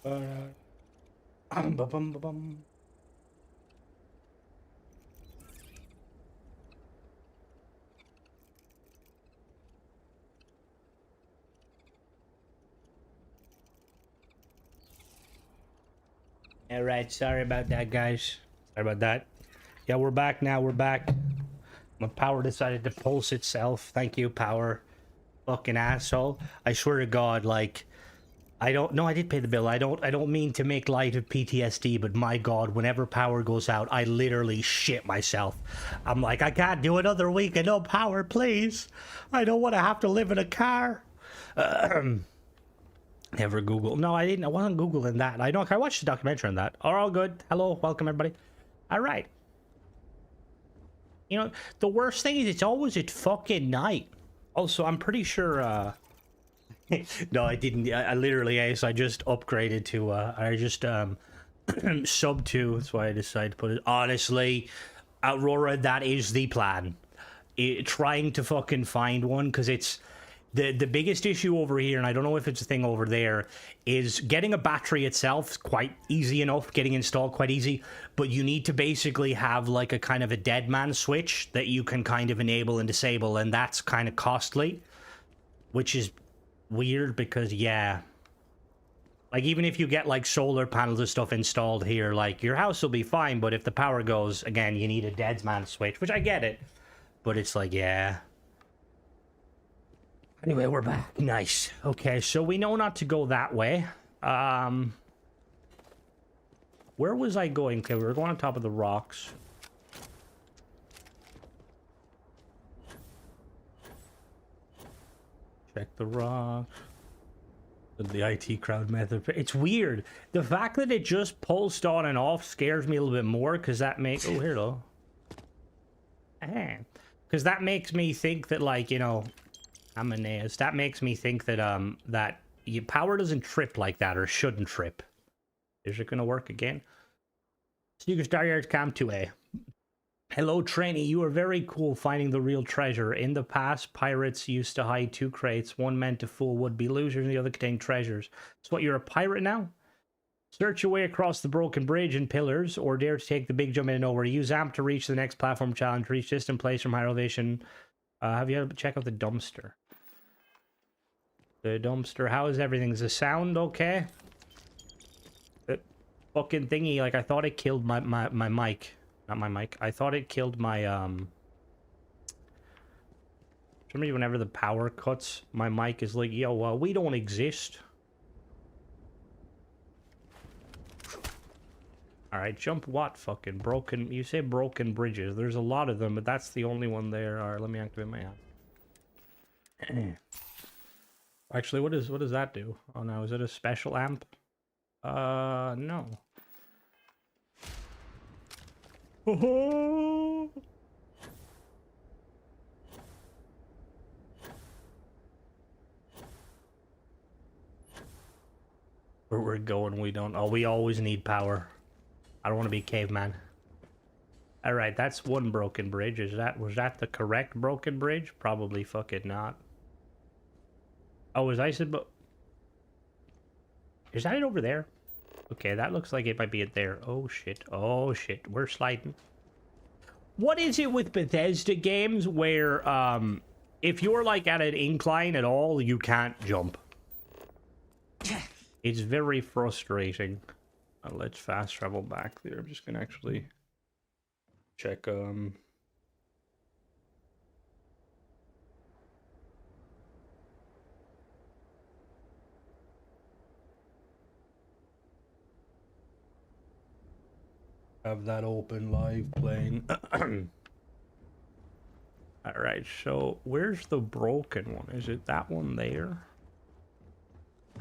Bum. All right, sorry about that, guys. Sorry about that. Yeah, we're back now. We're back. My power decided to pulse itself. Thank you, power. Fucking asshole. I swear to God, like, I don't. No, I did pay the bill. I don't mean to make light of PTSD, but my God, whenever power goes out, I literally shit myself. I'm like, I can't do another week of no power, please. I don't want to have to live in a car. Never Google. No, I didn't. I wasn't Googling that. I know. I watched the documentary on that. All good. Hello, welcome everybody. All right. You know, the worst thing is it's always at fucking night. Also, I'm pretty sure. No, I didn't. I literally, Ace. I just upgraded to. I just sub 2. That's why I decided to put it. Honestly, Aurora, that is the plan. Trying to fucking find one because it's. The biggest issue over here, and I don't know if it's a thing over there, is getting a battery itself quite easy enough, getting installed quite easy, but you need to basically have like a kind of a dead man switch that you can kind of enable and disable, and that's kind of costly, which is weird because, yeah, like even if you get like solar panels and stuff installed here, like your house will be fine, but if the power goes, again, you need a dead man switch, which I get it, but it's like, yeah. Anyway, we're back. Nice. Okay, so we know not to go that way. Where was I going? Okay, we were going on top of the rocks. Check the rocks. The IT crowd method. It's weird. The fact that it just pulsed on and off scares me a little bit more because that makes... Oh, here, though. Because that makes me think that, like, you know... Amaneus. That makes me think that that your power doesn't trip like that, or shouldn't trip. Is it gonna work again? So you can start your Camp 2A. Hello, trainee. You are very cool finding the real treasure. In the past, pirates used to hide 2 crates. One meant to fool would-be losers, and the other contained treasures. So what, you're a pirate now? Search your way across the broken bridge and pillars, or dare to take the big jump into nowhere. Use AMP to reach the next platform challenge. Reach distant place from high elevation. Have you had to check out the dumpster? The dumpster. How is everything? Is the sound okay? That fucking thingy, like I thought it killed my mic. Not my mic. I thought it killed my For me, whenever the power cuts, my mic is like, yo, we don't exist. Alright, jump what? Fucking broken. You say broken bridges. There's a lot of them, but that's the only one there. Alright, let me activate my app. Actually, what does that do? Oh no, is it a special amp? No. Oh. Where we're going, we don't. Oh, we always need power. I don't want to be a caveman. All right, that's one broken bridge. Was that the correct broken bridge? Probably fucking not. Oh, is I said, but is that it over there? Okay, that looks like it might be it there. Oh shit! Oh shit! We're sliding. What is it with Bethesda games where if you're like at an incline at all, you can't jump? It's very frustrating. Let's fast travel back there. I'm just gonna actually check have that open live playing. Alright, so where's the broken one? Is it that one there?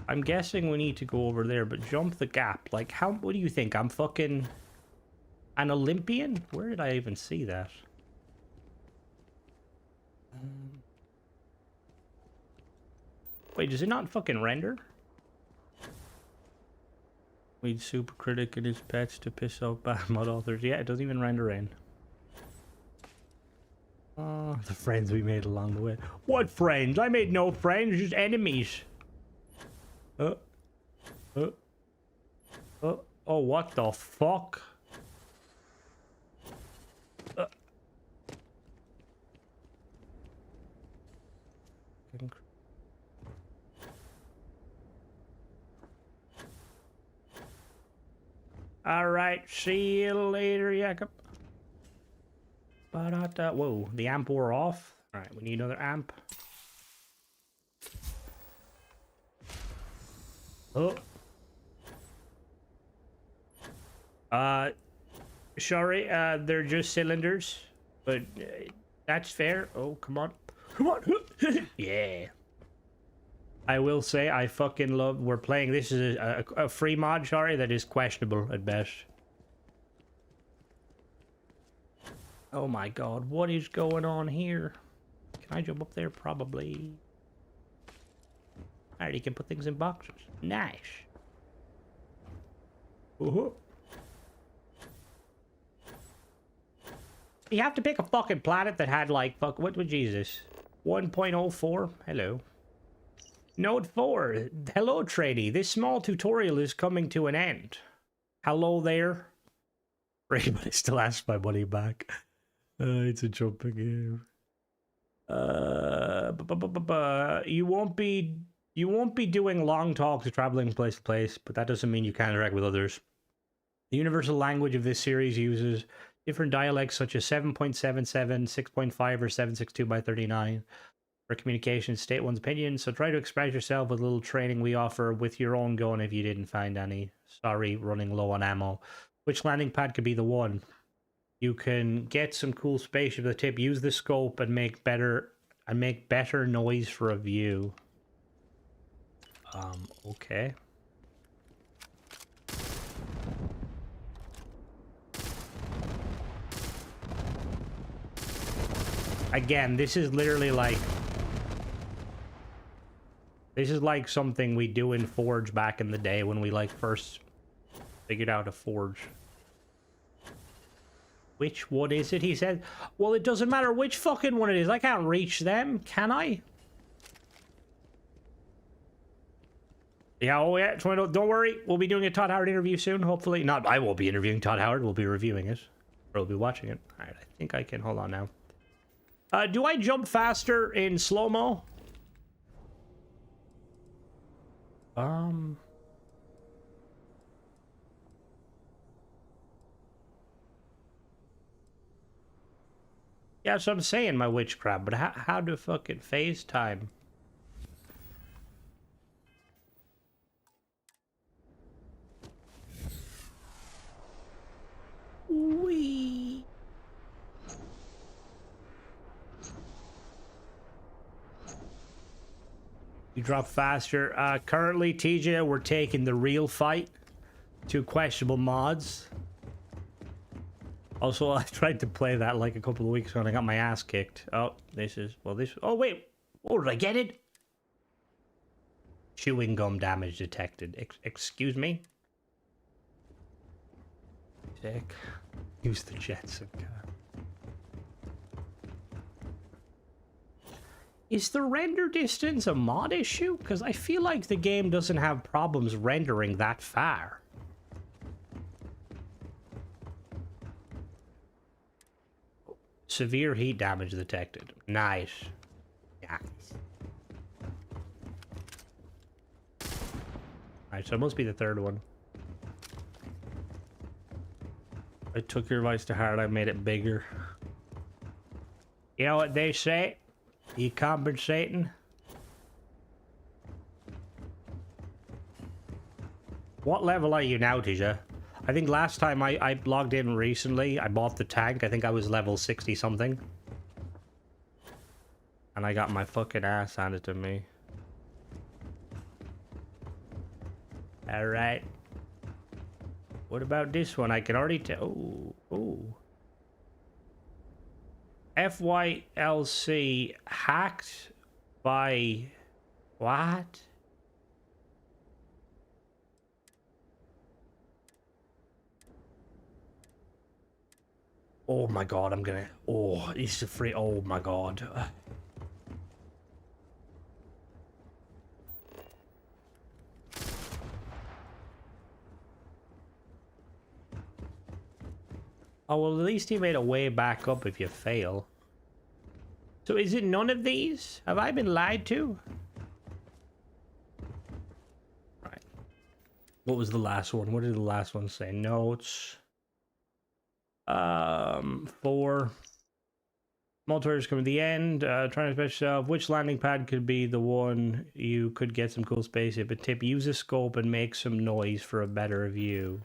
I'm guessing we need to go over there, but jump the gap. Like, what do you think? I'm fucking an Olympian? Where did I even see that? Wait, does it not fucking render? We'd Supercritic and his pets to piss off bad mod authors. Yeah, it doesn't even render in. Oh, the friends we made along the way. What friends? I made no friends, just enemies. Oh, what the fuck? All right, see you later, Jacob. Whoa, the amp wore off. All right, we need another amp. Oh. Sorry, they're just cylinders, but that's fair. Oh, come on. Come on. Yeah. I will say I fucking love... We're playing... This is a free mod, sorry, that is questionable at best. Oh my god, what is going on here? Can I jump up there? Probably. Alright, you can put things in boxes. Nice. Uh-huh. You have to pick a fucking planet that had like... Fuck, what was Jesus? 1.04? Hello. Note 4. Hello, trainee. This small tutorial is coming to an end. Hello there. Everybody still asks my money back. It's a jumping game. You won't be doing long talks traveling place to place, but that doesn't mean you can't interact with others. The universal language of this series uses different dialects such as 7.77, 6.5, or 762 by 39. For communication, state one's opinion, so try to express yourself with a little training we offer with your own gun if you didn't find any. Sorry, running low on ammo. Which landing pad could be the one? You can get some cool spaceship with a tip, use the scope and make better noise for a view. Okay. Again, this is literally like... This is like something we do in Forge back in the day when we like first figured out a Forge. Which one is it? He said, well, it doesn't matter which fucking one it is. I can't reach them, can I? Yeah, oh yeah, don't worry. We'll be doing a Todd Howard interview soon, hopefully. Not, I won't be interviewing Todd Howard. We'll be reviewing it. Or we'll be watching it. All right, I think I can. Hold on now. Do I jump faster in slow-mo? Yeah, so I'm saying my witchcraft, but how do fucking FaceTime? Wee. You drop faster. Currently, TJ, we're taking the real fight to questionable mods. Also, I tried to play that like a couple of weeks ago and I got my ass kicked. Oh, this is... Well, this... Oh, wait. Oh, did I get it? Chewing gum damage detected. Excuse me? Sick. Use the Jetson car. Is the render distance a mod issue? Because I feel like the game doesn't have problems rendering that far. Severe heat damage detected. Nice. Yes. Alright, so it must be the third one. I took your advice to heart. I made it bigger. You know what they say? You compensating? What level are you now, Tisha? I think last time I logged in recently, I bought the tank. I think I was level 60 something. And I got my fucking ass handed to me. Alright. What about this one? I can already tell. Oh. FYLC hacked by... What? Oh my god, I'm gonna... Oh, it's a free... Oh my god. Oh, well, at least he made a way back up if you fail. So is it none of these? Have I been lied to? Right. What was the last one? What did the last one say? Notes. 4. Multiverse coming to the end. Trying to special yourself. Which landing pad could be the one you could get some cool spaceship? A tip, use a scope and make some noise for a better view.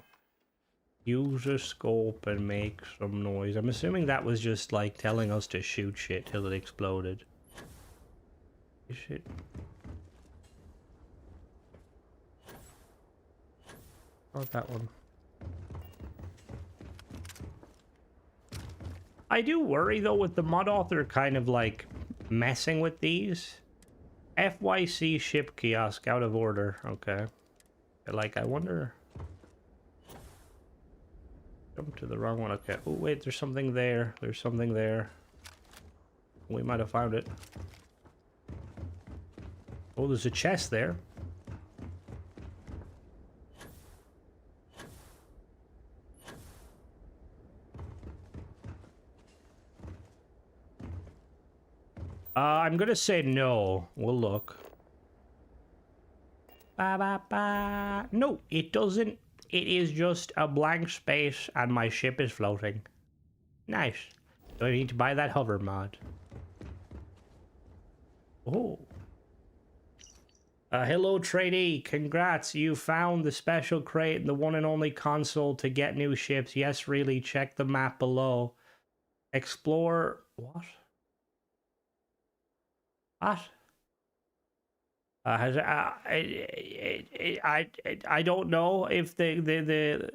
Use a scope and make some noise. I'm assuming that was just like telling us to shoot shit till it exploded. Shit. Oh, that one. I do worry though with the mod author kind of like messing with these. FYC ship kiosk out of order. Okay. Like, I wonder. Jump to the wrong one. Okay. Oh, wait, there's something there. There's something there. We might have found it. Oh, there's a chest there. I'm gonna say no. We'll look. No, it doesn't. It is just a blank space and my ship is floating. Nice. Do I need to buy that hover mod? Oh. Hello, trainee. Congrats. You found the special crate and the one and only console to get new ships. Yes, really. Check the map below. Explore... What? What? I don't know if the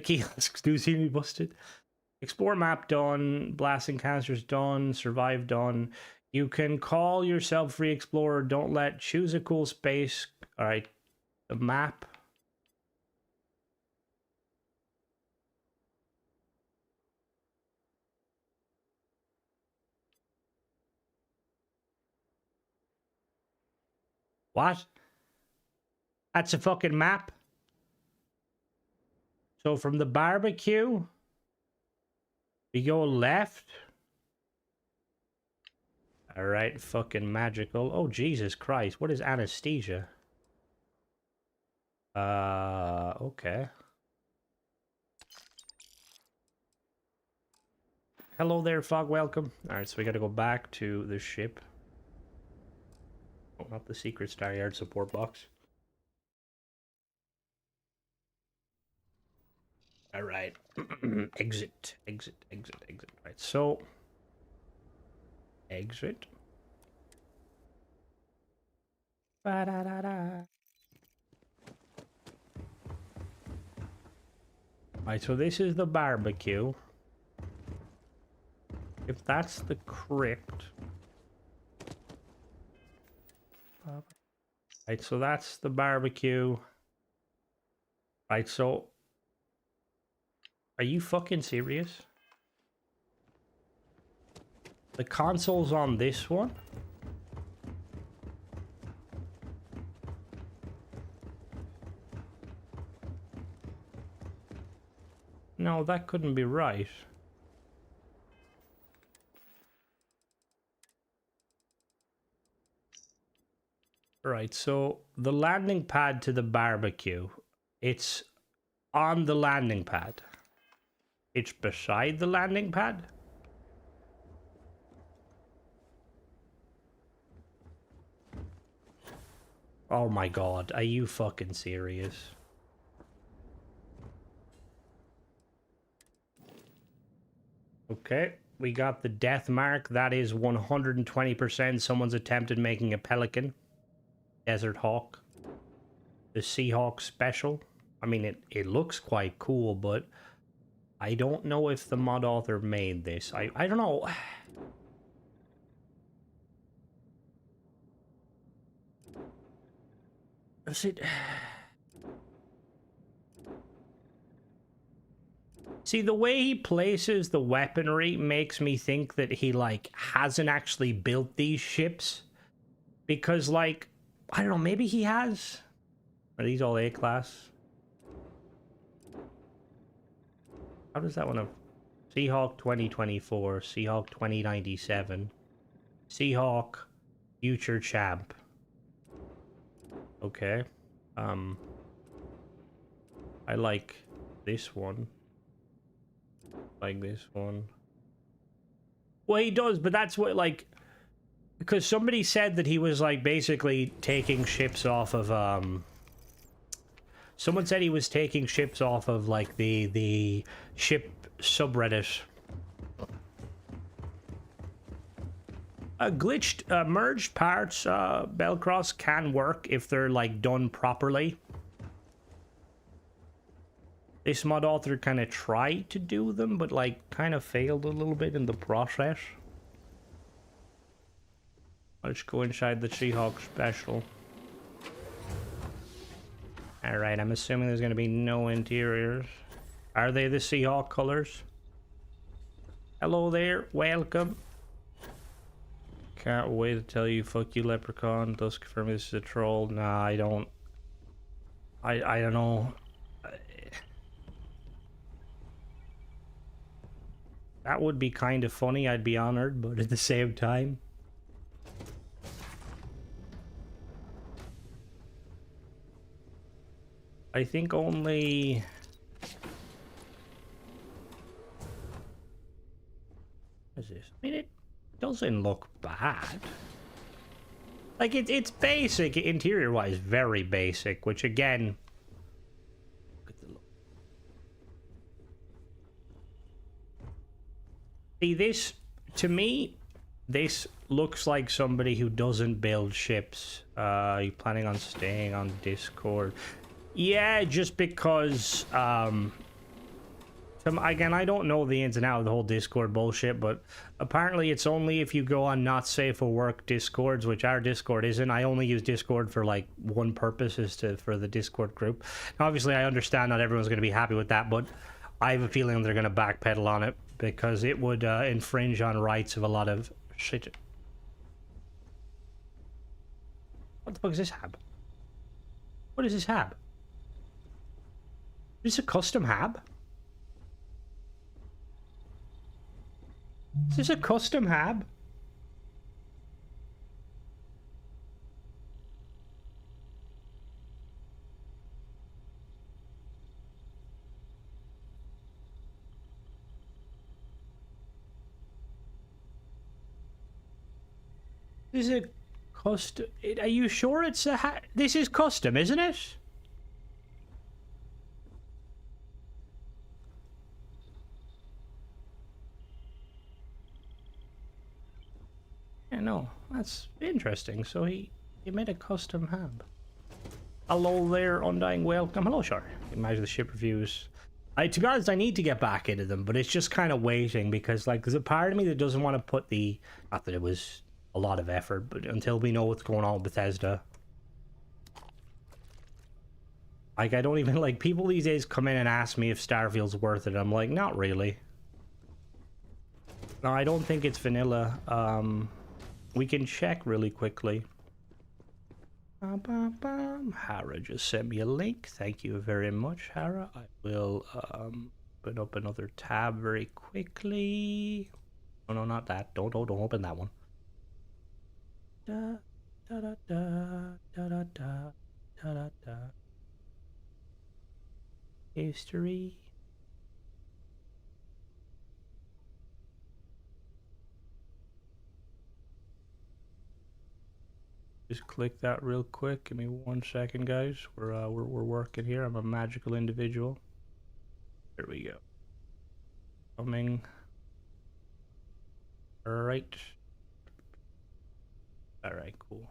kiosks do seem to be busted. Explore map done. Blasting canisters done. Survive done. You can call yourself free explorer. Don't let. Choose a cool space. All right. The map. What? That's a fucking map. So from the barbecue, we go left. All right, fucking magical. Oh, Jesus Christ. What is anesthesia? Okay. Hello there, Fog. Welcome. All right, so we got to go back to the ship. Oh, not the secret Star Yard support box. All right. Exit. Right, so... Exit. Ba-da-da-da. Alright, so this is the barbecue. If that's the crypt... Right, so that's the barbecue. Right, so... Are you fucking serious? The console's on this one? No, that couldn't be right. Right, so the landing pad to the barbecue, it's on the landing pad. It's beside the landing pad? Oh my god, are you fucking serious? Okay, we got the death mark. That is 120%. Someone's attempted making a pelican. Desert Hawk. The Seahawk special. I mean, it looks quite cool, but I don't know if the mod author made this. I don't know. Is it... See, the way he places the weaponry makes me think that he, like, hasn't actually built these ships. Because, like, I don't know, maybe he has? Are these all A-class? How does that one have... Seahawk 2024, Seahawk 2097, Seahawk future champ. Okay. I like this one. Like this one. Well, he does, but that's what, like, because somebody said that he was, like, basically taking ships off of, someone said he was taking ships off of, like, the ship subreddit. Glitched, merged parts, Bellcross can work if they're, like, done properly. This mod author kind of tried to do them, but, like, kind of failed a little bit in the process. Let's go inside the Seahawk special. Alright, I'm assuming there's going to be no interiors. Are they the Seahawk colors? Hello there, welcome. Can't wait to tell you, fuck you, Leprechaun. Does confirm this is a troll. Nah, I don't. I don't know. That would be kind of funny, I'd be honored, but at the same time... I think only... What is this? I mean, it doesn't look bad. Like, it's basic, interior-wise, very basic, which again... See, this, to me, this looks like somebody who doesn't build ships. You planning on staying on Discord? Yeah, just because, again, I don't know the ins and outs of the whole Discord bullshit, but apparently it's only if you go on not safe for work Discords, which our Discord isn't. I only use Discord for, like, one purpose, is for the Discord group. Now, obviously, I understand not everyone's going to be happy with that, but I have a feeling they're going to backpedal on it, because it would infringe on rights of a lot of shit. What the fuck is this hab? What is this hab? Is this a custom hab? Is this a custom hab? This is a custom... Are you sure it's a hab? This is custom, isn't it? Yeah, no, that's interesting. So he made a custom hab. Hello there, Undying Welcome. Hello, sure. Imagine the ship reviews. To be honest, I need to get back into them, but it's just kind of waiting because, like, there's a part of me that doesn't want to put the... Not that it was a lot of effort, but until we know what's going on with Bethesda. Like, I don't even... Like, people these days come in and ask me if Starfield's worth it. I'm like, not really. No, I don't think it's vanilla. We can check really quickly. Hara just sent me a link. Thank you very much, Hara. I will open up another tab very quickly. Oh no, not that. Don't open that one. Da da da da da da da da da. History. Just click that real quick. Give me 1 second, guys. We're working here. I'm a magical individual. There we go. Coming. Alright. Alright, cool.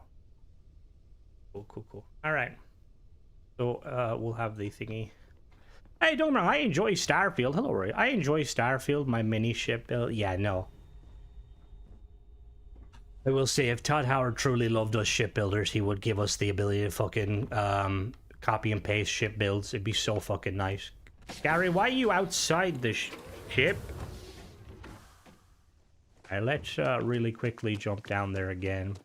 Cool. Alright. So, we'll have the thingy. Hey, don't know. I enjoy Starfield. Hello, Roy. I enjoy Starfield, my mini ship build. Yeah, no. I will say, if Todd Howard truly loved us shipbuilders, he would give us the ability to fucking copy and paste ship builds. It'd be so fucking nice. Gary, why are you outside the ship? Alright, let's really quickly jump down there again.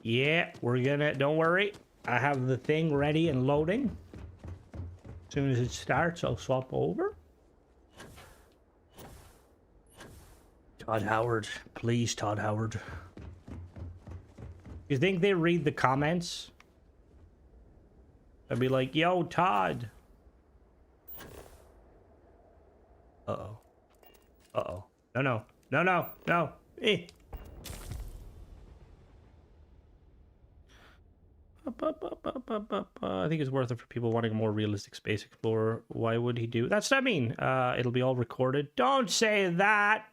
Yeah, we're gonna... Don't worry. I have the thing ready and loading. As soon as it starts, I'll swap over. Todd Howard. Please, Todd Howard. You think they read the comments? I'd be like, yo, Todd. Uh-oh. Uh-oh. No, no. No, no, no. Eh. I think it's worth it for people wanting a more realistic Space Explorer. Why would he do? That's what I mean. It'll be all recorded. Don't say that.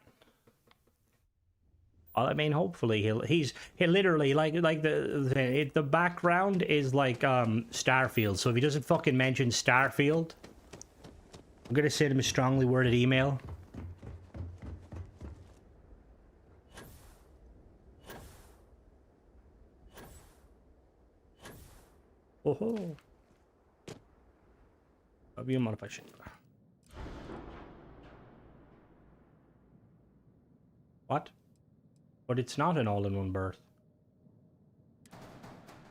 Well, I mean, hopefully he literally like the background is like Starfield. So if he doesn't fucking mention Starfield, I'm gonna send him a strongly worded email. Oh ho! I'll be a modified ship. What? But it's not an all-in-one berth.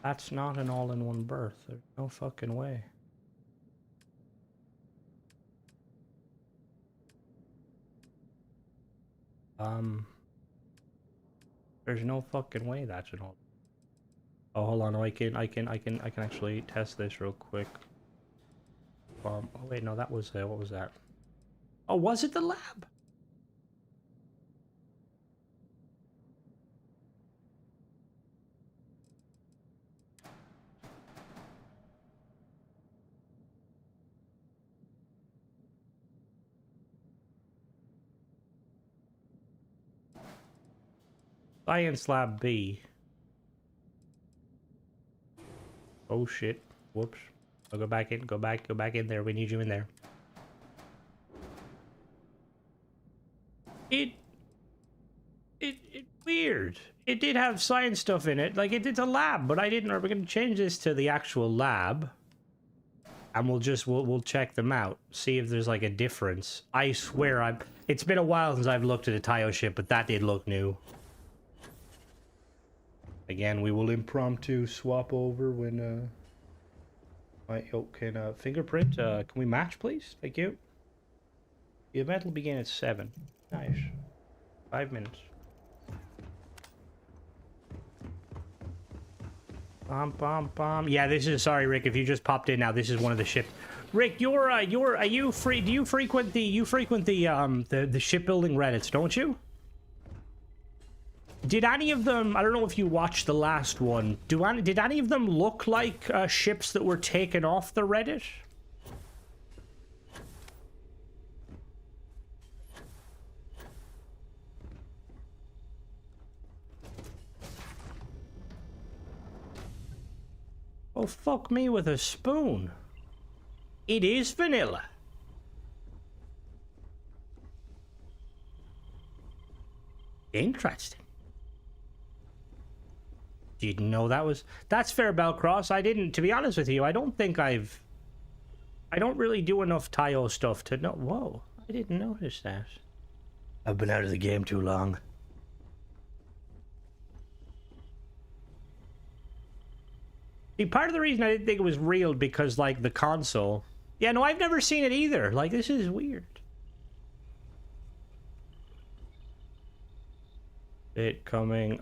That's not an all-in-one berth. There's no fucking way. There's no fucking way that's an all. Oh, hold on. I can actually test this real quick. Oh wait, no, that was what was that? Oh, was it the lab? Science Lab B. Oh shit. Whoops. I'll go back in, go back in there. We need you in there. It weird. It did have science stuff in it. Like it's a lab, but I didn't. We're gonna change this to the actual lab. And we'll check them out. See if there's like a difference. I swear it's been a while since I've looked at a Tayo ship, but that did look new. Again, we will impromptu swap over when can fingerprint. Can we match, please? Thank you. The event will begin at 7. Nice. 5 minutes. Yeah, this is, sorry Rick, if you just popped in now, this is one of the ships. Rick, are you free? Do you frequent the shipbuilding Reddits, don't you? Did any of them, I don't know if you watched the last one, did any of them look like ships that were taken off the Reddit? Oh, fuck me with a spoon. It is vanilla. Interesting. Didn't know that was... That's fair, Belcross. I didn't... To be honest with you, I don't think I don't really do enough Tayo stuff to know... Whoa. I didn't notice that. I've been out of the game too long. See, part of the reason I didn't think it was real because, like, the console... Yeah, no, I've never seen it either. Like, this is weird. It coming,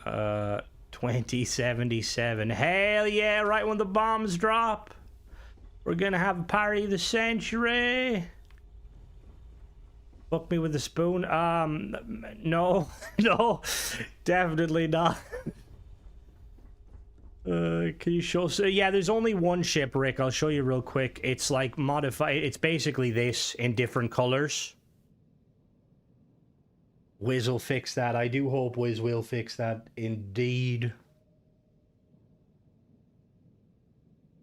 2077. Hell yeah, right when the bombs drop. We're gonna have a party of the century. Fuck me with a spoon. No. No. Definitely not. Can you show... So, yeah, there's only one ship, Rick. I'll show you real quick. It's, like, modified. It's basically this in different colors. Wiz will fix that. I do hope Wiz will fix that. Indeed.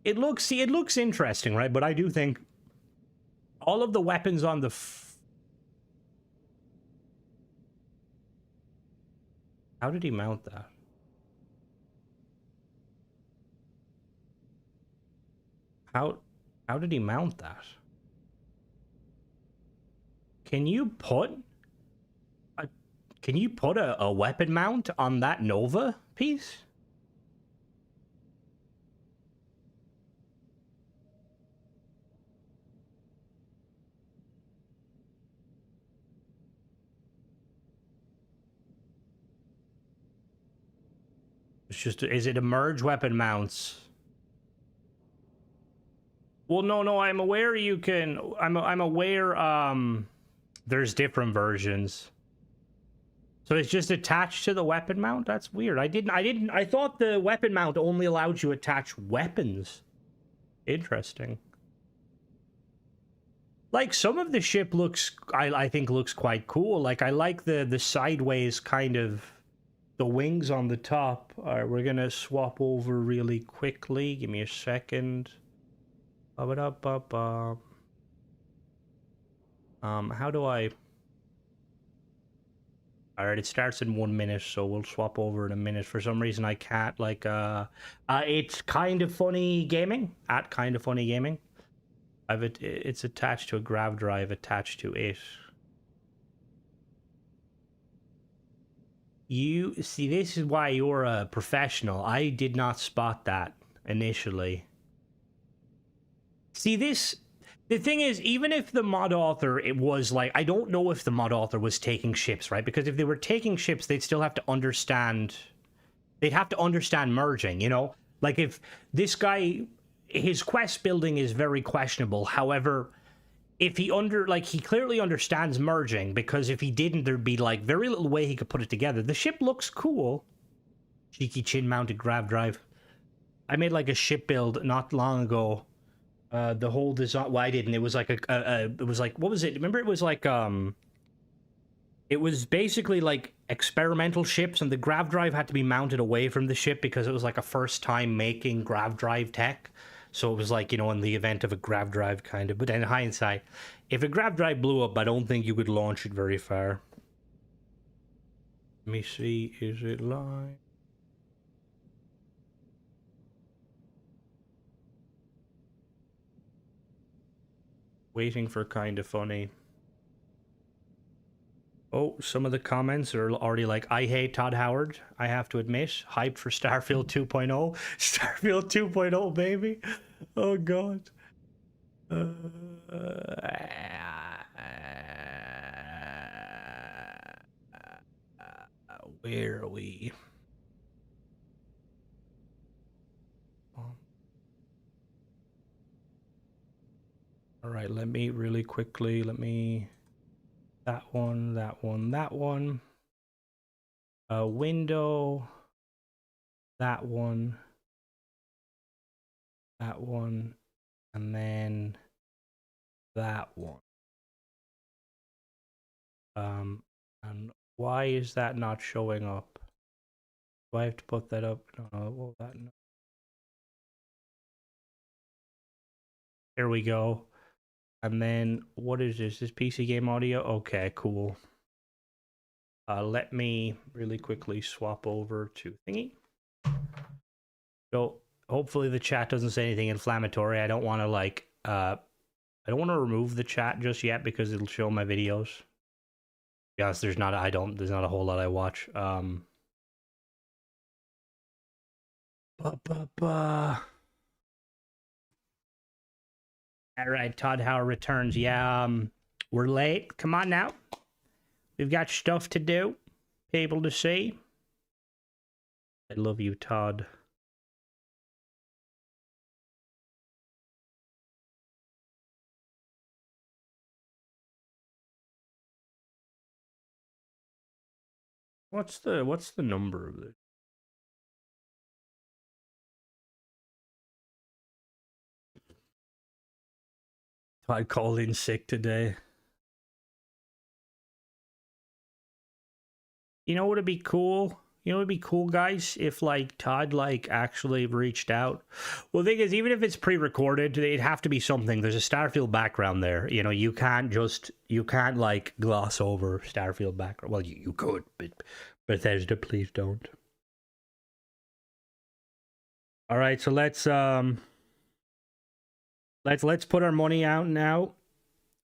It looks interesting, right? But I do think all of the weapons on the... How did he mount that? How did he mount that? Can you put a weapon mount on that Nova piece? just, is it a merge weapon mounts? Well, no, I'm aware you can, I'm aware, there's different versions. So it's just attached to the weapon mount? That's weird. I thought the weapon mount only allowed you to attach weapons. Interesting. Like, some of the ship looks, I think looks quite cool. Like, I like the sideways kind of, the wings on the top. All right, we're gonna swap over really quickly. Give me a second. How do I... All right, it starts in 1 minute, so we'll swap over in a minute. For some reason, I can't, like, it's Kind of Funny Gaming, at Kind of Funny Gaming. It's attached to a grav drive attached to it. You see, this is why you're a professional. I did not spot that initially. See, the thing is, even if the mod author, it was like, I don't know if the mod author was taking ships, right? Because if they were taking ships, they'd still have to understand, merging, you know? Like, if this guy, his quest building is very questionable. However, if he he clearly understands merging, because if he didn't, there'd be, like, very little way he could put it together. The ship looks cool. Cheeky chin-mounted grav drive. I made, like, a ship build not long ago. The whole design, well, I didn't. It was like it was like, what was it? Remember, it was like, it was basically like experimental ships, and the grav drive had to be mounted away from the ship because it was like a first time making grav drive tech. So it was like, you know, in the event of a grav drive kind of, but in hindsight, if a grav drive blew up, I don't think you could launch it very far. Let me see, is it live? Waiting for Kind of Funny. Oh, some of the comments are already like, I hate Todd Howard, I have to admit. Hyped for Starfield 2.0. Starfield 2.0, baby. Oh, God. Where are we? All right, let me really quickly, that one. Window, that one, and then that one. And why is that not showing up? Do I have to put that up? No, well, that no. There we go. And then, what is this? This PC game audio? Okay, cool. Let me really quickly swap over to thingy. So, hopefully the chat doesn't say anything inflammatory. I don't want to, like, I don't want to remove the chat just yet because it'll show my videos. To be honest, there's not a whole lot I watch. All right, Todd Howard returns. Yeah, we're late. Come on now. We've got stuff to do. People to see. I love you, Todd. What's the number of this? Todd called in sick today. You know what would be cool? You know what would be cool, guys? If, like, Todd, like, actually reached out. Well, the thing is, even if it's pre-recorded, it'd have to be something. There's a Starfield background there. You know, you can't, like, gloss over Starfield background. Well, you could, but Bethesda, please don't. All right, so let's put our money out now.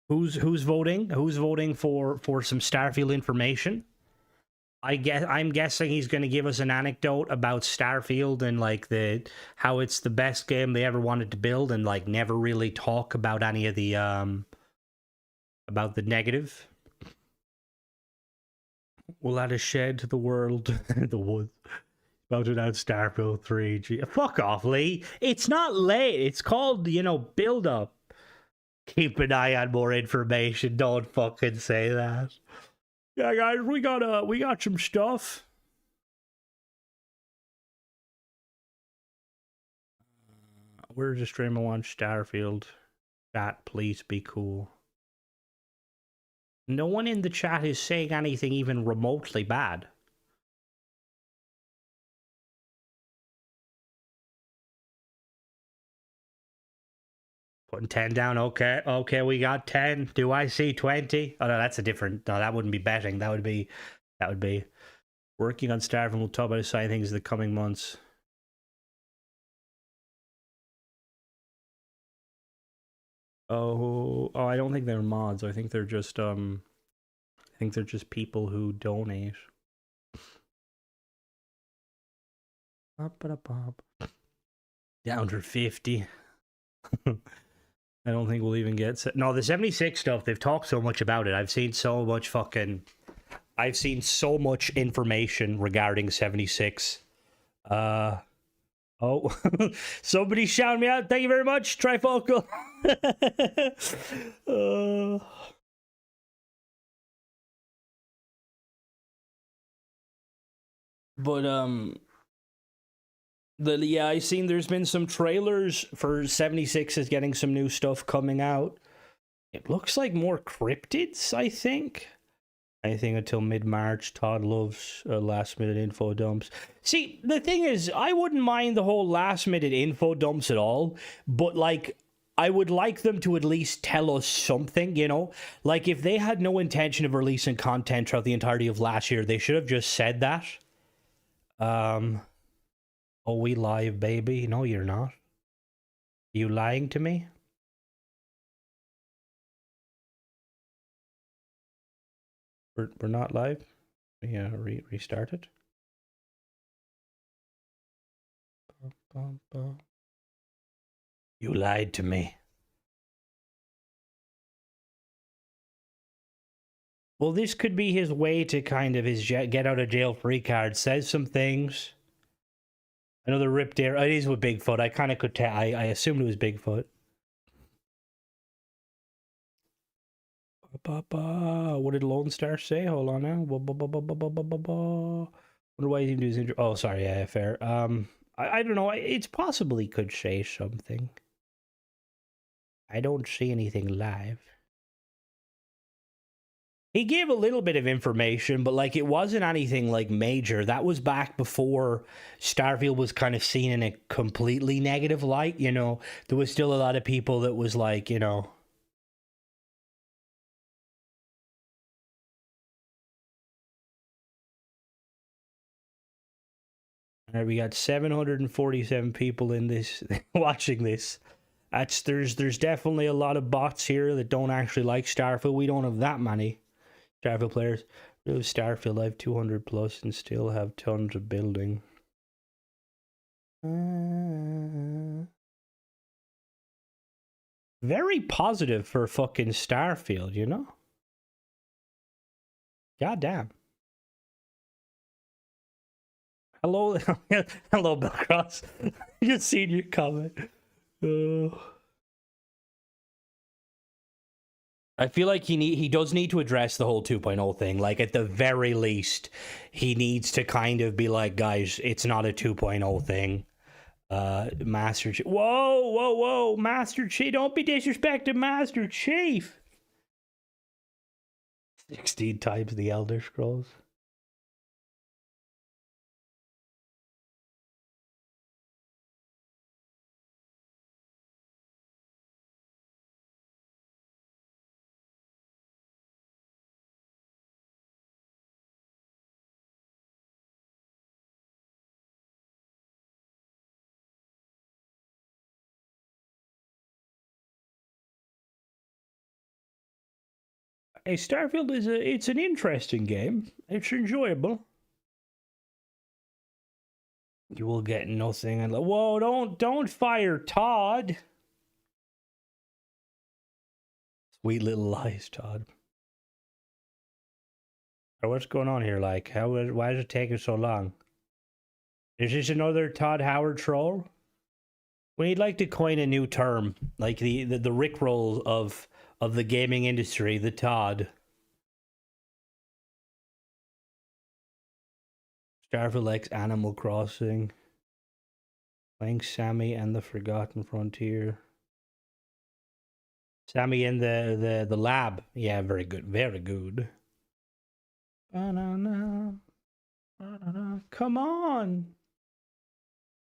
Who's voting? Who's voting for some Starfield information? I'm guessing he's going to give us an anecdote about Starfield and, like, how it's the best game they ever wanted to build, and, like, never really talk about any of the about the negative. Will add a shed to the world, the woods. About to announce Starfield 3. Fuck off, Lee. It's not late. It's called, you know, build up. Keep an eye on more information. Don't fucking say that. Yeah, guys, we got some stuff. Where's the stream? I want Starfield. Chat, please be cool. No one in the chat is saying anything even remotely bad. Putting 10 down, okay. Okay, we got 10. Do I see 20? Oh no, that's a different, no, that wouldn't be betting. That would be working on Starfield. We'll talk about exciting things in the coming months. Oh, I don't think they're mods. I think they're just people who donate. Down to 50. I don't think we'll even get... No, the 76 stuff, they've talked so much about it. I've seen so much information regarding 76. Oh, somebody shouting me out. Thank you very much, Trifocal. Yeah, I seen there's been some trailers for 76 is getting some new stuff coming out. It looks like more cryptids, I think. Anything until mid-March. Todd loves last-minute info dumps. See, the thing is, I wouldn't mind the whole last-minute info dumps at all, but, like, I would like them to at least tell us something, you know? Like, if they had no intention of releasing content throughout the entirety of last year, they should have just said that. Oh, we live, baby. No, you're not. Are you lying to me? We're not live? Yeah, restart it. You lied to me. Well, this could be his way to kind of his get out of jail free card. Says some things. Another ripped air. It is with Bigfoot. I kind of could tell. I assumed it was Bigfoot. What did Lone Star say? Hold on now. Wonder why he didn't do his intro. Oh, sorry. Yeah, fair. I don't know. It's possibly could say something. I don't see anything live. He gave a little bit of information, but like it wasn't anything like major. That was back before Starfield was kind of seen in a completely negative light, you know. There was still a lot of people that was like, you know. We got 747 people in this watching this. There's definitely a lot of bots here that don't actually like Starfield. We don't have that many Starfield players. Really, Starfield, I have 200 plus and still have tons of building. Very positive for fucking Starfield, you know? God damn. Hello, hello, Bill Cross. Just seen your comment. I feel like he does need to address the whole 2.0 thing. Like, at the very least, he needs to kind of be like, guys, it's not a 2.0 thing. Master Chief. Whoa, Master Chief. Don't be disrespecting Master Chief. 16 times the Elder Scrolls. Hey, Starfield it's an interesting game. It's enjoyable. You will get nothing. And whoa, don't fire Todd. Sweet little lies, Todd. What's going on here? Like, why is it taking so long? Is this another Todd Howard troll? We'd like to coin a new term, like the Rickroll of the gaming industry, the Todd. Starfield X, Animal Crossing. Playing Sammy and the Forgotten Frontier. Sammy in the lab. Yeah, very good. Very good. Ba-na-na. Ba-na-na. Come on.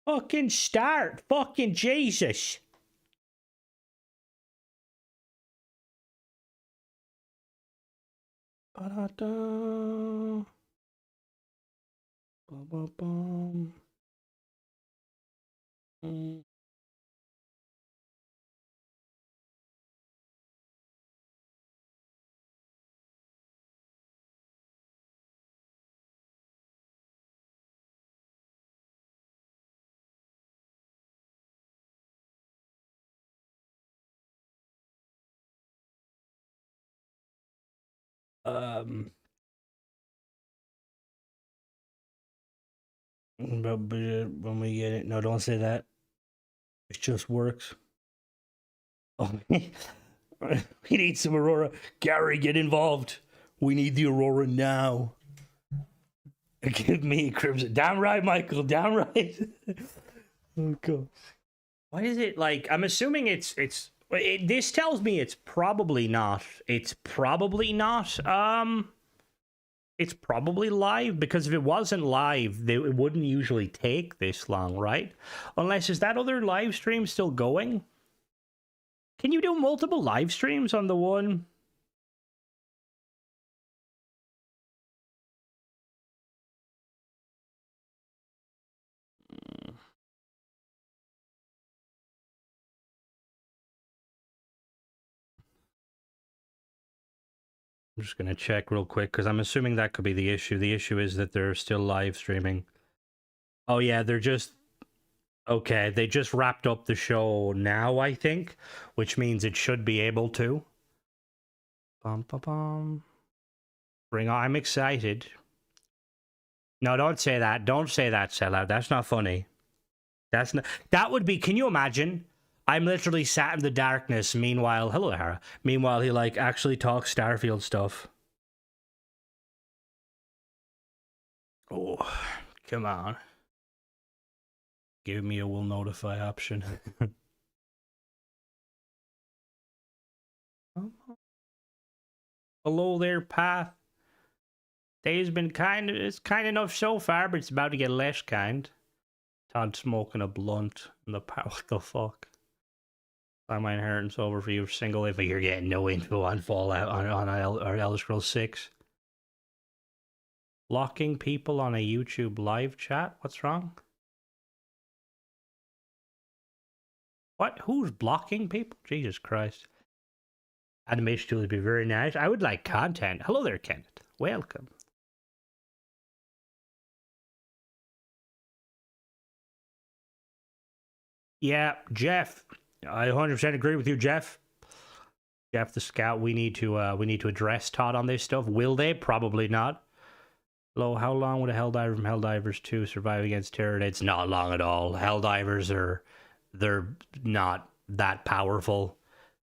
Fucking start. Fucking Jesus. Ba-da-da. Ba-ba-bum. Mm. But when we get it, no, don't say that. It just works. Oh, we need some Aurora. Gary, get involved. We need the Aurora now. Give me Crimson. Damn right, Michael. Damn right. Oh god. Why is it like? I'm assuming it's. This tells me it's probably not. It's probably not. It's probably live, because if it wasn't live, it wouldn't usually take this long, right? Unless, is that other live stream still going? Can you do multiple live streams on the one? I'm just going to check real quick, because I'm assuming that could be the issue. The issue is that they're still live streaming. Oh yeah, they're just... Okay, they just wrapped up the show now, I think, which means it should be able to. Bum, bum, bum. Bring on, I'm excited. No, don't say that. Don't say that, sellout. That's not funny. That's not... That would be... Can you imagine? I'm literally sat in the darkness, meanwhile... Hello, Hara. Meanwhile, he, like, actually talks Starfield stuff. Oh, come on. Give me a will notify option. Hello there, Path. Day's been it's kind enough so far, but it's about to get less kind. Todd smoking a blunt in the power. What the fuck? Buy my inheritance over for you single if you're getting no info on Fallout on Elder Scrolls 6. Blocking people on a YouTube live chat? What's wrong? What? Who's blocking people? Jesus Christ. Animation tool would be very nice. I would like content. Hello there, Kenneth. Welcome. Yeah, Jeff. I 100% agree with you, Jeff. Jeff the Scout, we need to address Todd on this stuff. Will they? Probably not. Hello, how long would a Helldiver from Helldivers 2 survive against Tyranids? Not long at all. Helldivers they're not that powerful.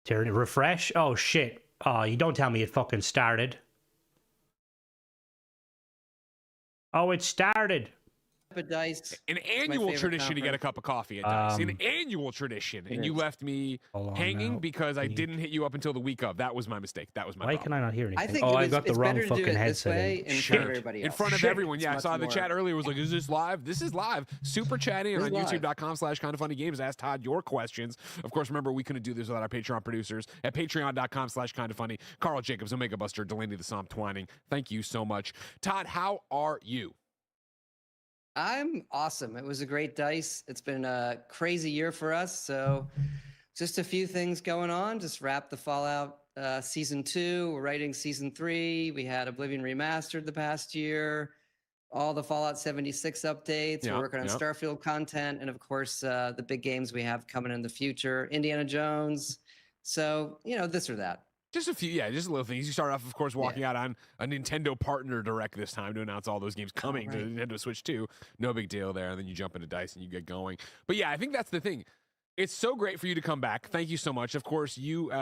Tyranid refresh? Oh shit. Oh, you don't tell me it fucking started. Oh, it started. Dice. An annual tradition to get a cup of coffee at Dice. An annual tradition. And you left me hanging because I didn't hit you up until the week of. That was my mistake. That was my problem. Why can I not hear anything? I think I got the wrong fucking headset in front of everybody else. In front of everyone. Yeah, I saw the chat earlier. Was like, is this live? This is live. Super chatting on youtube.com/kindoffunnygames. Ask Todd your questions. Of course, remember, we couldn't do this without our Patreon producers at patreon.com/kindoffunny. Carl Jacobs, Omega Buster, Delaney the Psalm Twining. Thank you so much. Todd, how are you? I'm awesome. It was a great Dice. It's been a crazy year for us. So just a few things going on. Just wrapped the Fallout Season 2. We're writing Season 3. We had Oblivion Remastered the past year. All the Fallout 76 updates. We're working on Starfield content. And of course, the big games we have coming in the future. Indiana Jones. So, this or that. Just a few, just little things. You start off, of course, walking out on a Nintendo Partner Direct this time to announce all those games coming to Nintendo Switch 2. No big deal there. And then you jump into Dice and you get going. But yeah, I think that's the thing. It's so great for you to come back. Thank you so much. Of course, you,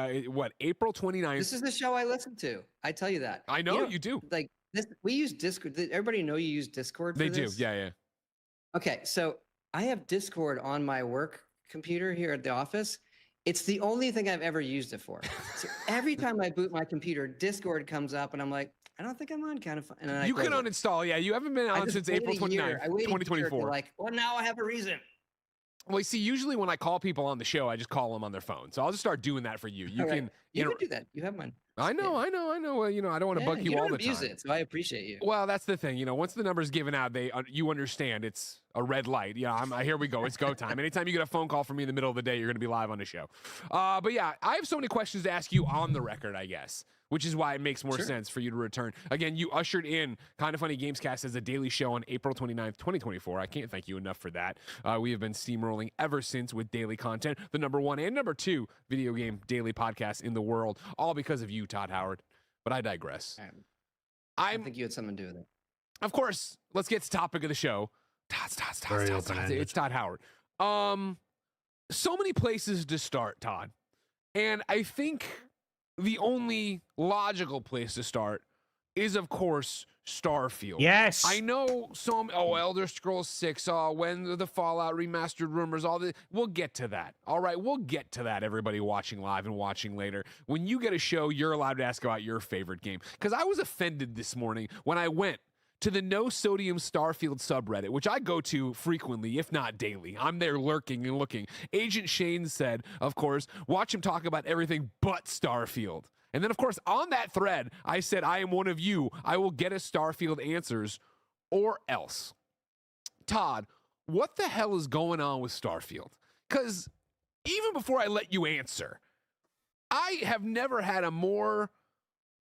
April 29th? This is the show I listen to. I tell you that. I know you do. Like this, we use Discord. Everybody know you use Discord for this? They do, yeah. Okay, so I have Discord on my work computer here at the office. It's the only thing I've ever used it for. So every time I boot my computer, Discord comes up, and I'm like, I don't think I'm on Kind of Fun. And then you can uninstall. Yeah, you haven't been on since April 29th, 2024. Like, well, now I have a reason. Well, you see, usually when I call people on the show, I just call them on their phone. So I'll just start doing that for you. You can do that. You have mine. I know. Well, I don't want to bug you all the time. You don't abuse it, so I appreciate you. Well, that's the thing. Once the number's given out, you understand it's a red light. Yeah, here we go. It's go time. Anytime you get a phone call from me in the middle of the day, you're going to be live on the show. But yeah, I have so many questions to ask you on the record, I guess, which is why it makes more sense for you to return. Again, you ushered in Kind of Funny Gamescast as a daily show on April 29th, 2024. I can't thank you enough for that. We have been steamrolling ever since with daily content, the #1 and #2 video game daily podcast in the world, all because of you, Todd Howard. But I digress. I think you had something to do with it. Of course, let's get to the topic of the show. Todd. It's Todd Howard. So many places to start, Todd. And I think the only logical place to start is, of course, Starfield. Yes. I know Elder Scrolls 6, when the Fallout remastered rumors, all this. We'll get to that. All right, we'll get to that, everybody watching live and watching later. When you get a show, you're allowed to ask about your favorite game. Because I was offended this morning when I went to the No Sodium Starfield subreddit, which I go to frequently, if not daily. I'm there lurking and looking. Agent Shane said, of course, watch him talk about everything but Starfield. And then, of course, on that thread, I said, I am one of you. I will get us Starfield answers or else. Todd, what the hell is going on with Starfield? Because even before I let you answer, I have never had a more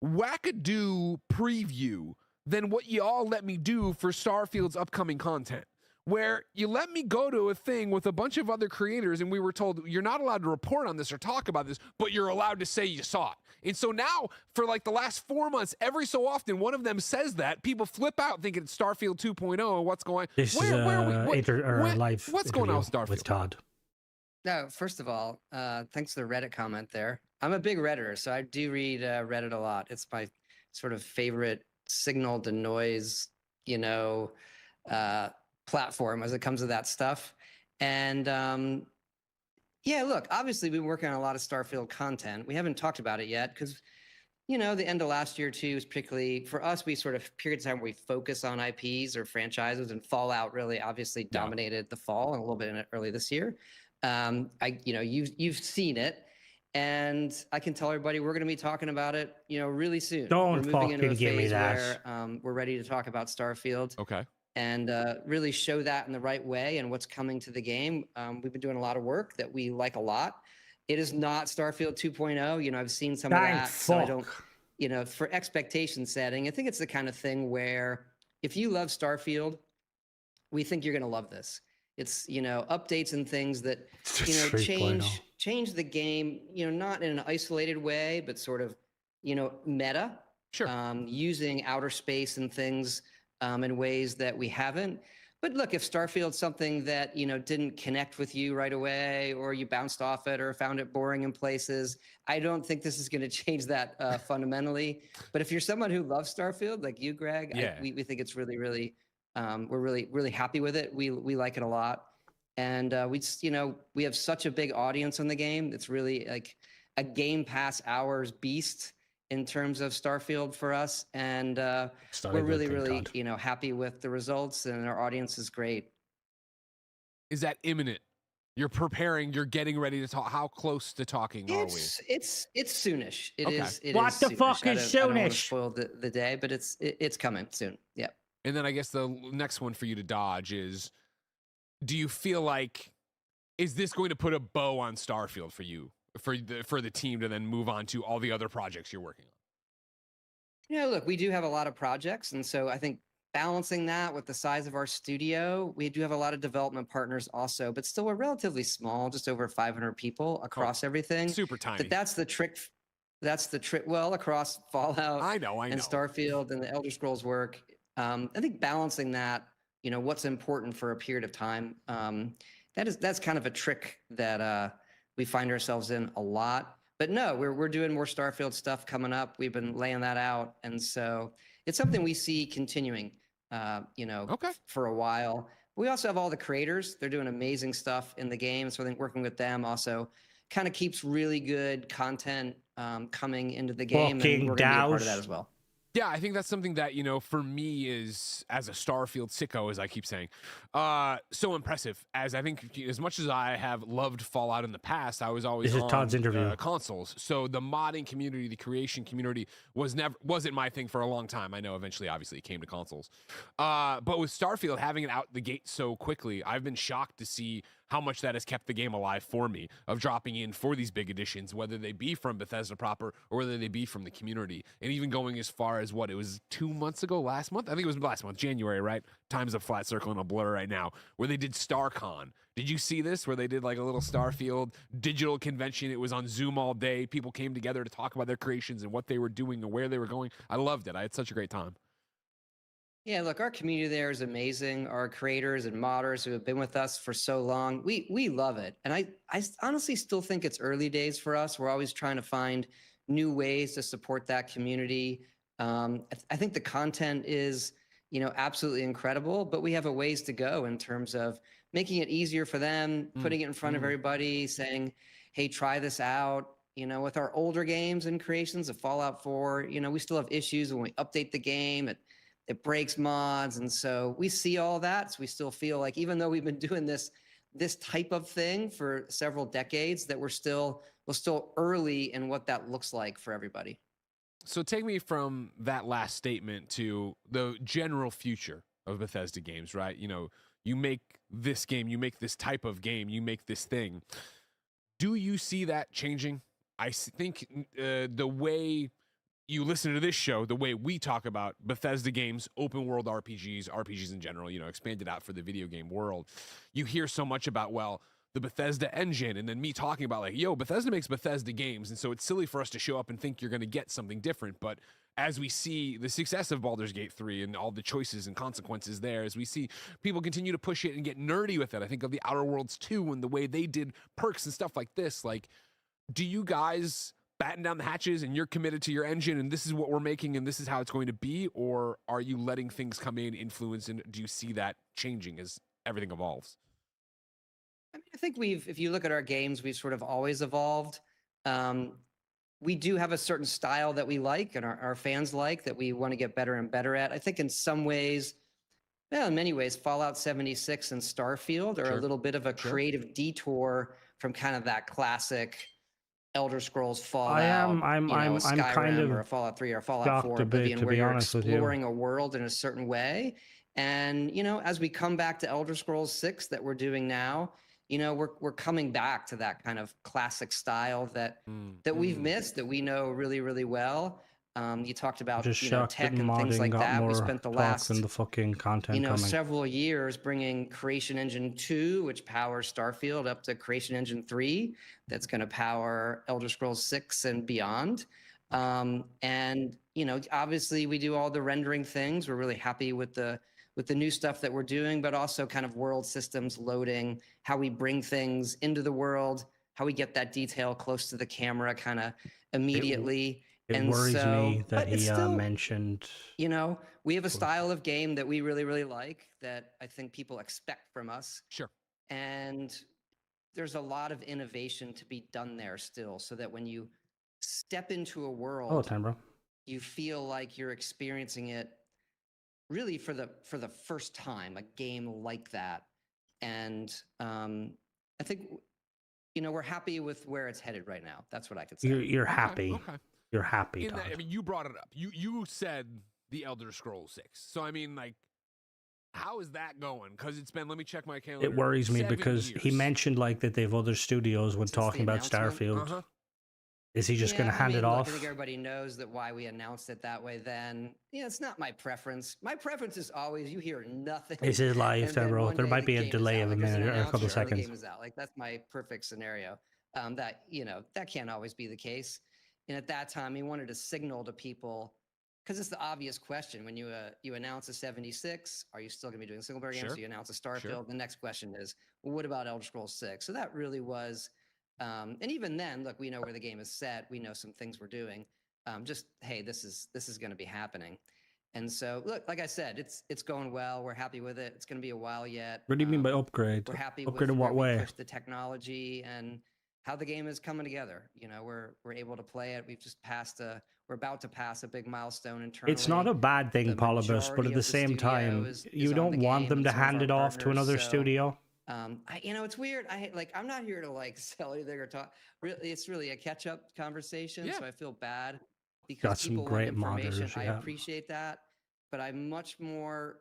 wackadoo preview than what you all let me do for Starfield's upcoming content, where you let me go to a thing with a bunch of other creators and we were told you're not allowed to report on this or talk about this, but you're allowed to say you saw it. And so now for like the last 4 months, every so often one of them says that, people flip out thinking it's Starfield 2.0 and what's going on. This is a live what's going on with Starfield? With Todd. No, first of all, thanks to the Reddit comment there. I'm a big Redditor, so I do read Reddit a lot. It's my sort of favorite signal to noise, platform as it comes to that stuff. And look, obviously we've been working on a lot of Starfield content. We haven't talked about it yet because, the end of last year too is particularly for us, we sort of period of time where we focus on IPs or franchises, and Fallout really obviously dominated the fall and a little bit early this year. You've seen it. And I can tell everybody we're going to be talking about it, really soon. Don't fucking give me that. Where, we're ready to talk about Starfield. Okay. And really show that in the right way and what's coming to the game. We've been doing a lot of work that we like a lot. It is not Starfield 2.0. I've seen some of that, so I don't. For expectation setting, I think it's the kind of thing where if you love Starfield, we think you're going to love this. It's updates and things that change the game, not in an isolated way, but sort of meta. Sure. Using outer space and things in ways that we haven't. But look, if Starfield's something that didn't connect with you right away, or you bounced off it, or found it boring in places, I don't think this is going to change that fundamentally. But if you're someone who loves Starfield, like you, Greg, we think it's really, really. We're really, really happy with it. We like it a lot, and we have such a big audience on the game. It's really like a Game Pass hours beast in terms of Starfield for us, and we're really, really happy with the results, and our audience is great. Is that imminent? You're preparing. You're getting ready to talk. How close to talking are we? It's soonish. It is. What the fuck is soonish? I don't want to spoil the day, but it's coming soon. Yeah. And then I guess the next one for you to dodge is, do you feel like, is this going to put a bow on Starfield for you, for the team to then move on to all the other projects you're working on? Look, we do have a lot of projects. And so I think balancing that with the size of our studio, we do have a lot of development partners also, but still we're relatively small, just over 500 people across everything. Super tiny. But that's the trick. That's the trick. Well, across Fallout I know. and Starfield and the Elder Scrolls work, I think balancing that, what's important for a period of time, that's kind of a trick that we find ourselves in a lot. But no, we're doing more Starfield stuff coming up. We've been laying that out, and so it's something we see continuing, Okay. for a while. We also have all the creators; they're doing amazing stuff in the game. So I think working with them also kind of keeps really good content coming into the game, and Fucking we're going to be a part of douse. that as well. Yeah, I think that's something that, for me is, as a Starfield sicko, as I keep saying, so impressive. As I think, as much as I have loved Fallout in the past, I was always This is on Todd's interview. consoles. So the modding community, the creation community wasn't my thing for a long time. I know eventually, obviously, it came to consoles. But with Starfield having it out the gate so quickly, I've been shocked to see how much that has kept the game alive for me, of dropping in for these big additions, whether they be from Bethesda proper or whether they be from the community. And even going as far as it was 2 months ago, last month? I think it was last month, January, right? Time's a flat circle and a blur right now, where they did StarCon. Did you see this? Where they did like a little Starfield digital convention. It was on Zoom all day. People came together to talk about their creations and what they were doing and where they were going. I loved it. I had such a great time. Yeah, look, our community there is amazing. Our creators and modders who have been with us for so long, we love it. And I honestly still think it's early days for us. We're always trying to find new ways to support that community. I think the content is, absolutely incredible, but we have a ways to go in terms of making it easier for them, putting it in front of everybody, saying, hey, try this out. With our older games and creations of Fallout 4, we still have issues when we update the game. It breaks mods, and so we see all that. So we still feel like, even though we've been doing this type of thing for several decades, that we're still early in what that looks like for everybody. So take me from that last statement to the general future of Bethesda games, right? You make this game, you make this type of game, you make this thing. Do you see that changing? I think the way you listen to this show, the way we talk about Bethesda games, open world RPGs in general, expanded out for the video game world, you hear so much about, the Bethesda engine, and then me talking about Bethesda makes Bethesda games, and so it's silly for us to show up and think you're going to get something different. But as we see the success of Baldur's Gate 3 and all the choices and consequences there, as we see people continue to push it and get nerdy with it, I think of the Outer Worlds 2 and the way they did perks and stuff like this. Do you guys batten down the hatches and you're committed to your engine and this is what we're making and this is how it's going to be? Or are you letting things come in, influence, and do you see that changing as everything evolves? I think if you look at our games, we've sort of always evolved. We do have a certain style that we like and our fans like, that we want to get better and better at. I think in some ways, in many ways, Fallout 76 and Starfield are a little bit of a creative detour from kind of that classic Elder Scrolls Fallout. I'm Skyrim kind of or a Fallout 3 or Fallout 4 Oblivion, where you're exploring a world in a certain way. And as we come back to Elder Scrolls 6 that we're doing now, we're coming back to that kind of classic style that we've missed, that we know really, really well. You talked about tech and things like that. We spent the last the fucking content several years bringing Creation Engine 2, which powers Starfield, up to Creation Engine 3, that's going to power Elder Scrolls 6 and beyond. And obviously we do all the rendering things. We're really happy with the new stuff that we're doing, but also kind of world systems loading, how we bring things into the world, how we get that detail close to the camera kind of immediately. It worries me that he mentioned. We have a style of game that we really, really like, that I think people expect from us. Sure. And there's a lot of innovation to be done there still, so that when you step into a world, you feel like you're experiencing it really for the first time, a game like that. And I think, we're happy with where it's headed right now. That's what I could say. You're happy. Okay. You're happy. You brought it up. You said the Elder Scrolls 6. So how is that going? Because it's been, let me check my calendar. It worries me 7 because years. he mentioned that they have other studios when talking about Starfield. Is he just going to hand it off? I think everybody knows that why we announced it that way then. It's not my preference. My preference is always, you hear nothing. This is live, bro. There might be a delay of a minute or a couple of seconds. The game is out. That's my perfect scenario. That can't always be the case. And at that time, he wanted to signal to people, because it's the obvious question when you announce a 76, are you still going to be doing single player games? Sure. So you announce a Starfield. Sure. The next question is, well, what about Elder Scrolls 6? So that really was, and even then, look, we know where the game is set. We know some things we're doing. Just, hey, this is going to be happening. And so, look, like I said, it's going well. We're happy with it. It's going to be a while yet. What do you mean by upgrade? We're happy Upgrade with in what where we way? push the technology and how the game is coming together. You know, we're able to play it. We've just we're about to pass a big milestone internally. It's not a bad thing, The Polybus, but majority at of the the same studio time, is you on don't the want game them and to some of hand our it off to partners, another so, studio. It's weird. I'm not here to like sell anything or talk. Really, it's really a catch-up conversation. Yeah. So I feel bad because Got some people want great information. modders, I yeah. appreciate that, but I'm much more,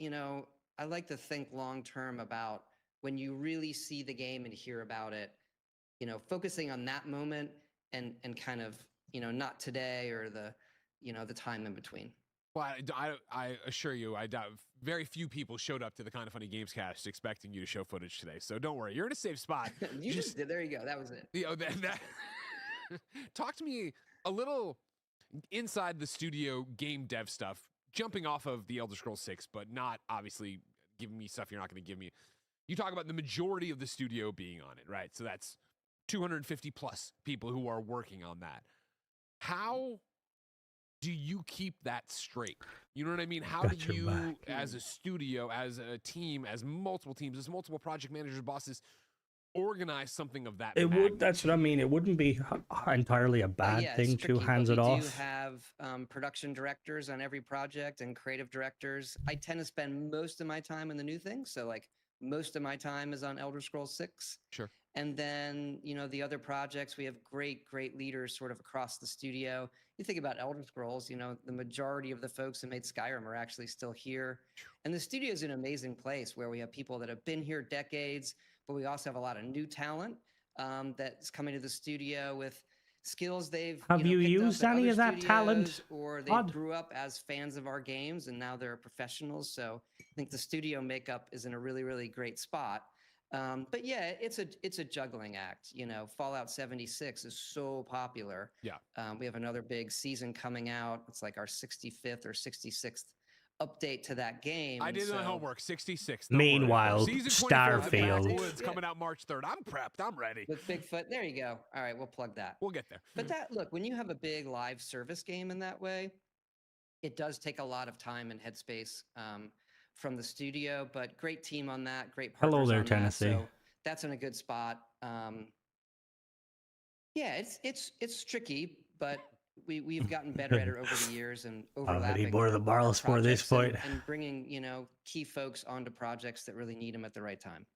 I like to think long-term about when you really see the game and hear about it, focusing on that moment and kind of, not today or the time in between. Well, I assure you, I doubt very few people showed up to the Kind of Funny Games cast expecting you to show footage today. So don't worry, you're in a safe spot. You just did. There you go. That was it. Talk to me a little inside the studio game dev stuff, jumping off of the Elder Scrolls 6, but not obviously giving me stuff you're not going to give me. You talk about the majority of the studio being on it, right? So that's 250 plus people who are working on that. How do you keep that straight? You know what I mean? How do you, as a studio, as a team, as multiple teams, as multiple project managers, bosses, organize something of that magnitude? That's what I mean. It wouldn't be entirely a bad thing to hands it off. We do have production directors on every project and creative directors. I tend to spend most of my time in the new things. So like most of my time is on Elder Scrolls 6. Sure. And then, the other projects, we have great leaders sort of across the studio. You think about Elder Scrolls, the majority of the folks that made Skyrim are actually still here. And the studio is an amazing place where we have people that have been here decades, but we also have a lot of new talent that's coming to the studio with skills they've have you used any of that talent, or they grew up as fans of our games and now they're professionals. So I think the studio makeup is in a really great spot. But yeah, it's a juggling act. Fallout 76 is so popular. Yeah. We have another big season coming out. It's like our 65th or 66th update to that game. I did my homework. 66. Meanwhile, Starfield. It's coming out March 3rd. I'm prepped. I'm ready. With Bigfoot. There you go. All right, we'll plug that. We'll get there. But look, when you have a big live service game in that way, it does take a lot of time and headspace from the studio, but great team on that. Great partners. Hello there, on Tennessee. That, so that's in a good spot. Yeah, it's tricky, but we've gotten better at it over the years and overlapping. He bore the barrels for this point. And bringing, key folks onto projects that really need them at the right time.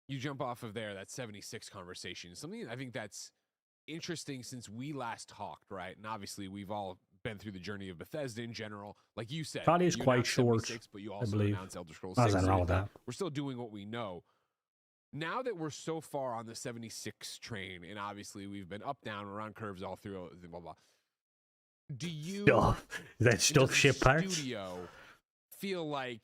You jump off of there, that 76 conversation. Something I think that's interesting since we last talked, right? And obviously we've all been through the journey of Bethesda in general. Like you said, Thought is quite short, but you also announced Elder Scrolls 6. Nothing wrong with that. We're still doing what we know. Now that we're so far on the 76 train, and obviously we've been up, down, around curves all through, blah, blah. Do you... that stuff ship parts? Studio feel like,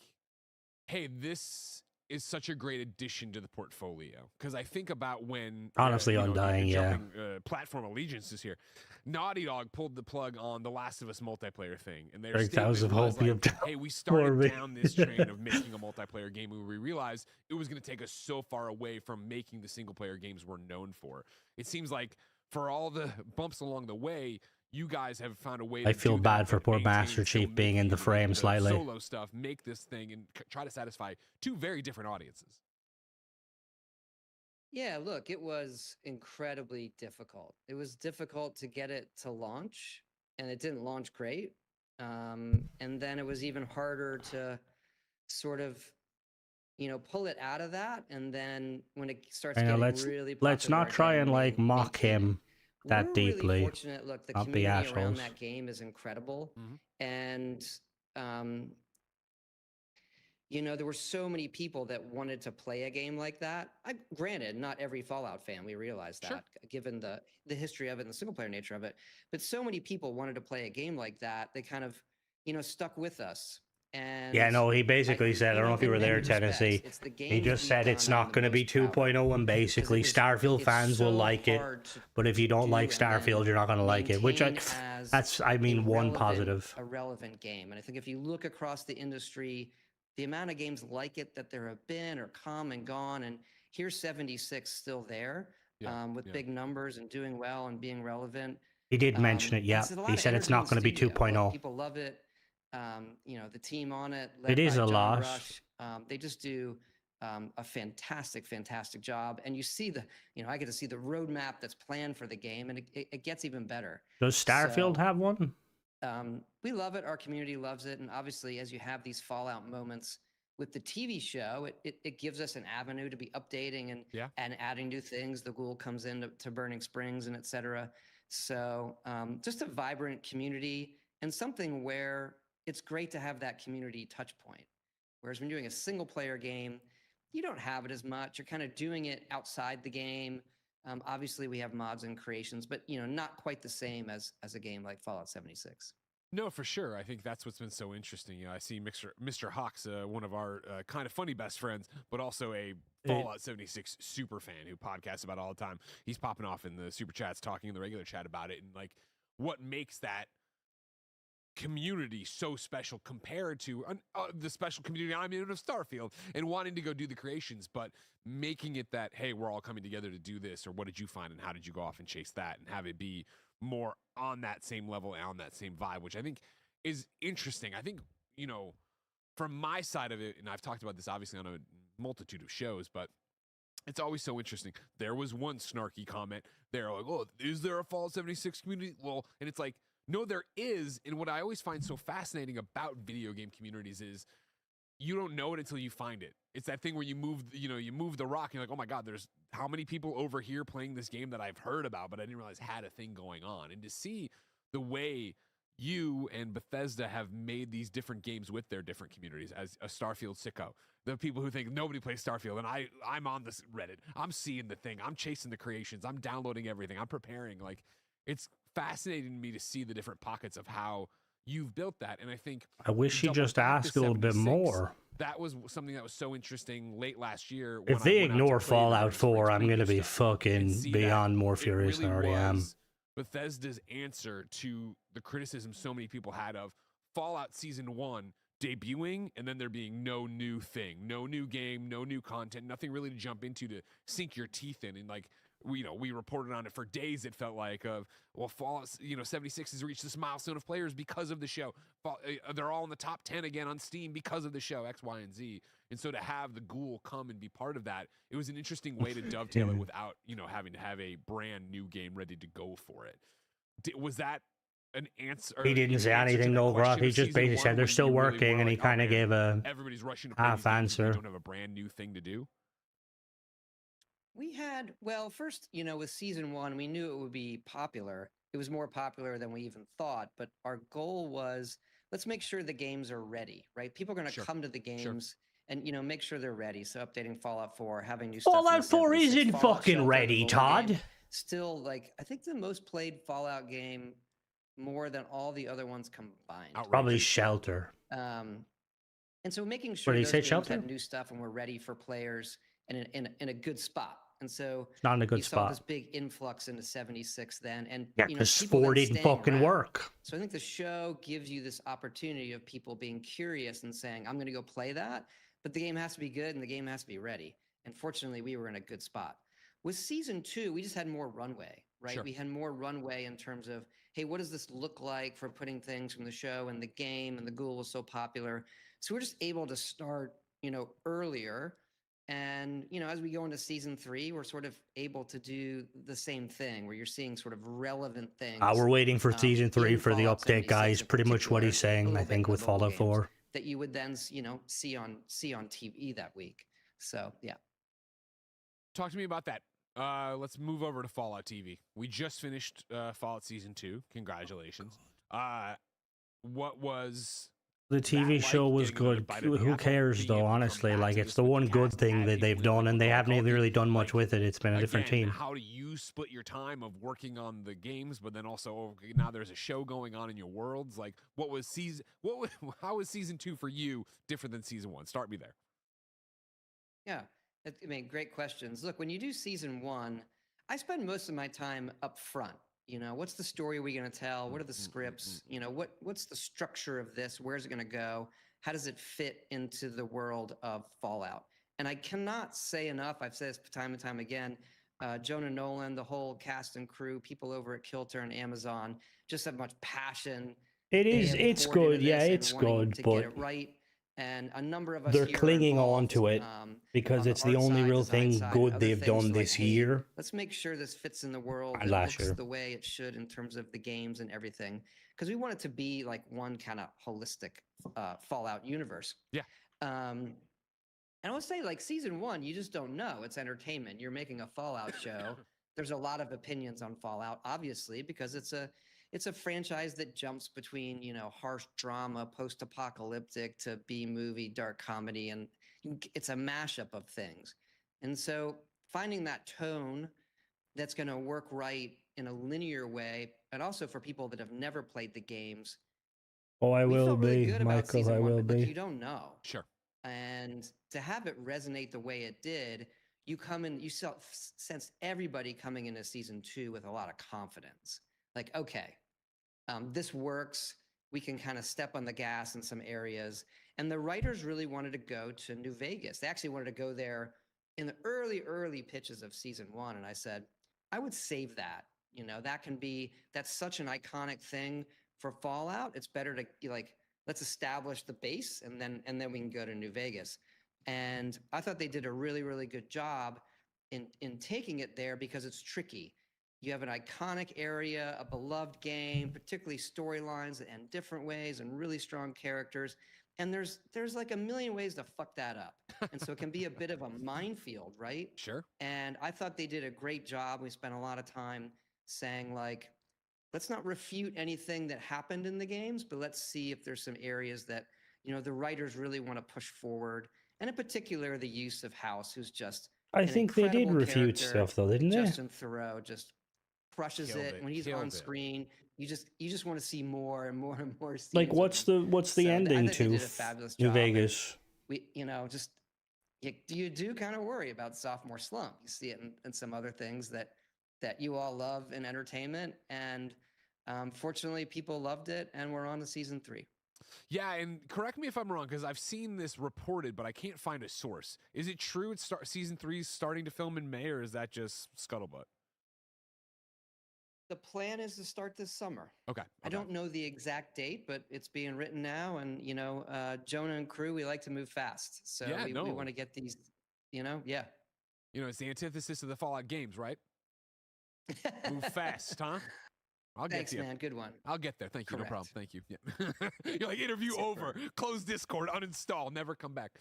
hey, this is such a great addition to the portfolio? Because I think about when... Honestly, Undying, yeah. Platform allegiances here. Naughty Dog pulled the plug on the Last of Us multiplayer thing. And their statement was like, hey, we started down this train of making a multiplayer game where we realized it was going to take us so far away from making the single-player games we're known for. It seems like for all the bumps along the way, you guys have found a way to I feel bad for poor Master Chief being in the frame slightly. Solo stuff, make this thing, and try to satisfy two very different audiences. Yeah, look, it was incredibly difficult. It was difficult to get it to launch, and it didn't launch great. And then it was even harder to sort of, pull it out of that. And then when it starts getting really popular, let's not try and like mock him that deeply. Really fortunate. Look, the community around that game is incredible, and there were so many people that wanted to play a game like that. Granted, not every Fallout fan, we realize that, given the history of it and the single player nature of it. But so many people wanted to play a game like that. They kind of, stuck with us. And Yeah, no, he basically said, I don't know if you were in there, many respects, Tennessee. it's the He games just we've said it's done I'm not the going to be most proud of, 2.0, and because basically Starfield it's fans will so like it. hard to But if you don't like do and then Starfield, you're not going to like it. Which maintain as that's, I mean, one positive. a relevant game. And I think if you look across the industry, the amount of games like it that there have been or come and gone, and here's 76 still there, with big numbers and doing well and being relevant. He did mention it, yeah. It's a lot He of said it's energy not in going to be studio. Like, 2.0. people love it. The team on it, It led is by a John lot. Rush, they just do a fantastic job. And you see I get to see the roadmap that's planned for the game, and it gets even better. Does Starfield have one? We love it. Our community loves it. And obviously, as you have these Fallout moments with the TV show, it gives us an avenue to be updating and adding new things. The Ghoul comes in to Burning Springs and et cetera. So just a vibrant community, and something where it's great to have that community touch point. Whereas when you're doing a single player game, you don't have it as much. You're kind of doing it outside the game. Obviously, we have mods and creations, but not quite the same as a game like Fallout 76. No, for sure. I think that's what's been so interesting. I see Mr. Hawks, one of our kind of funny best friends, but also a Fallout 76 super fan who podcasts about it all the time. He's popping off in the super chats, talking in the regular chat about it, and like what makes that community so special compared to the special community I'm in of Starfield and wanting to go do the creations, but making it that, hey, we're all coming together to do this, or what did you find and how did you go off and chase that, and have it be more on that same level and on that same vibe, which I think is interesting. I think, from my side of it, and I've talked about this obviously on a multitude of shows, but it's always so interesting. There was one snarky comment. They're like, oh, is there a Fallout 76 community? Well, and it's like, no, there is. And what I always find so fascinating about video game communities is you don't know it until you find it. It's that thing where you move the rock and you're like, oh my God, there's how many people over here playing this game that I've heard about, but I didn't realize had a thing going on. And to see the way you and Bethesda have made these different games with their different communities, as a Starfield sicko, the people who think nobody plays Starfield, and I'm on this Reddit, I'm seeing the thing, I'm chasing the creations, I'm downloading everything, I'm preparing. Like, it's fascinating to me to see the different pockets of how you've built that. And I think I wish you just asked a little bit more. That was something that was so interesting late last year. If they ignore Fallout 4, I'm going to be fucking beyond more furious than I already am. Bethesda's answer to the criticism so many people had of Fallout Season 1 debuting and then there being no new thing, no new game, no new content, nothing really to jump into to sink your teeth in. And like, we reported on it for days. It felt like Fallout 76 has reached this milestone of players because of the show. They're all in the top 10 again on Steam because of the show X, Y, and Z. And so to have the Ghoul come and be part of that, it was an interesting way to dovetail it without having to have a brand new game ready to go for it. Was that an answer? He didn't say anything, no, Brock. He just basically said they're still working, and he kind of gave a everybody's rushing to half answer. We don't have a brand new thing to do. We had, first, with Season 1, we knew it would be popular. It was more popular than we even thought, but our goal was, let's make sure the games are ready, right? People are going to come to the games and, make sure they're ready. So updating Fallout 4, having new stuff. Fallout 4 isn't fucking ready, Todd. Still, I think the most played Fallout game more than all the other ones combined. Probably Shelter. And so making sure those games had new stuff and we're ready for players and in a good spot. And so not in a good spot. Saw this big influx into 76 then. And because 4 didn't fucking work. So I think the show gives you this opportunity of people being curious and saying, I'm going to go play that, but the game has to be good and the game has to be ready. And fortunately, we were in a good spot. With Season 2, we just had more runway, right? Sure. We had more runway in terms of, hey, what does this look like for putting things from the show and the game, and the Ghoul was so popular. So we're just able to start, earlier. And, as we go into Season 3, we're sort of able to do the same thing where you're seeing sort of relevant things. We're waiting for Season 3 for the update, guys. Pretty much what he's saying, I think, with Fallout 4. That you would then, see on TV that week. So, yeah. Talk to me about that. Let's move over to Fallout TV. We just finished Fallout Season 2. Congratulations. What was The TV show was good. Who cares though? Honestly, like it's the one good thing that they've done, and they haven't even really done much with it. It's been a different team. How do you split your time of working on the games, but then also now there's a show going on in your worlds? Like, how was season 2 for you different than season 1? Start me there. Yeah, I mean, great questions. Look, when you do season 1, I spend most of my time up front. What's the story we're going to tell? What are the scripts? What's the structure of this? Where's it going to go? How does it fit into the world of Fallout? And I cannot say enough. I've said this time and time again. Jonah Nolan, the whole cast and crew, people over at Kilter and Amazon just have much passion. It's good. Yeah, it's good, to but get it right. And a number of us they're here clinging are on to it because it's the only real thing good they've done this year. Let's make sure this fits in the world. And it last looks year. the way it should in terms of the games and everything, because we want it to be like one kind of holistic Fallout universe. Yeah. And I would say, like, season 1, you just don't know. It's entertainment. You're making a Fallout show. There's a lot of opinions on Fallout, obviously, because it's a franchise that jumps between, harsh drama, post-apocalyptic to B-movie, dark comedy, and it's a mashup of things. And so finding that tone that's going to work right in a linear way, and also for people that have never played the games. Oh, I will really be, Michael. I will be. You don't know. Sure. And to have it resonate the way it did, you come in, you sense everybody coming into season 2 with a lot of confidence. Like, okay, this works. We can kind of step on the gas in some areas. And the writers really wanted to go to New Vegas. They actually wanted to go there in the early pitches of season 1. And I said, I would save that. That's such an iconic thing for Fallout. It's better to let's establish the base and then we can go to New Vegas. And I thought they did a really, really good job in taking it there because it's tricky. You have an iconic area, a beloved game, particularly storylines that end different ways and really strong characters. And there's like a million ways to fuck that up. And so it can be a bit of a minefield, right? Sure. And I thought they did a great job. We spent a lot of time saying, like, let's not refute anything that happened in the games, but let's see if there's some areas that, the writers really want to push forward. And in particular, the use of House, who's just I think they did refute stuff though, didn't they? Justin Theroux just crushes it when he's on screen. You just want to see more and more and more scenes. Like, what's the ending to New Vegas? You do kind of worry about sophomore slump. You see it in some other things that you all love in entertainment, and fortunately, people loved it, and we're on to season 3. Yeah, and correct me if I'm wrong, because I've seen this reported, but I can't find a source. Is it true season 3 is starting to film in May, or is that just scuttlebutt? The plan is to start this summer. Okay. I don't know the exact date, but it's being written now. And, Jonah and crew, we like to move fast. So we want to get these, yeah. It's the antithesis of the Fallout games, right? Move fast, huh? Thanks, man. Good one. I'll get there. Thank you. Correct. No problem. Thank you. Yeah. You're like, interview over. Close Discord. Uninstall. Never come back.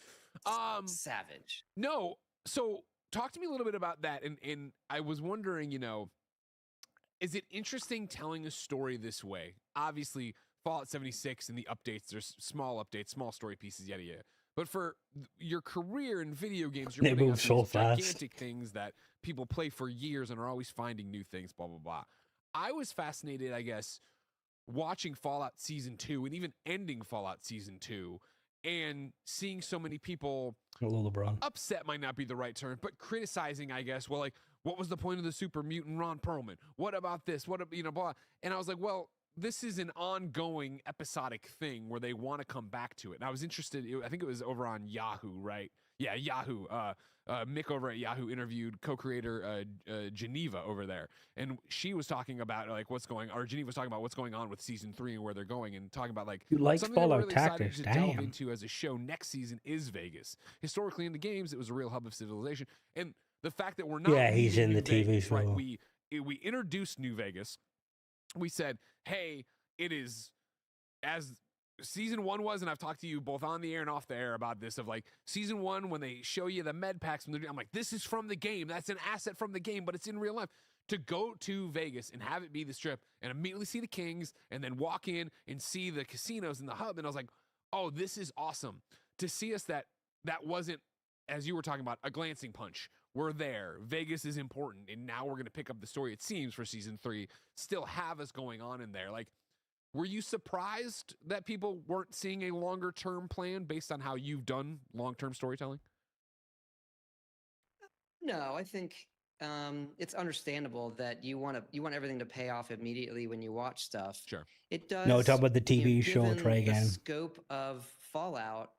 Savage. No. So talk to me a little bit about that. And I was wondering, is it interesting telling a story this way? Obviously, Fallout 76 and the updates, there's small updates, small story pieces, yada, yada. But for your career in video games, you're putting out these gigantic things that people play for years and are always finding new things, blah, blah, blah. I was fascinated, I guess, watching Fallout Season 2 and even ending Fallout Season 2 and seeing so many people upset might not be the right term, but criticizing, I guess, well, like, what was the point of the super mutant Ron Perlman? What about this? What, blah. And I was like, well, this is an ongoing episodic thing where they want to come back to it. And I was interested, I think it was over on Yahoo, right? Yeah, Yahoo. Mick over at Yahoo interviewed co-creator Geneva over there. And she was talking about Geneva was talking about what's going on with season 3 and where they're going, and talking about something Fallout really Tactics. to delve into as a show next season is Vegas. Historically in the games, it was a real hub of civilization. And the fact that we're not he's in the TV show. Right? We introduced New Vegas. We said, hey, it is as season 1 was, and I've talked to you both on the air and off the air about this, of like season 1 when they show you the med packs from I'm like, this is from the game. That's an asset from the game, but it's in real life. To go to Vegas and have it be the Strip and immediately see the Kings and then walk in and see the casinos and the hub, and I was like, oh, this is awesome. To see us that wasn't, as you were talking about, a glancing punch. We're there. Vegas is important, and now we're going to pick up the story, it seems, for season 3. Still have us going on in there. Like, were you surprised that people weren't seeing a longer-term plan based on how you've done long-term storytelling? No, I think it's understandable that you want everything to pay off immediately when you watch stuff. Sure. It does. No, talk about the you know, TV show. given Try the again. scope of Fallout,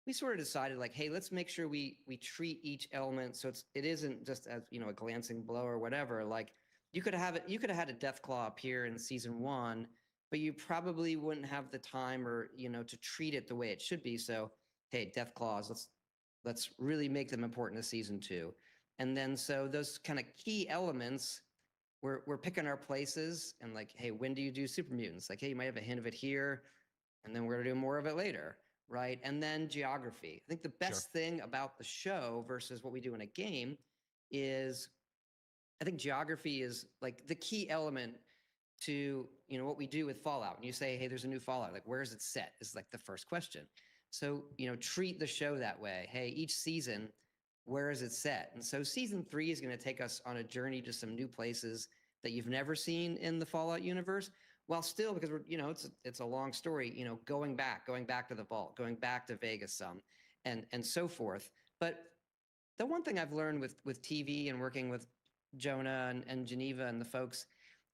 we sort of decided like, hey, let's make sure we treat each element so it isn't just as, you know, a glancing blow or whatever. Like you could have had a Deathclaw appear in season 1, but you probably wouldn't have the time or, you know, to treat it the way it should be. So, hey, Deathclaws, let's really make them important to season 2. And then so those kind of key elements, we're picking our places and like, hey, when do you do super mutants? Like, hey, you might have a hint of it here, and then we're gonna do more of it later, right? And then geography. I think the best thing about the show versus what we do in a game is, I think geography is like the key element to, you know, what we do with Fallout. And you say, hey, there's a new Fallout. Like, where is it set? Is like the first question. So, you know, treat the show that way. Hey, each season, where is it set? And so season 3 is going to take us on a journey to some new places that you've never seen in the Fallout universe, while still, because we're, you know, it's a long story, you know, going back to the vault, going back to Vegas some, and so forth. But the one thing I've learned with TV and working with Jonah and Geneva and the folks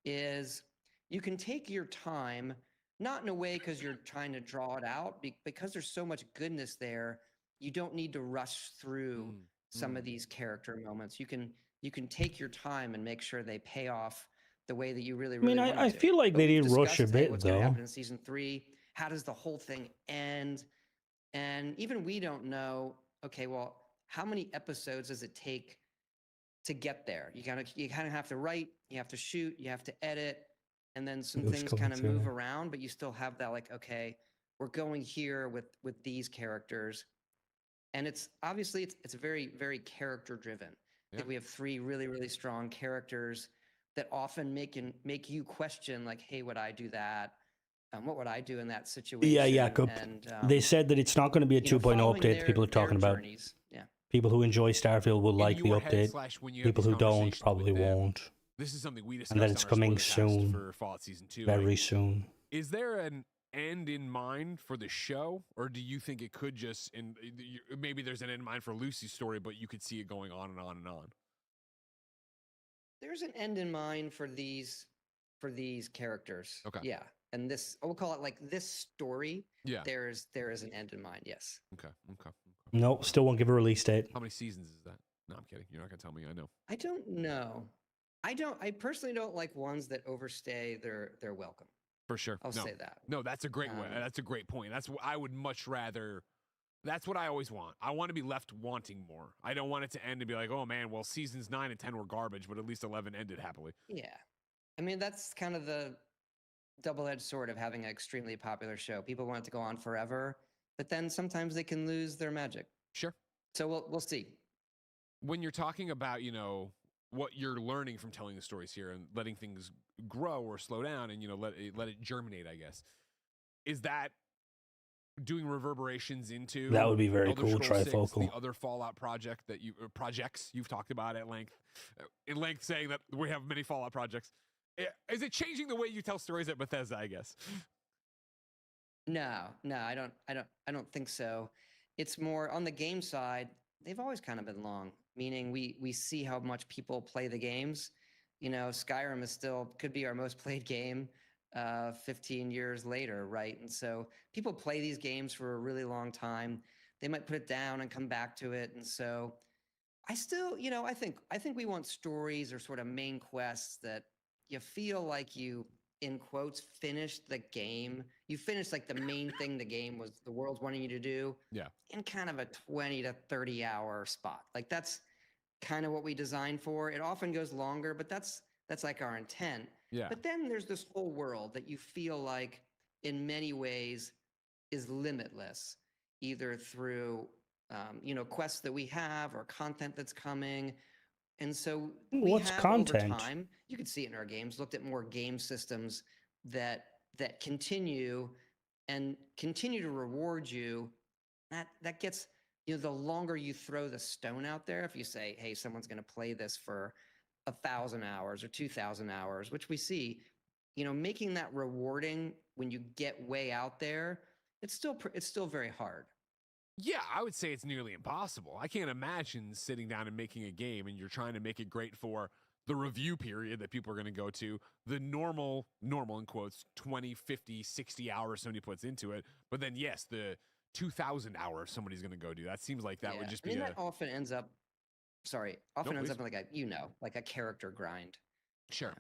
is you can take your time, not in a way because you're trying to draw it out, because there's so much goodness there. You don't need to rush through some of these character moments. You can take your time and make sure they pay off the way that you really want to. I feel like they did rush a bit, what's though. Going to happen in season 3? How does the whole thing end? And even we don't know. Okay, well, how many episodes does it take to get there? You kind of have to write, you have to shoot, you have to edit, and then some things kind of move around, but you still have that like, okay, we're going here with these characters. And it's obviously it's very, very character driven. I think we have 3 really, really strong characters that often make you question like, hey, would I do that? What would I do in that situation? Yeah. And they said that it's not going to be a 2.0 update. People are talking about. Journeys. Yeah. People who enjoy Starfield will like the update. People who don't probably won't. This is something we discussed. And then it's coming soon. For Fallout Season 2. Very soon. Is there an end in mind for the show, or do you think it could just, and maybe there's an end in mind for Lucy's story, but you could see it going on and on and on? There's an end in mind for these characters. Okay. Yeah. And this, we'll call it like this story. Yeah. There is an end in mind. Yes. Okay. No, still won't give a release date. How many seasons is that? No, I'm kidding. You're not gonna tell me. I know. I don't know. I personally don't like ones that overstay their welcome. For sure. I'll say that. No, that's a great way. That's a great point. That's what I would much rather. That's what I always want. I want to be left wanting more. I don't want it to end and be like, oh man, well, seasons 9 and 10 were garbage, but at least 11 ended happily. Yeah. I mean, that's kind of the double-edged sword of having an extremely popular show. People want it to go on forever, but then sometimes they can lose their magic. Sure. So we'll see. When you're talking about, you know, what you're learning from telling the stories here and letting things grow or slow down and, you know, let it germinate, I guess. Is that doing reverberations into that would be very Elder cool, Scrolls 6, trifocal. the other Fallout projects you've talked about at length, saying that we have many Fallout projects. Is it changing the way you tell stories at Bethesda, I guess? No, I don't think so. It's more on the game side. They've always kind of been long, meaning we see how much people play the games. You know, Skyrim could be our most played game 15 years later, right? And so people play these games for a really long time. They might put it down and come back to it. And so I still, you know, I think we want stories or sort of main quests that you feel like you, in quotes, finished the game. You finished like the main thing the game was, the world's wanting you to do. Yeah. In kind of a 20 to 30 hour spot. Like that's kind of what we designed for. It often goes longer, but that's like our intent. Yeah. But then there's this whole world that you feel like in many ways is limitless, either through, you know, quests that we have or content that's coming. And so what's content? Over time, you could see it in our games, looked at more game systems that continue and continue to reward you, that gets, the longer you throw the stone out there, if you say, hey, someone's going to play this for 1,000 hours or 2,000 hours, which we see, making that rewarding when you get way out there, it's still very hard. Yeah, I would say it's nearly impossible. I can't imagine sitting down and making a game and you're trying to make it great for the review period that people are going to go to, the normal in quotes, 20, 50, 60 hours somebody puts into it. But then, yes, the 2,000 hours somebody's going to go do. That seems like that would just be that often ends up, ends up like like a character grind. Sure.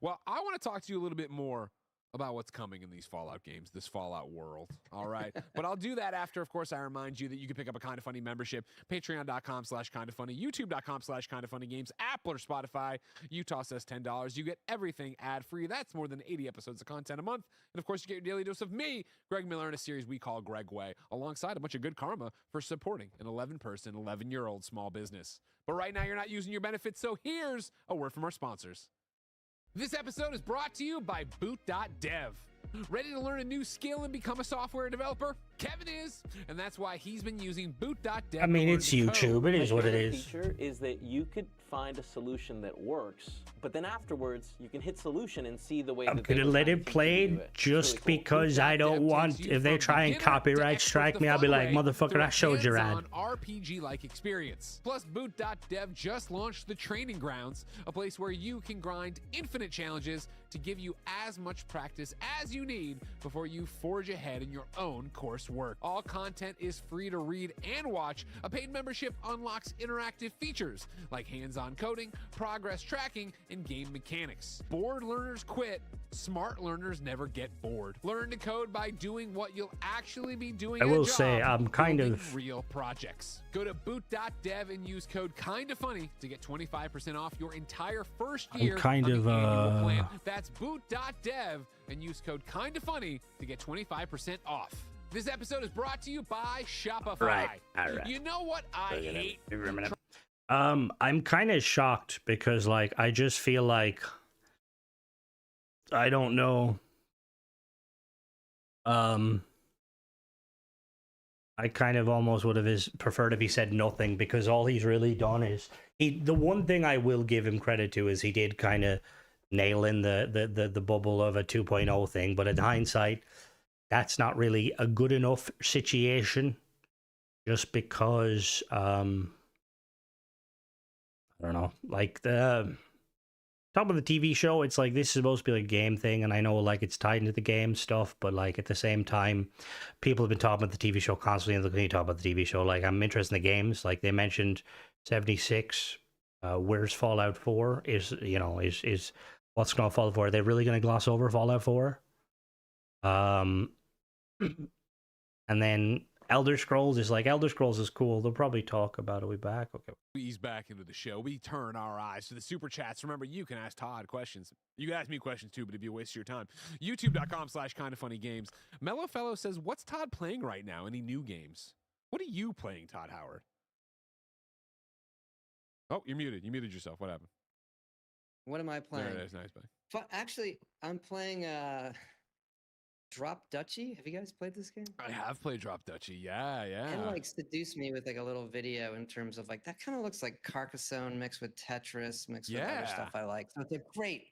Well, I want to talk to you a little bit more about what's coming in these Fallout games, this Fallout world. All right. But I'll do that after, of course, I remind you that you can pick up a Kind of Funny membership, patreon.com/kindoffunny, youtube.com/kindoffunnygames, Apple or Spotify. You toss us $10. You get everything ad-free. That's more than 80 episodes of content a month. And of course, you get your daily dose of me, Greg Miller, in a series we call Greg Way, alongside a bunch of good karma for supporting an 11-person, 11-year-old small business. But right now, you're not using your benefits, so here's a word from our sponsors. This episode is brought to you by Boot.dev. Ready to learn a new skill and become a software developer? Kevin is, and that's why he's been using Boot.dev. I mean, it's YouTube. It is what it is. The feature is that you could find a solution that works, but then afterwards you can hit solution and see the way I'm gonna let it play just because I don't want. If they try and copyright strike me, I'll be like, motherfucker, I showed you ad. RPG-like experience. Plus, Boot.dev just launched the Training Grounds, a place where you can grind infinite challenges to give you as much practice as you need before you forge ahead in your own coursework. All content is free to read and watch. A paid membership unlocks interactive features like hands-on coding, progress tracking, and game mechanics. Bored learners quit. Smart learners never get bored. Learn to code by doing what you'll actually be doing. I will say I'm kind of real projects. Go to boot.dev and use code KINDOFFUNNY to get 25% off your entire first year. I'm kind of plan. That's boot.dev and use code KINDOFFUNNY to get 25% off. This episode is brought to you by Shopify. Right. All right. You know what I hate? I'm kind of shocked because, like, I just feel like I don't know. I kind of almost would have preferred if he said nothing, because all he's really done is the one thing I will give him credit to is he did kind of nail in the bubble of a 2.0 thing, but in hindsight, that's not really a good enough situation, just because I don't know, like the top of the TV show, it's like this is supposed to be like a game thing, and I know like it's tied into the game stuff, but like at the same time, people have been talking about the TV show constantly, and looking to talk about the TV show. Like, I'm interested in the games. Like, they mentioned 76. Where's Fallout 4? Is what's going to Fallout 4? Are they really going to gloss over Fallout 4? And then Elder Scrolls is cool. They'll probably talk about it. We back? Okay. We ease back into the show. We turn our eyes to the super chats. Remember, you can ask Todd questions. You can ask me questions too, but it'd be a waste of your time. YouTube.com/kindoffunnygames. Mellow Fellow says, what's Todd playing right now? Any new games? What are you playing, Todd Howard? Oh, you're muted. You muted yourself. What happened? What am I playing? There it is. Nice, buddy. Actually, I'm playing Drop Duchy. Have you guys played this game? I have played Drop Duchy. Yeah. And like seduced me with like a little video in terms of like that kind of looks like Carcassonne mixed with Tetris mixed with other stuff I like. So it's a great,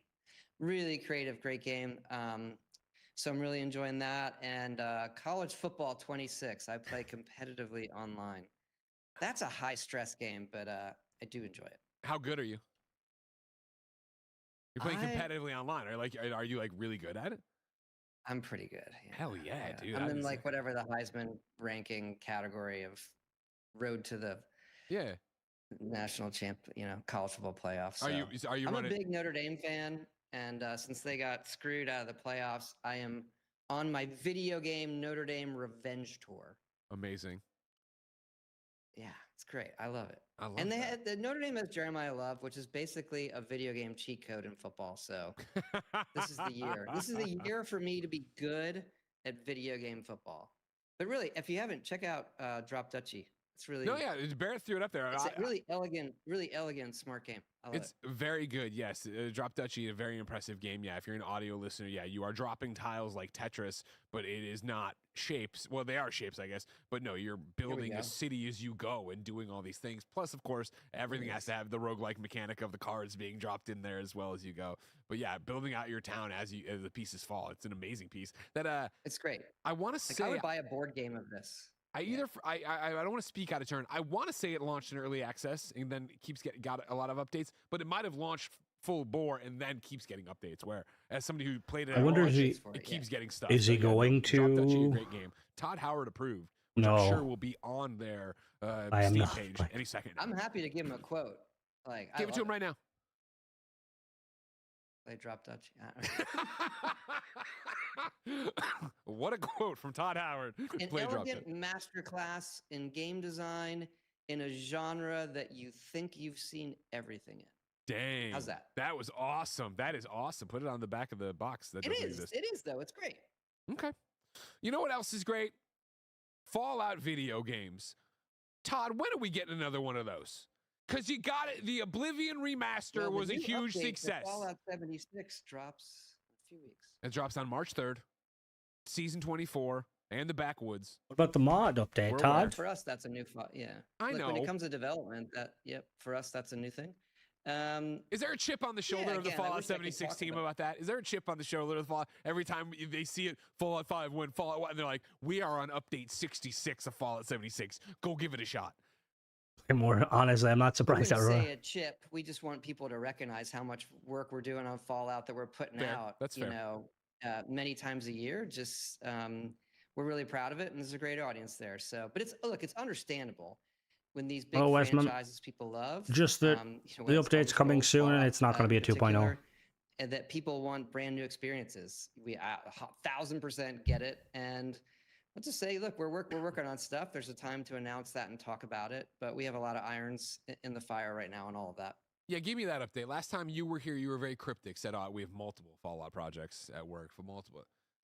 really creative, great game. So I'm really enjoying that. And College Football 26. I play competitively online. That's a high stress game, but I do enjoy it. How good are you? You're playing competitively online. Are you like really good at it? I'm pretty good. Yeah. Hell yeah, dude. I'm in like whatever the Heisman ranking category of road to the national college football playoffs. So Are you? I'm a big Notre Dame fan, and since they got screwed out of the playoffs, I am on my video game Notre Dame revenge tour. Amazing. Yeah, it's great. I love it. And the Notre Dame has Jeremiah Love, which is basically a video game cheat code in football. So this is the year. This is the year for me to be good at video game football. But really, if you haven't, check out Drop Duchy. It's really No, yeah, Barrett threw it up there. it's a really elegant, smart game. I love It's very good, yes. Drop Dutchy, a very impressive game. Yeah, if you're an audio listener, yeah, you are dropping tiles like Tetris, but it is not shapes. Well, they are shapes, I guess, but no, you're building go. a city as you go and doing all these things. Plus, of course, everything has to have the roguelike mechanic of the cards being dropped in there as well as you go. But yeah, building out your town as the pieces fall. It's an amazing piece. That It's great. I want to Like, say I would buy a board game of this. I don't want to speak out of turn. I want to say it launched in early access and then got a lot of updates, but it might have launched full bore and then keeps getting updates. Where as somebody who played it, I wonder launch, if it keeps getting stuff. Is he going Drop Dutchy, a to? great game. Todd Howard approved, which No. I'm sure will be on their I am Steam not page playing. any second. now. I'm happy to give him a quote. Like, Give it to him right now. Play Drop Dutch. What a quote from Todd Howard. An Play Drop elegant Dutch. masterclass in game design in a genre that you think you've seen everything in. Dang. How's that? That was awesome. That is awesome. Put it on the back of the box. That It doesn't is. exist. It is, though. It's great. Okay. You know what else is great? Fallout video games. Todd, when are we getting another one of those? Because you got it. The Oblivion remaster Well, the was a new huge update for success. Fallout 76 drops in a few weeks. It drops on March 3rd, season 24, and the Backwoods. What about the mod update, We're Todd? For us, that's a new. Yeah. I Look, know. when it comes to development, for us, that's a new thing. Is there a chip on the shoulder of the again, I Fallout wish I could 76 talk team about- about that? Is there a chip on the shoulder of the Fallout? Every time they see it, Fallout 5 win, Fallout 1, and they're like, we are on update 66 of Fallout 76. Go give it a shot. More honestly, I'm not I surprised wouldn't that say a chip. We just want people to recognize how much work we're doing on Fallout that we're putting Fair. out. That's fair. Many times a year. Just we're really proud of it, and there's a great audience there. So, but it's understandable when these big Oh, Westman, franchises people love. just that when the it's update's coming Control, soon, and Fallout, it's not going to be a in 2.0. particular, and that people want brand new experiences. We 1,000% get it, and let's just say, look, we're working on stuff. There's a time to announce that and talk about it, but we have a lot of irons in the fire right now on all of that. Yeah, give me that update. Last time you were here, you were very cryptic. Said, "Oh, we have multiple Fallout projects at work for multiple."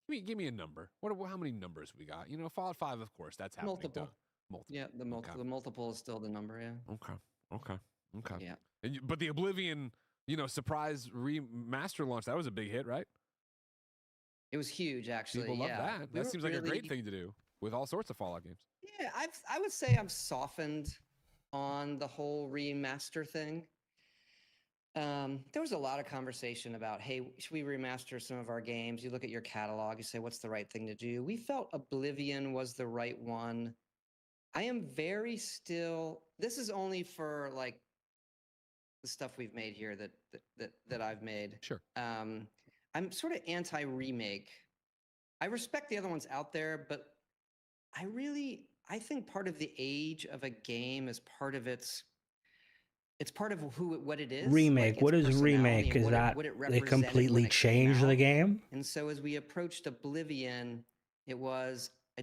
Give me a number. How many numbers we got? You know, Fallout 5, of course, that's happening. Multiple. Multiple. Yeah, the multiple is still the number. Yeah. Okay. Yeah. But the Oblivion, surprise remaster launch, that was a big hit, right? It was huge, actually. People love yeah. that. We That were seems like a great really- thing to do with all sorts of Fallout games. Yeah, I would say I'm softened on the whole remaster thing. There was a lot of conversation about, hey, should we remaster some of our games? You look at your catalog, you say, what's the right thing to do? We felt Oblivion was the right one. I am this is only for like the stuff we've made here that I've made. Sure. I'm sort of anti-remake. I respect the other ones out there, but I think part of the age of a game is part of it's part of what it is. Remake. like What its is remake? personality and Is that what it they represented when completely it came change the out. game? And so as we approached Oblivion, I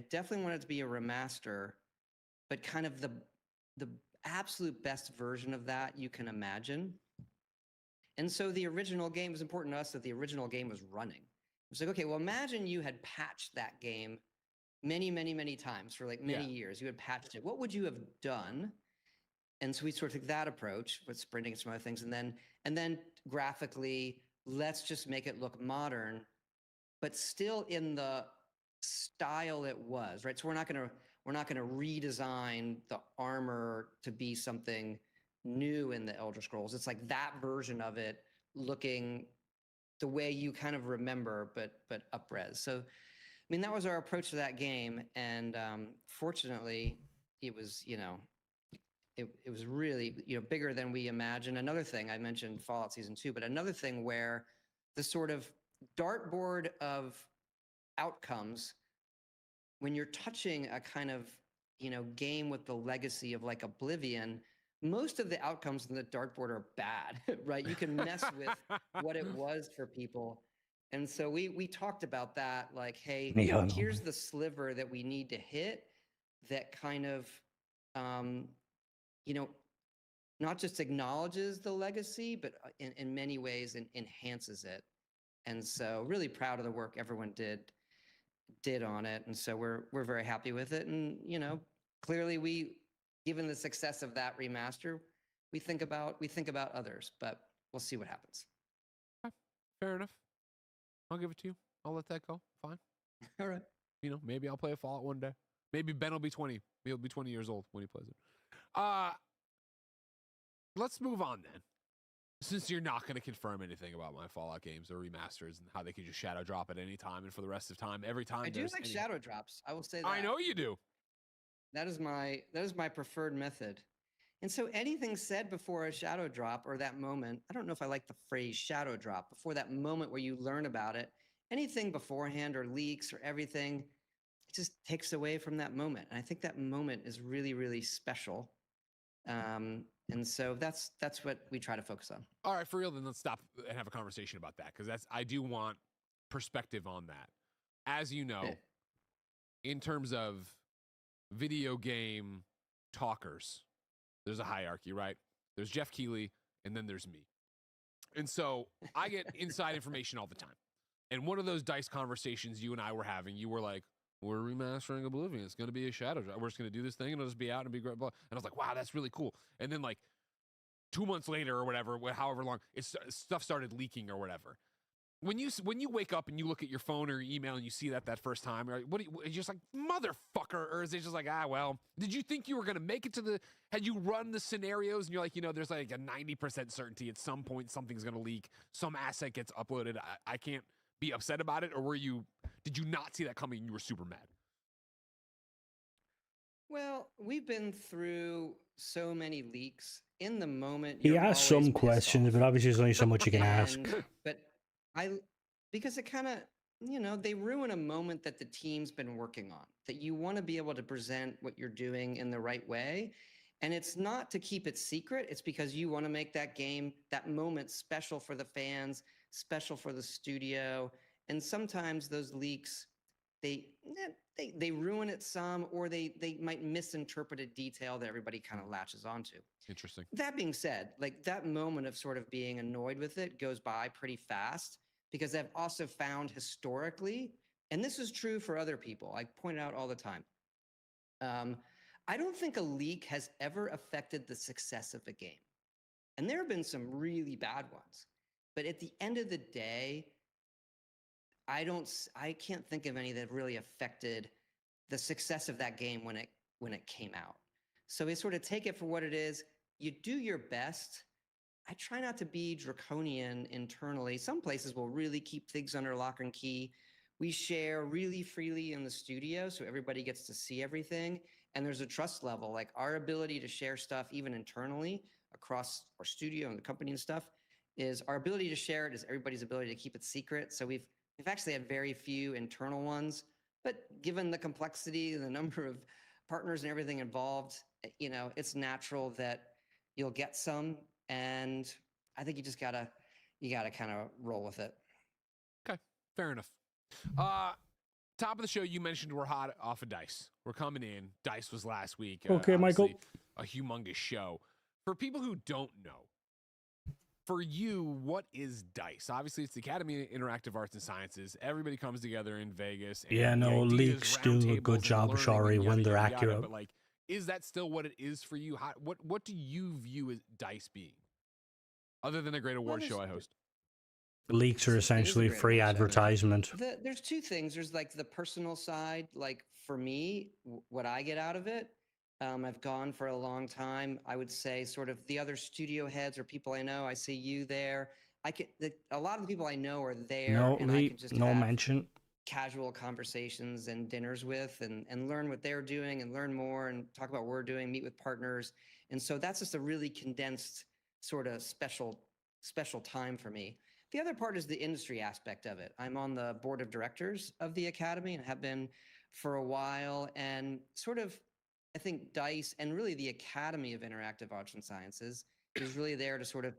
definitely wanted it to be a remaster, but kind of the absolute best version of that you can imagine. And so the original game was important to us that the original game was running. It was like, okay, well, imagine you had patched that game many, many, many times for like many years. You had patched it. What would you have done? And so we sort of took that approach with sprinting and some other things. And then graphically, let's just make it look modern, but still in the style it was, right? So we're not going to redesign the armor to be something new in the Elder Scrolls. It's like that version of it looking the way you kind of remember, but up-res. So, I mean, that was our approach to that game. And fortunately, it was, it was really, bigger than we imagined. Another thing, I mentioned Fallout Season 2, but another thing where the sort of dartboard of outcomes, when you're touching a kind of, game with the legacy of like Oblivion, most of the outcomes in the dartboard are bad, right? You can mess with what it was for people. And so we talked about that, like, hey, here's the sliver that we need to hit that kind of, not just acknowledges the legacy, but in many ways enhances it. And so really proud of the work everyone did on it. And so we're very happy with it. And, clearly given the success of that remaster, we think about others, but we'll see what happens. Fair enough. I'll give it to you. I'll let that go. Fine. All right. You know, maybe I'll play a Fallout one day. Maybe Ben will be 20. He'll be 20 years old when he plays it. Let's move on then. Since you're not going to confirm anything about my Fallout games or remasters and how they could just shadow drop at any time and for the rest of time, every time. I do like shadow drops. I will say that. I know you do. That is my preferred method. And so anything said before a shadow drop or that moment, I don't know if I like the phrase shadow drop, before that moment where you learn about it, anything beforehand or leaks or everything, it just takes away from that moment. And I think that moment is really, really special. And so that's what we try to focus on. All right, for real, then let's stop and have a conversation about that, because I do want perspective on that. As you know, in terms of video game talkers, there's a hierarchy, right? There's Jeff Keighley, and then there's me. And so I get inside information all the time. And one of those DICE conversations you and I were having, you were like, we're remastering Oblivion. It's going to be a shadow drop. We're just going to do this thing, and it'll just be out and be great. And I was like, wow, that's really cool. And then like 2 months later or whatever, however long, stuff started leaking or whatever. When you wake up and you look at your phone or your email and you see that first time, you're just like, motherfucker, or is it just like, well, did you think you were going to make it to had you run the scenarios and you're like, there's like a 90% certainty at some point something's going to leak, some asset gets uploaded, I can't be upset about it? Or did you not see that coming and you were super mad? Well, we've been through so many leaks. In the moment, He you're asked always some pissed questions, off. but obviously there's only so much you can ask. But because it kind of, they ruin a moment that the team's been working on, that you want to be able to present what you're doing in the right way. And it's not to keep it secret. It's because you want to make that game, that moment, special for the fans, special for the studio. And sometimes those leaks, they ruin it some, or they might misinterpret a detail that everybody kind of latches onto. Interesting. That being said, like that moment of sort of being annoyed with it goes by pretty fast, because I've also found historically, and this is true for other people, I point it out all the time. I don't think a leak has ever affected the success of a game. And there have been some really bad ones. But at the end of the day, I can't think of any that really affected the success of that game when it came out. So we sort of take it for what it is. You do your best. I try not to be draconian internally. Some places will really keep things under lock and key. We share really freely in the studio, so everybody gets to see everything. And there's a trust level, like our ability to share stuff even internally across our studio and the company and stuff, is our ability to share it is everybody's ability to keep it secret. So we've actually had very few internal ones, but given the complexity and the number of partners and everything involved, it's natural that you'll get some. And I think you gotta kind of roll with it. Okay, fair enough. Top of the show, you mentioned we're hot off of DICE. We're coming in. DICE was last week. Okay, Michael. A humongous show. For people who don't know, for you, what is DICE? Obviously, it's the Academy of Interactive Arts and Sciences. Everybody comes together in Vegas. And leaks do a good job, sorry, when they're accurate. But like, is that still what it is for you? What do you view as DICE being? Other than a great award show I host. Leaks are essentially free advertisement. There's two things. There's like the personal side. Like for me, what I get out of it, I've gone for a long time. I would say sort of the other studio heads or people I know, I see you there. A lot of the people I know are there. I can just mention. Casual conversations and dinners with and learn what they're doing and learn more and talk about what we're doing, meet with partners. And so that's just a really condensed sort of special time for me. The other part is the industry aspect of it. I'm on the board of directors of the Academy and have been for a while, and sort of, I think DICE and really the Academy of Interactive Arts and Sciences is really there to sort of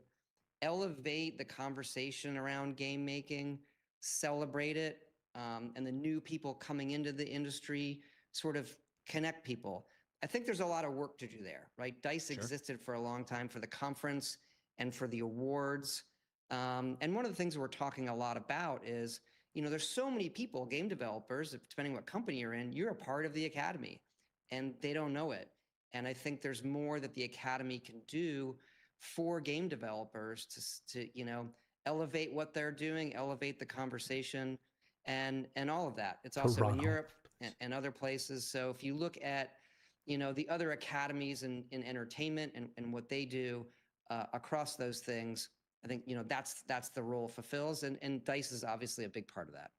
elevate the conversation around game making, celebrate it, and the new people coming into the industry, sort of connect people. I think there's a lot of work to do there, right? DICE existed for a long time for the conference and for the awards. And one of the things we're talking a lot about is, there's so many people, game developers, depending what company you're in, you're a part of the Academy and they don't know it. And I think there's more that the Academy can do for game developers to elevate what they're doing, elevate the conversation, and all of that. It's also in Toronto. Europe and other places. So if you look at the other academies in entertainment and what they do across those things, I think that's the role it fulfills, and DICE is obviously a big part of that.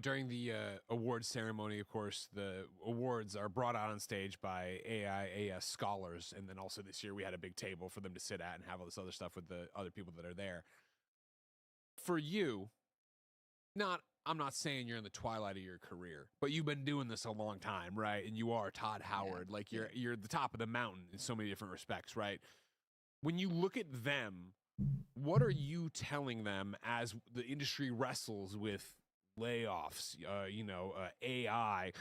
During the awards ceremony, of course, the awards are brought out on stage by AIAS scholars. And then also this year we had a big table for them to sit at and have all this other stuff with the other people that are there. For you, I'm not saying you're in the twilight of your career, but you've been doing this a long time, right? And you are Todd Howard. Yeah. Like you're the top of the mountain in so many different respects, right? When you look at them, what are you telling them as the industry wrestles with layoffs, AI,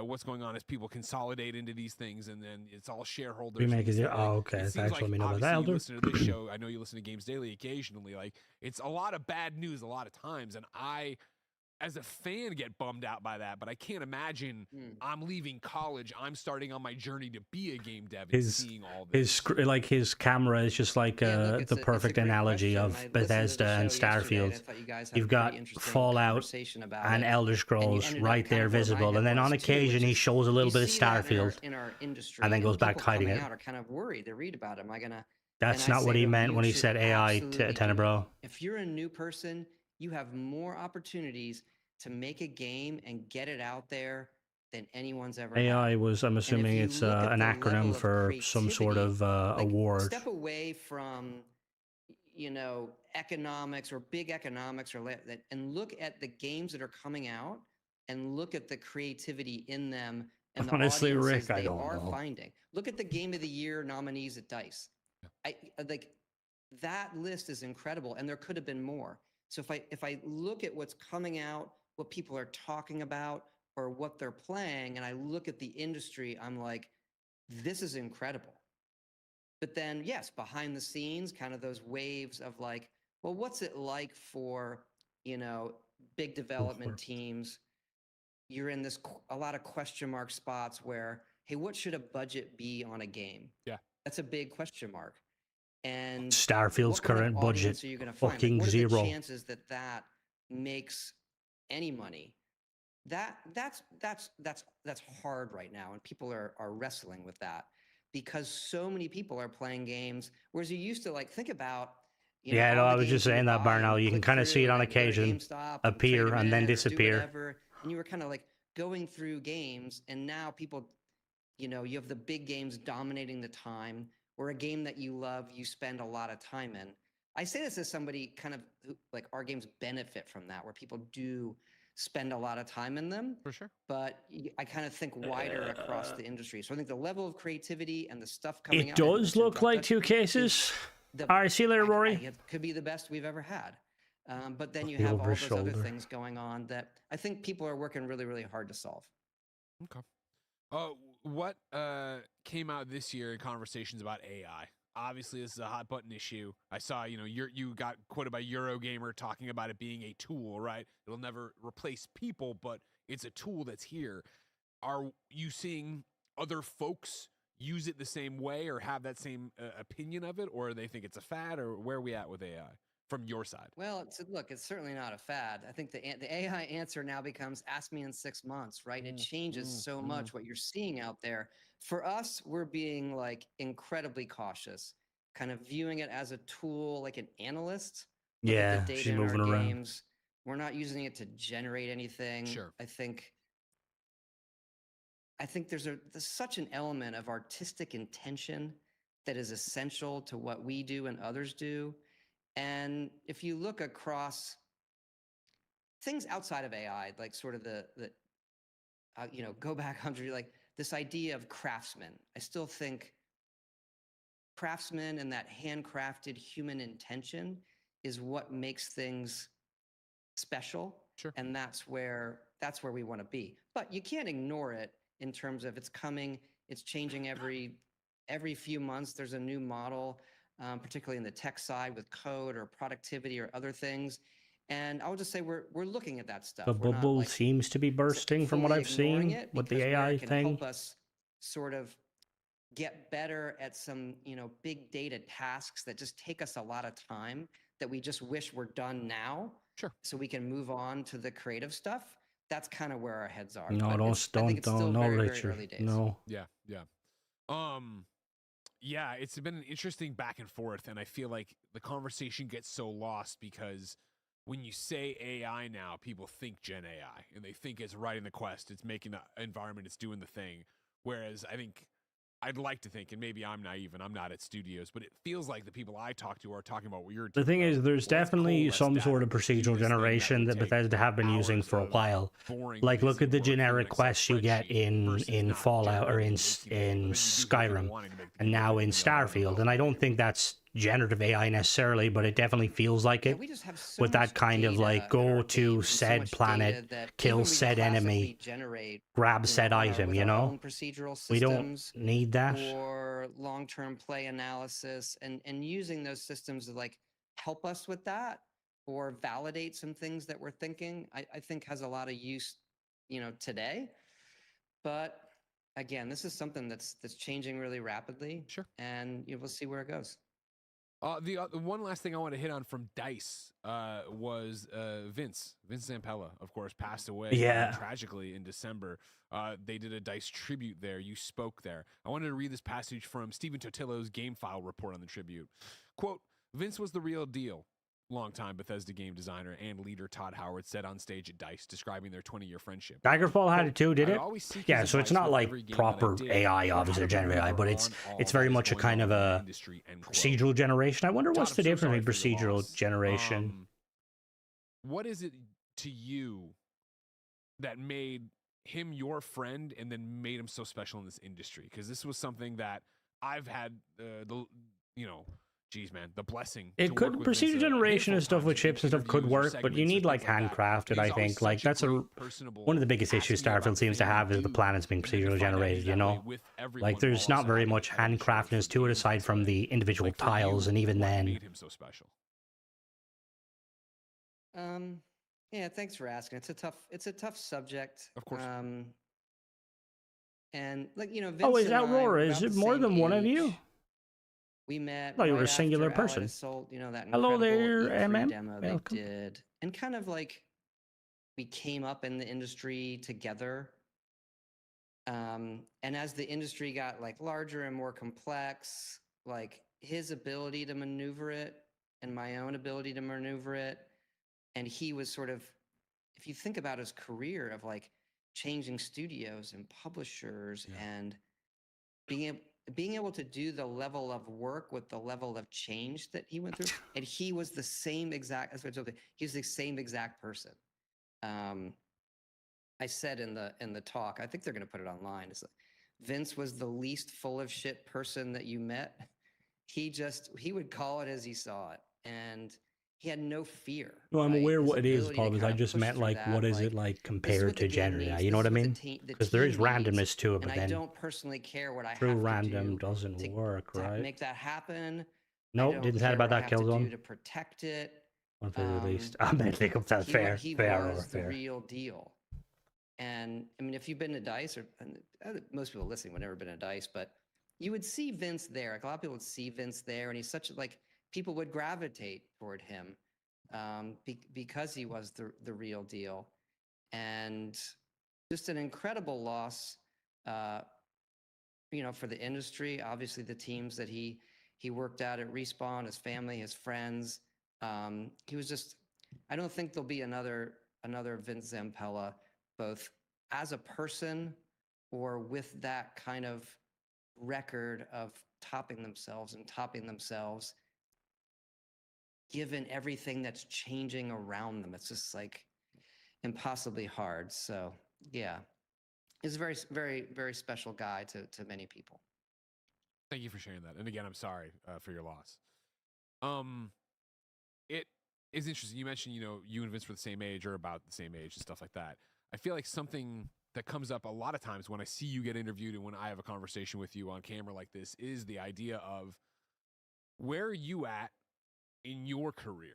what's going on as people consolidate into these things, and then it's all shareholders. Remake is okay. It Thanks like, for letting me know about that, you Elder. listen to this show. I know you listen to Games Daily occasionally. Like, it's a lot of bad news a lot of times, and I, as a fan, get bummed out by that. But I can't imagine I'm leaving college, I'm starting on my journey to be a game dev, and seeing all this. His camera is just like the perfect analogy of Bethesda and Starfield. You've got Fallout and Elder Scrolls right there visible, and then on occasion he shows a little bit of Starfield, and then goes back to hiding it. Are kind of worried. They read about it. Am I gonna? That's not what he meant when he said AI, Tenebro. If you're a new person, you have more opportunities to make a game and get it out there than anyone's ever AI had. was, I'm assuming it's an acronym for some sort of award. Step away from, economics or big economics and look at the games that are coming out and look at the creativity in them and the Honestly, audiences Rick, I they don't are know. finding. Look at the Game of the Year nominees at DICE. That list is incredible, and there could have been more. So if I look at what's coming out, what people are talking about, or what they're playing, and I look at the industry, I'm like, this is incredible. But then, yes, behind the scenes, kind of those waves of like, well, what's it like for, big development teams? You're in a lot of question mark spots where, hey, what should a budget be on a game? Yeah. That's a big question mark. And Starfield's current budget, fucking what are zero. the chances that makes any money? That's hard right now, and people are wrestling with that because so many people are playing games. Whereas you used to think about. I was just saying that, Barnell. You can kind of see it on occasion appear and then disappear. And you were kind of like going through games, and now people, you have the big games dominating the time. Or a game that you love, you spend a lot of time in. I say this as somebody kind of like our games benefit from that, where people do spend a lot of time in them. For sure. But I kind of think wider across the industry. So I think the level of creativity and the stuff coming out. It does look like two cases. All right, see you later, Rory. It could be the best we've ever had. But then you have all those other things going on that I think people are working really, really hard to solve. Okay. What came out this year in conversations about AI? Obviously, this is a hot button issue. I saw, you got quoted by Eurogamer talking about it being a tool, right? It'll never replace people, but it's a tool that's here. Are you seeing other folks use it the same way or have that same opinion of it, or they think it's a fad, or where are we at with AI from your side? Well, it's certainly not a fad. I think the AI answer now becomes ask me in 6 months, right? It changes so much what you're seeing out there. For us, we're being incredibly cautious, kind of viewing it as a tool, like an analyst. Yeah, the data she's in moving our around. Games. We're not using it to generate anything. Sure. I think there's such an element of artistic intention that is essential to what we do and others do. And if you look across things outside of AI, like sort of go back 100, like this idea of craftsmen, I still think craftsmen and that handcrafted human intention is what makes things special. Sure. And that's where we want to be. But you can't ignore it in terms of it's coming, it's changing every few months. There's a new model. Particularly in the tech side with code or productivity or other things. And I would just say we're looking at that stuff. The bubble seems to be bursting from what I've seen with the AI thing. Help us sort of get better at some, big data tasks that just take us a lot of time that we just wish were done now. Sure. So we can move on to the creative stuff. That's kind of where our heads are. No, But I think it's still no, very, very Richard. early days. No. Yeah. Yeah, it's been an interesting back and forth, and I feel like the conversation gets so lost because when you say AI now, people think Gen AI, and they think it's writing the quest, it's making the environment, it's doing the thing. Whereas I think I'd like to think, and maybe I'm naive and I'm not at studios, but it feels like the people I talk to are talking about what you're The thing talking is, about. there's Well, let's definitely coalesce some data sort of to do procedural this thing that generation would that take Bethesda have been using hours for a of while. boring, Like, look busy at the work in an generic Excel quests you get spreadsheet versus in not Fallout or in generating 18 but then you do get people Skyrim, wanting to make the and game now in that they know Starfield. And I don't think that's generative AI necessarily, but it definitely feels like Yeah, it. we just have so With much that kind of data like, in go our to games and so said much planet, data that kill even we said enemy, classically generate, grab said item, with you our know? own procedural We don't systems need that. or long-term play analysis, and using those systems to like help us with that or validate some things that we're thinking, I think has a lot of use, today. But again, this is something that's changing really rapidly. Sure. And we'll see where it goes. The one last thing I want to hit on from DICE was Vince Zampella, of course, passed away tragically in December. They did a DICE tribute there. You spoke there. I wanted to read this passage from Stephen Totillo's GameFile report on the tribute. Quote, Vince was the real deal. Longtime Bethesda game designer and leader Todd Howard said on stage at DICE, describing their 20-year friendship. Daggerfall had it too, did it? Yeah, so it's not like proper proper AI, obviously, generative AI, but it's very much a kind of a procedural generation. I wonder what's the difference between procedural generation. What is it to you that made him your friend and then made him so special in this industry? Because this was something that I've had geez, man, the blessing. It could, procedural generation and stuff with chips and stuff could work, but you need like handcrafted, I think. Like that's one of the biggest issues Starfield seems to have is the planets being procedurally generated, you know? Like there's not very much handcraftedness to it aside from the individual tiles, and even then. Made him so special. Yeah, thanks for asking. It's a tough subject. Of course. And like, Vince oh, is and that I, Aurora? we're Is about it the more same than one of age. you? We met. Oh, you were a right singular after Allied person. Assault, that Hello incredible there, E3 MM. demo Welcome. they did, and kind of like we came up in the industry together. And as the industry got like larger and more complex, like his ability to maneuver it and my own ability to maneuver it, and he was sort of, if you think about his career of like changing studios and publishers and being able to do the level of work with the level of change that he went through, and he was the same exact. That's what I told you. He's the same exact person. I said in the talk, I think they're going to put it online. It's like, Vince was the least full of shit person that you met. He would call it as he saw it, and he had no fear. No, I'm right? aware His what it is, ability Paul, to because kind I of just push meant through like, that, what is like, it like this is compared what to the game generative AI? needs, You know this what I is mean? what the Because there team is needs, randomness to it, but and I then don't personally care what I true have to random do doesn't to work, right? make that happen. Nope, didn't say care about what I that have to do Killzone. to protect it. One for released. I meant think of that fair. He Fair, was the fair. real deal. And I mean, if you've been to DICE, or most people listening would never been to DICE, but you would see Vince there. Like a lot of people would see Vince there, and he's such like people would gravitate toward him because he was the real deal, and just an incredible loss. For the industry, obviously the teams that he worked out at Respawn, his family, his friends. He was just. I don't think there'll be another Vince Zampella, both as a person or with that kind of record of topping themselves, given everything that's changing around them. It's just like impossibly hard. So yeah, he's a very, very, very special guy to many people. Thank you for sharing that. And again, I'm sorry for your loss. It is interesting. You mentioned, you and Vince were the same age or about the same age and stuff like that. I feel like something that comes up a lot of times when I see you get interviewed and when I have a conversation with you on camera like this is the idea of where are you at in your career?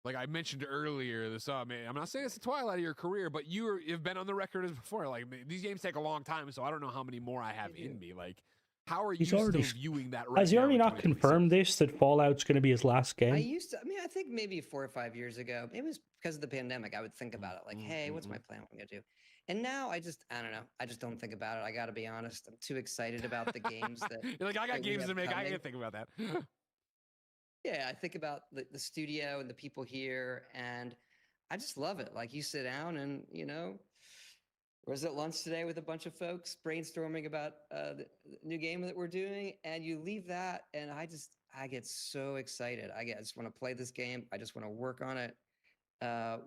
Like I mentioned earlier, I'm not saying it's the twilight of your career, but you've been on the record as before. Like these games take a long time, so I don't know how many more I have in me. Like, How are you He's still already- viewing that right Has he now already in not 2026? confirmed this, that Fallout's going to be his last game? I think maybe 4 or 5 years ago, it was because of the pandemic, I would think about it like, hey, what's my plan? What am I going to do? And now I don't know. I just don't think about it. I got to be honest. I'm too excited about the games that You're like, I got that we games have to make. I coming. can't think about that. Yeah, I think about the studio and the people here, and I just love it. Like you sit down and, was at lunch today with a bunch of folks brainstorming about the new game that we're doing, and you leave that, and I get so excited. I just want to play this game. I just want to work on it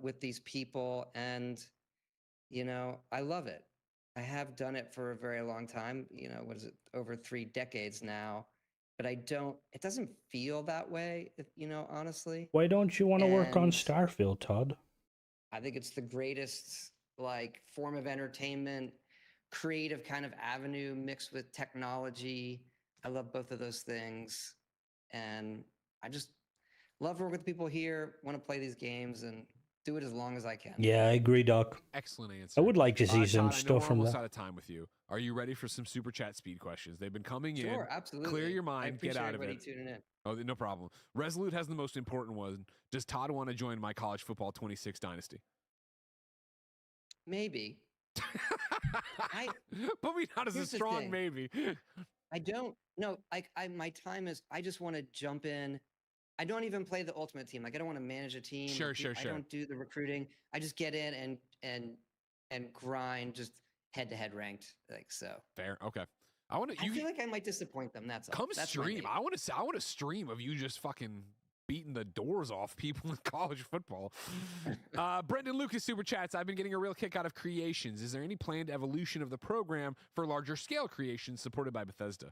with these people, and I love it. I have done it for a very long time. What is it? Over 3 decades now. But it doesn't feel that way, honestly. Why don't you want to work on And Starfield, Todd? I think it's the greatest form of entertainment, creative kind of avenue mixed with technology. I love both of those things. And I just love working with people here, want to play these games and do it as long as I can. Yeah, I agree, Doc. Excellent answer. I would like to see some Todd, I know stuff we're from almost that. out of time with you. Are you ready for some super chat speed questions? They've been coming in. Sure, absolutely. Clear your I mind. Get appreciate out of everybody it. tuning in. Oh, no problem. Resolute has the most important one. Does Todd want to join my college football 26 dynasty? Maybe. Put me down as a Here's the strong thing. maybe. I don't know. My time is, I just want to jump in. I don't even play the ultimate team. I don't want to manage a team. Sure. I don't do the recruiting. I just get in and grind just head-to-head ranked. So. Fair. Okay. I feel like I might disappoint them. That's all. Come That's stream. I want to stream of you just fucking beating the doors off people in college football. Brendan Lucas super chats. I've been getting a real kick out of creations. Is there any planned evolution of the program for larger scale creations supported by Bethesda?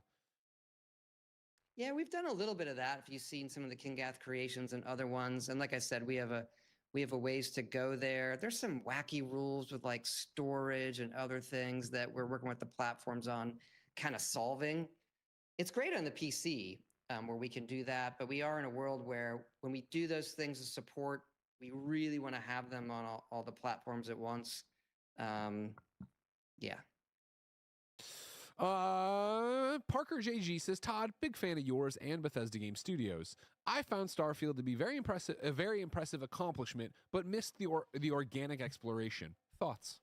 Yeah, we've done a little bit of that. If you've seen some of the Kingath creations and other ones, and like I said, we have a ways to go there. There's some wacky rules with storage and other things that we're working with the platforms on, kind of solving. It's great on the PC where we can do that, but we are in a world where when we do those things to support, we really want to have them on all the platforms at once. Yeah. Parker JG says, Todd, big fan of yours and Bethesda Game Studios. I found Starfield to be a very impressive accomplishment, but missed the organic exploration. Thoughts?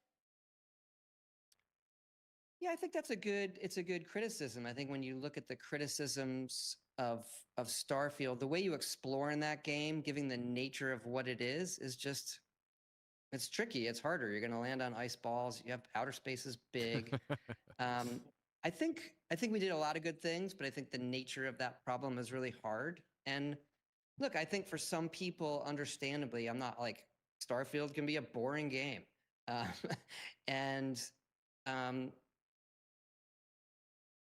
Yeah, I think it's a good criticism. I think when you look at the criticisms of Starfield, the way you explore in that game, given the nature of what it is just, it's tricky. It's harder. You're going to land on ice balls. You have outer space is big. I think we did a lot of good things, but I think the nature of that problem is really hard. And look, I think for some people, understandably, I'm not Starfield can be a boring game.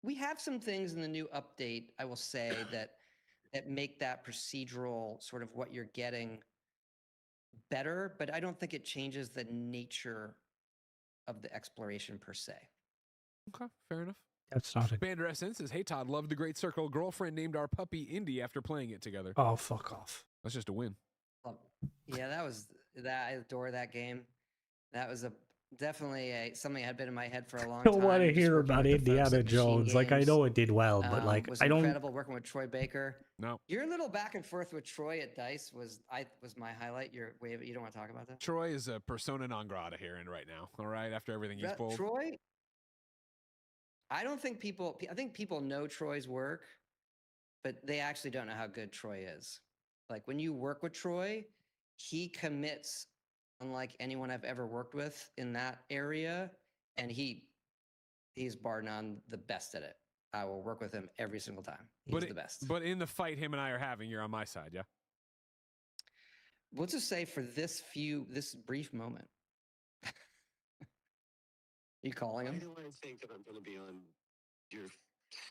We have some things in the new update, I will say, that make that procedural sort of what you're getting better, but I don't think it changes the nature of the exploration per se. Okay, fair enough. That's not a... Bander SN says, hey, Todd, loved the Great Circle. Girlfriend named our puppy Indy after playing it together. Oh, fuck off. That's just a win. Yeah, I adore that game. That was definitely something that had been in my head for a long time. I don't want to hear about Indiana Jones. I know it did well, but was I don't... incredible working with Troy Baker. No. Your little back and forth with Troy at DICE was my highlight. You don't want to talk about that? Troy is a persona non grata here and right now. All right, after everything he's pulled. Troy, I think people know Troy's work, but they actually don't know how good Troy is. When you work with Troy, he commits unlike anyone I've ever worked with in that area, and he's bar none the best at it. I will work with him every single time. He's the best. But in the fight him and I are having, you're on my side, yeah? Let's just say for this brief moment. You calling him? Why do I think that I'm going to be on your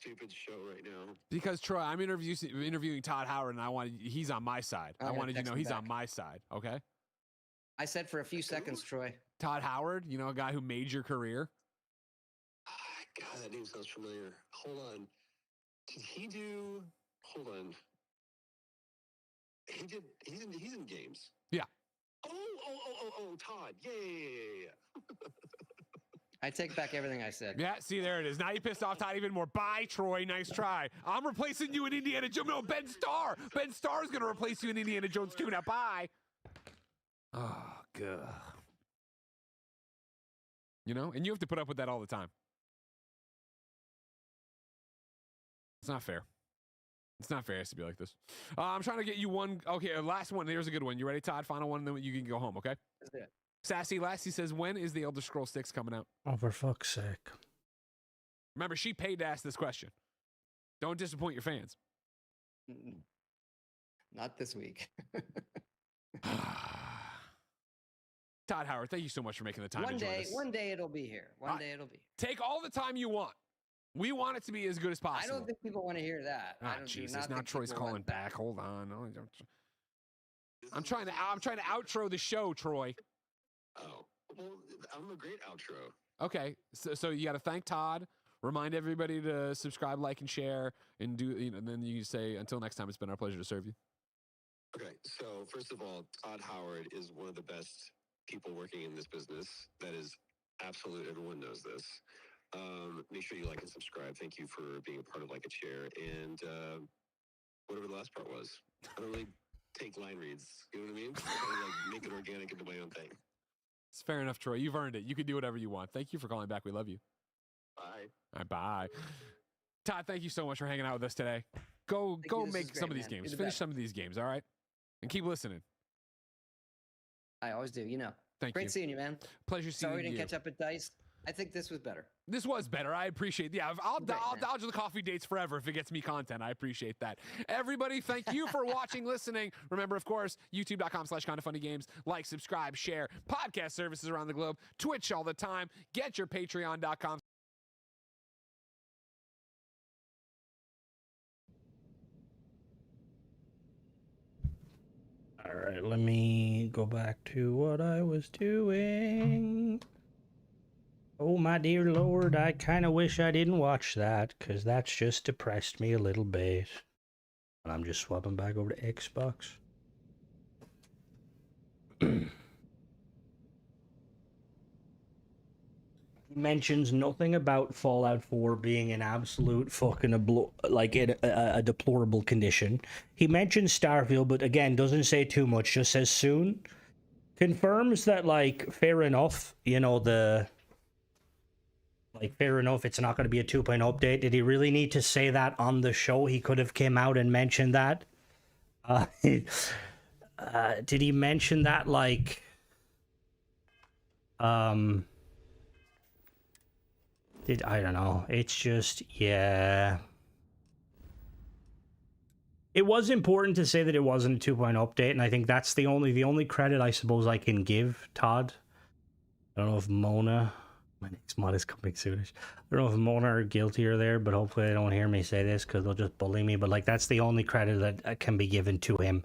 stupid show right now? Because Troy, I'm interviewing Todd Howard, and he's on my side. I wanted you to know he's on my side. Okay. I said for a few seconds, Troy. Todd Howard, a guy who made your career. God, that name sounds familiar. Hold on. Did he do? Hold on. He did. He's in games. Yeah. Oh, Todd. Yeah. I take back everything I said. Yeah, see, there it is. Now you pissed off Todd even more. Bye, Troy. Nice try. I'm replacing you in Indiana Jones. No, Ben Starr. Ben Starr is going to replace you in Indiana Jones too. Now, bye. Oh, God. You know, and you have to put up with that all the time. It's not fair. It's not fair. It has to be like this. I'm trying to get you one. Okay, last one. Here's a good one. You ready, Todd? Final one, then you can go home, okay? That's it. Sassy Lassie says, when is the Elder Scrolls 6 coming out? Oh, for fuck's sake. Remember, she paid to ask this question. Don't disappoint your fans. Not this week. Todd Howard, thank you so much for making the time to join us. One day it'll be here. One day it'll be here. Take all the time you want. We want it to be as good as possible. I don't think people want to hear that. Ah, Jesus! Now Troy's calling back. Hold on. I'm trying to outro the show, Troy. Oh, well, I'm a great outro. Okay, so you got to thank Todd. Remind everybody to subscribe, like, and share, and do. And then you say, until next time, it's been our pleasure to serve you. Okay, so first of all, Todd Howard is one of the best people working in this business. That is absolute. Everyone knows this. Make sure you like and subscribe. Thank you for being a part of Like a Chair. And whatever the last part was, I don't really take line reads. You know what I mean? I kind of like make it organic into my own thing. It's fair enough, Troy. You've earned it. You can do whatever you want. Thank you for calling back. We love you. Bye. All right, bye. Todd, thank you so much for hanging out with us today. Go make some of these games. Finish some of these games, all right? And keep listening. I always do, you know. Thank you. Great seeing you, man. Pleasure seeing you. Sorry we didn't catch up at Dice. I think this was better. This was better. I appreciate. Yeah, I'll dodge the coffee dates forever if it gets me content. I appreciate that. Everybody, thank you for watching, listening. Remember, of course, youtube.com/kindafunnygames. Like, subscribe, share. Podcast services around the globe. Twitch all the time. Get your patreon.com. All right, let me go back to what I was doing. Oh, my dear Lord, I kind of wish I didn't watch that, because that's just depressed me a little bit. And I'm just swapping back over to Xbox. He mentions nothing about Fallout 4 being an absolute fucking a deplorable condition. He mentions Starfield, but again, doesn't say too much, just says soon. Confirms that, like, fair enough, you know, fair enough, it's not going to be a 2.0 update. Did he really need to say that on the show? He could have came out and mentioned that. Did he mention that, like... I don't know. It's just, yeah. It was important to say that it wasn't a 2.0 update, and I think that's the only credit I suppose I can give Todd. I don't know if Mona... My next mod is coming soonish. I don't know if Mona are guiltier there, but hopefully they don't hear me say this because they'll just bully me. But, like, that's the only credit that can be given to him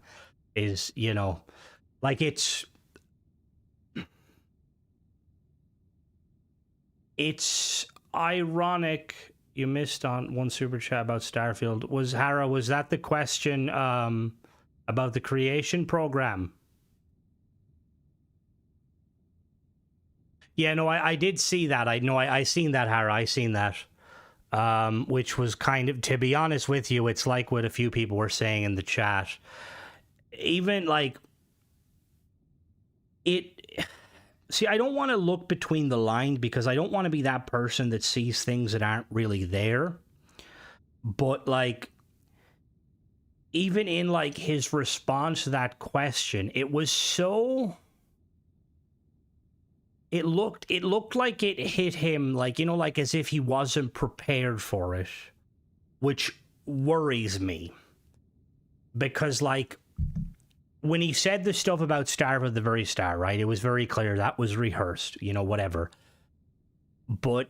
is, you know, like, it's ironic. You missed on one super chat about Starfield. Was that the question about the creation program? Yeah, no, I did see that. I seen that, Hara. I seen that. Which was kind of, to be honest with you, it's like what a few people were saying in the chat. Even, like, see, I don't want to look between the lines because I don't want to be that person that sees things that aren't really there. But, like, even in, like, his response to that question, it was so... It looked like it hit him, like, you know, like as if he wasn't prepared for it, which worries me. Because, like, when he said the stuff about Starfield at the very start, right, it was very clear that was rehearsed, you know, whatever. But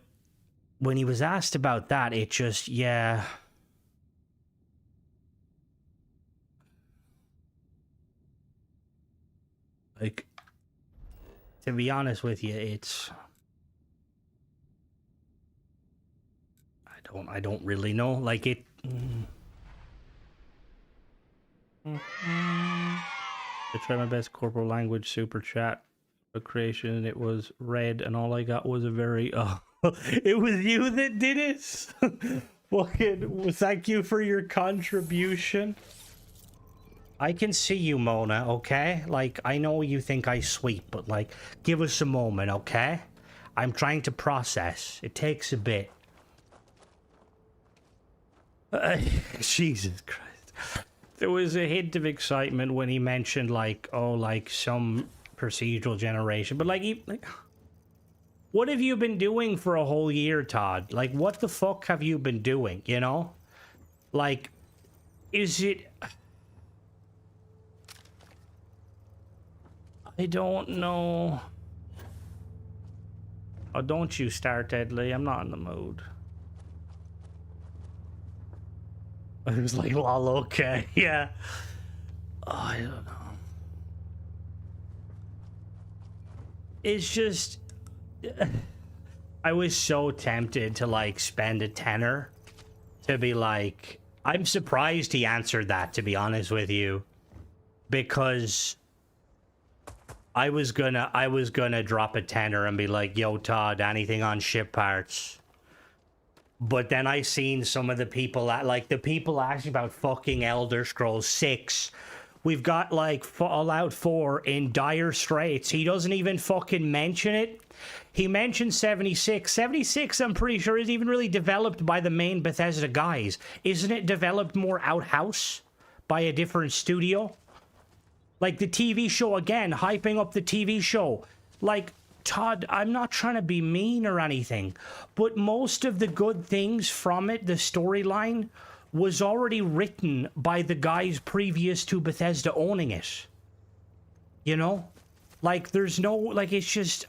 when he was asked about that, it just, yeah... Like... To be honest with you, it's... I don't really know. Like, it... I try my best corporal language super chat. a creation. It was red, and all I got was a very it was you that did it. Fucking thank you for your contribution. I can see you, Mona, okay? Like, I know you think I sweep, but like, give us a moment, okay? I'm trying to process. It takes a bit. Jesus Christ. There was a hint of excitement when he mentioned, like, oh, like, some procedural generation. But, like, what have you been doing for a whole year, Todd? Like, what the fuck have you been doing, you know? Like, is it... I don't know. Oh, don't you start, Deadly. I'm not in the mood. I was like, lol, okay, yeah. Oh, I don't know. It's just... I was so tempted to, like, spend a tenner to be like... I'm surprised he answered that, to be honest with you. Because... I was gonna drop a tenner and be like, yo, Todd, anything on ship parts? But then I seen some of the people, like, the people asking about fucking Elder Scrolls 6. We've got, like, Fallout 4 in dire straits. He doesn't even fucking mention it. He mentioned 76. 76, I'm pretty sure, isn't even really developed by the main Bethesda guys. Isn't it developed more outhouse by a different studio? Like the TV show, again, hyping up the TV show. Like, Todd, I'm not trying to be mean or anything, but most of the good things from it, the storyline, was already written by the guys previous to Bethesda owning it. You know? Like, there's no, like, it's just,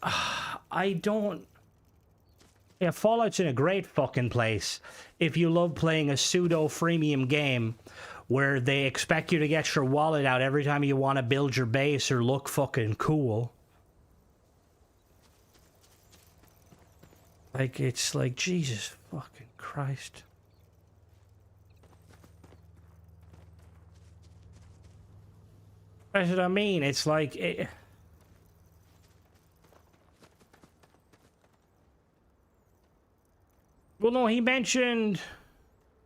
I don't... Yeah, Fallout's in a great fucking place if you love playing a pseudo-freemium game where they expect you to get your wallet out every time you want to build your base or look fucking cool. Like, it's like, Jesus fucking Christ. That's what I mean. It's like... Well, no, he mentioned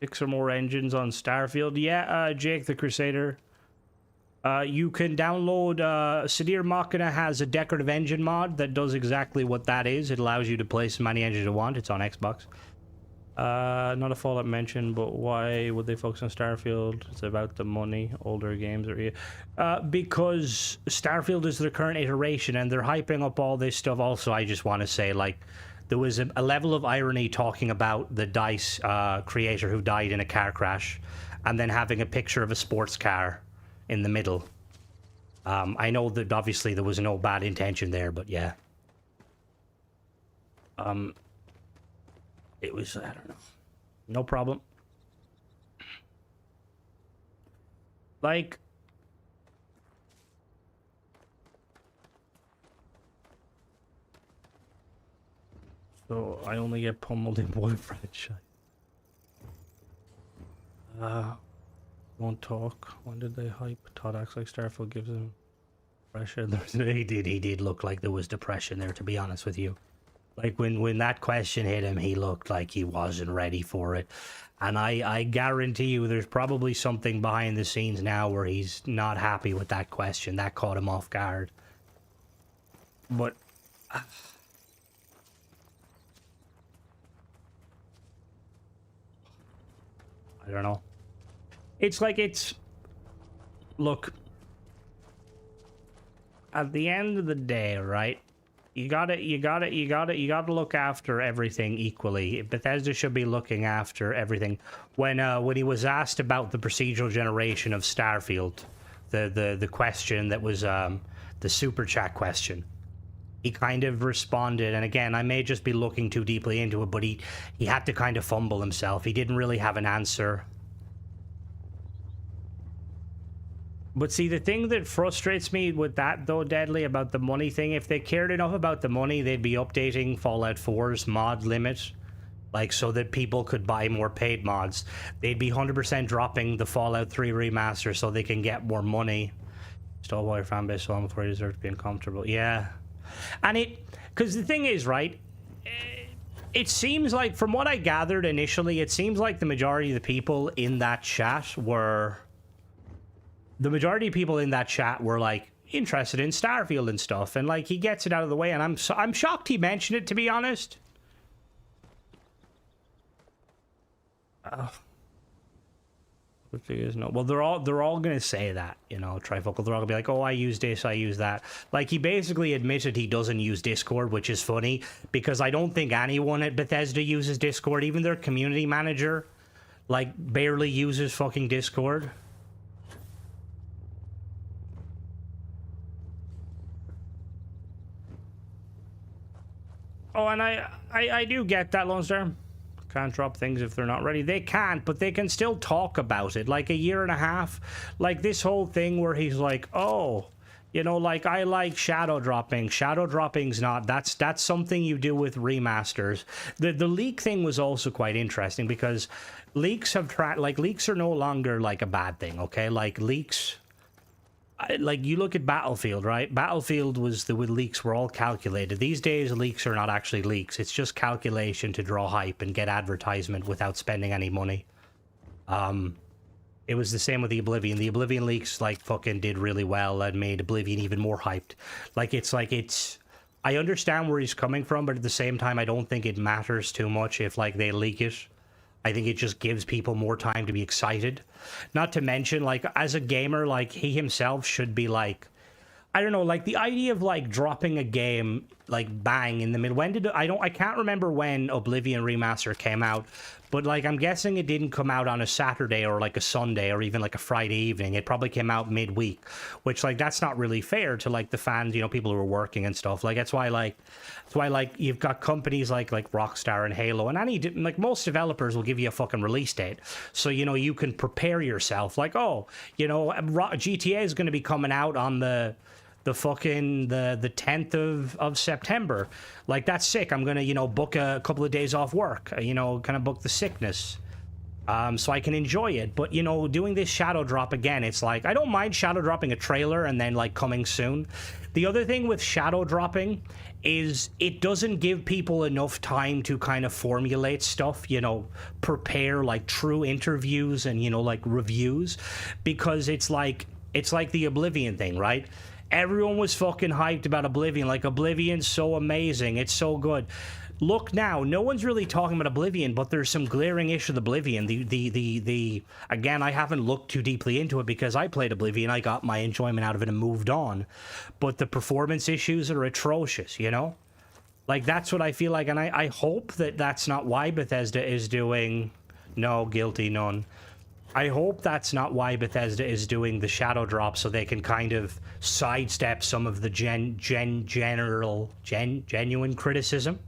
6 or more engines on Starfield. Yeah, Jake the Crusader. You can download... Sadir Machina has a decorative engine mod that does exactly what that is. It allows you to place as many engines you want. It's on Xbox. Not a Fallout mention, but why would they focus on Starfield? It's about the money. Older games are... because Starfield is their current iteration, and they're hyping up all this stuff. Also, I just want to say, like... There was a level of irony talking about the DICE creator who died in a car crash, and then having a picture of a sports car in the middle. I know that obviously there was no bad intention there, but yeah. It was, I don't know. No problem. Like... So I only get pummeled in boyfriend shit. Won't talk. When did they hype? Todd acts like Starfield gives him depression. He did look like there was depression there, to be honest with you. Like when that question hit him, he looked like he wasn't ready for it. And I guarantee you there's probably something behind the scenes now where he's not happy with that question. That caught him off guard. But... I don't know. It's like it's... Look. At the end of the day, right? You gotta look after everything equally. Bethesda should be looking after everything. When he was asked about the procedural generation of Starfield, the question that was the super chat question, he kind of responded, and again, I may just be looking too deeply into it, but he had to kind of fumble himself. He didn't really have an answer. But see, the thing that frustrates me with that, though, Deadly, about the money thing, if they cared enough about the money, they'd be updating Fallout 4's mod limit, like, so that people could buy more paid mods. They'd be 100% dropping the Fallout 3 remaster so they can get more money. Stole by your fanbase so long before you deserve to be uncomfortable. Yeah. And because the thing is, right, it seems like, from what I gathered initially, it seems like the majority of the people in that chat were like interested in Starfield and stuff, and like he gets it out of the way, and I'm shocked he mentioned it, to be honest. Well, they're all gonna say that, you know, Trifocal. They're all gonna be like, oh, I use this, I use that. Like, he basically admitted he doesn't use Discord, which is funny, because I don't think anyone at Bethesda uses Discord. Even their community manager, like, barely uses fucking Discord. Oh, and I do get that, Lone Star. Can't drop things if they're not ready. They can't, but they can still talk about it. Like, a year and a half, like this whole thing where he's like, oh, you know, like, I like shadow dropping. Shadow dropping's not, that's something you do with remasters. The leak thing was also quite interesting, because leaks leaks are no longer like a bad thing, okay? Like, leaks, like, you look at Battlefield, right? Battlefield with leaks were all calculated. These days, leaks are not actually leaks. It's just calculation to draw hype and get advertisement without spending any money. It was the same with the Oblivion. The Oblivion leaks, like, fucking did really well and made Oblivion even more hyped. Like, I understand where he's coming from, but at the same time, I don't think it matters too much if, like, they leak it. I think it just gives people more time to be excited. Not to mention, like, as a gamer, like, he himself should be, like, I don't know, like, the idea of, like, dropping a game, like, bang in the middle. I can't remember when Oblivion Remaster came out, but, like, I'm guessing it didn't come out on a Saturday or, like, a Sunday or even, like, a Friday evening. It probably came out midweek, which, like, that's not really fair to, like, the fans, you know, people who are working and stuff. Like, that's why, you've got companies like Rockstar and Halo, and like, most developers will give you a fucking release date. So, you know, you can prepare yourself. Like, oh, you know, GTA is going to be coming out on the 10th of September. Like, that's sick. I'm gonna, you know, book a couple of days off work, you know, kind of book the sickness, so I can enjoy it. But, you know, doing this shadow drop again, it's like, I don't mind shadow dropping a trailer and then, like, coming soon. The other thing with shadow dropping is it doesn't give people enough time to kind of formulate stuff, you know, prepare, like, true interviews and, you know, like, reviews, because it's like the Oblivion thing, right? Everyone was fucking hyped about Oblivion. Like, Oblivion's so amazing. It's so good. Look now, no one's really talking about Oblivion, but there's some glaring issue with Oblivion. Again, I haven't looked too deeply into it because I played Oblivion. I got my enjoyment out of it and moved on. But the performance issues are atrocious, you know? Like, that's what I feel like. And I hope that that's not why Bethesda is doing... No, guilty, none. I hope that's not why Bethesda is doing the shadow drop, so they can kind of sidestep some of the genuine criticism.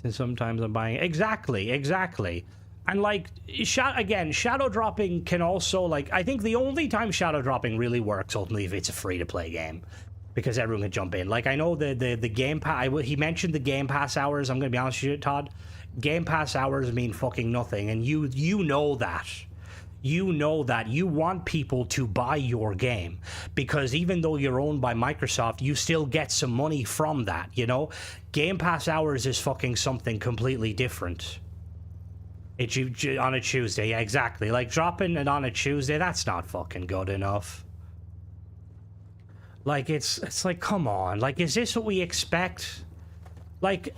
And sometimes I'm buying exactly. And, like, shadow dropping can also, like, I think the only time shadow dropping really works ultimately if it's a free-to-play game, because everyone can jump in. Like, I know the Game Pass, he mentioned the Game Pass hours. I'm gonna be honest with you, Todd. Game Pass hours mean fucking nothing, and you know that. You know that. You want people to buy your game, because even though you're owned by Microsoft, you still get some money from that, you know? Game Pass hours is fucking something completely different. It's on a Tuesday, yeah, exactly. Like, dropping it on a Tuesday, that's not fucking good enough. Like, it's like, come on. Like, is this what we expect? Like...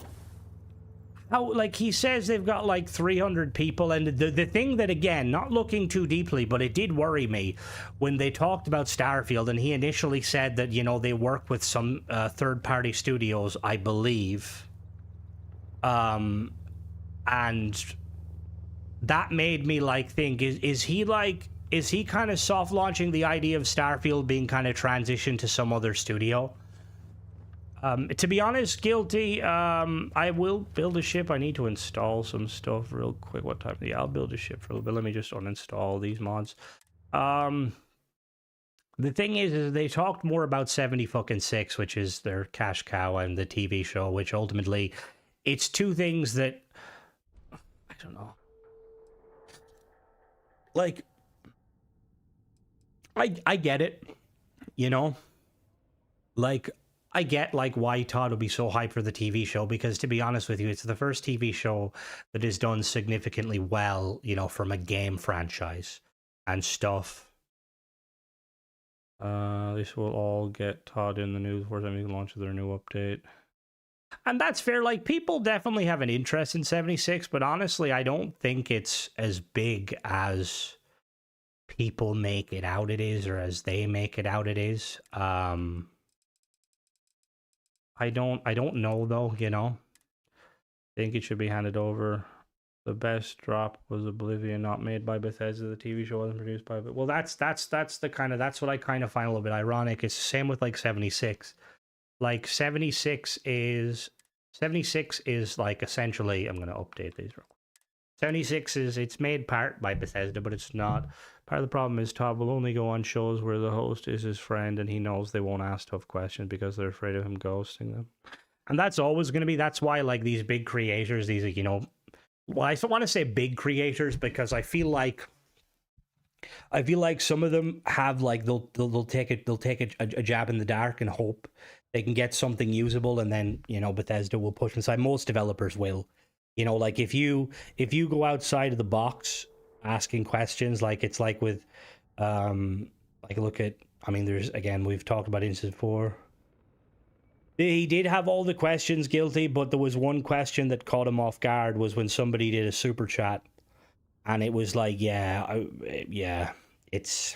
How, like, he says they've got, like, 300 people, and the thing that, again, not looking too deeply, but it did worry me when they talked about Starfield, and he initially said that, you know, they work with some third-party studios, I believe. And that made me, like, think, is he kind of soft-launching the idea of Starfield being kind of transitioned to some other studio? To be honest, guilty. I will build a ship. I need to install some stuff real quick. What time? Yeah, I'll build a ship for a little bit. Let me just uninstall these mods. The thing is they talked more about 76, which is their cash cow, and the TV show, which ultimately, it's two things that, I don't know. Like, I get it, you know? Like, I get like why Todd would be so hyped for the TV show, because to be honest with you, it's the first TV show that is done significantly well, you know, from a game franchise and stuff. This will all get Todd in the news before they launch their new update. And that's fair. Like, people definitely have an interest in 76, but honestly, I don't think it's as big as people make it out it is, or as they make it out it is. I don't know though, you know. I think it should be handed over. The best drop was Oblivion, not made by Bethesda. The TV show wasn't produced by, but well, that's the kind of, that's what I kind of find a little bit ironic. It's the same with like 76. Like 76 is like essentially, I'm going to update these real quick. 76 is, it's made part by Bethesda, but it's not. Part of the problem is Todd will only go on shows where the host is his friend and he knows they won't ask tough questions because they're afraid of him ghosting them. And that's always going to be, that's why like these big creators, these, you know, well, I don't want to say big creators because I feel like some of them have like, they'll take a jab in the dark and hope they can get something usable, and then, you know, Bethesda will push inside. Most developers will, you know, like if you go outside of the box asking questions, like it's like with like look at, I mean, there's, again, we've talked about Instance 4. He did have all the questions, Guilty, but there was one question that caught him off guard, was when somebody did a super chat, and it was like, yeah, it's,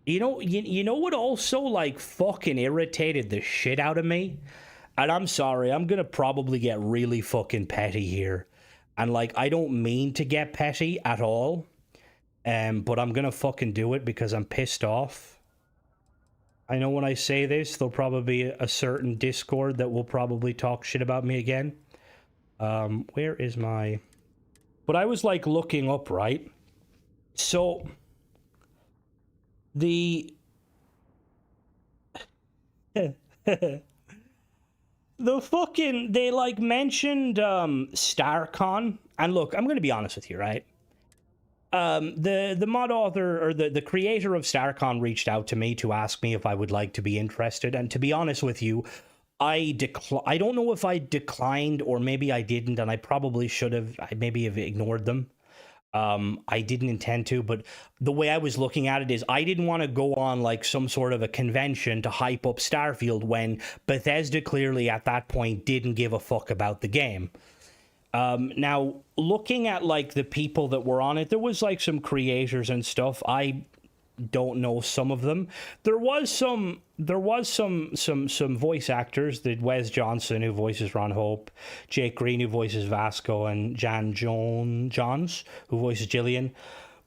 you know what also like fucking irritated the shit out of me? And I'm sorry, I'm gonna probably get really fucking petty here. And like, I don't mean to get petty at all. But I'm gonna fucking do it because I'm pissed off. I know when I say this, there'll probably be a certain Discord that will probably talk shit about me again. Where is my... But I was like looking up, right? So... The fucking, they like mentioned StarCon, and look, I'm gonna be honest with you, right? The mod author, or the creator of StarCon, reached out to me to ask me if I would like to be interested, and to be honest with you, I don't know if I declined or maybe I didn't, and I probably should have. I maybe have ignored them. I didn't intend to, but the way I was looking at it is I didn't want to go on like some sort of a convention to hype up Starfield when Bethesda clearly at that point didn't give a fuck about the game. Now, looking at like the people that were on it, there was like some creators and stuff. I don't know some of them. There was some voice actors. The Wes Johnson, who voices Ron Hope, Jake Green, who voices Vasco, and Jan Johns, who voices Jillian.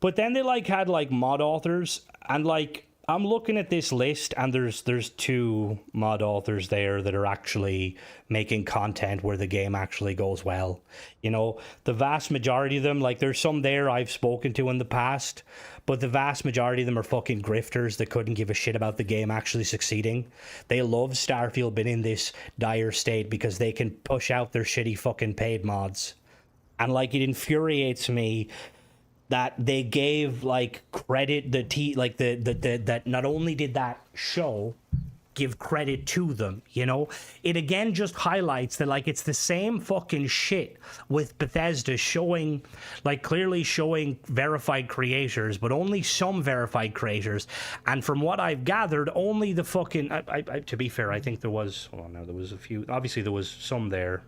But then they like had like mod authors, and like I'm looking at this list, and there's 2 mod authors there that are actually making content where the game actually goes well. You know, the vast majority of them, like there's some there I've spoken to in the past, but the vast majority of them are fucking grifters that couldn't give a shit about the game actually succeeding. They love Starfield being in this dire state because they can push out their shitty fucking paid mods. And like, it infuriates me that they gave like credit that not only did that show give credit to them, you know, it again just highlights that like it's the same fucking shit with Bethesda showing, like clearly showing verified creators, but only some verified creators. And from what I've gathered, only the fucking I to be fair, I think there was, hold on now, there was a few, obviously there was some there.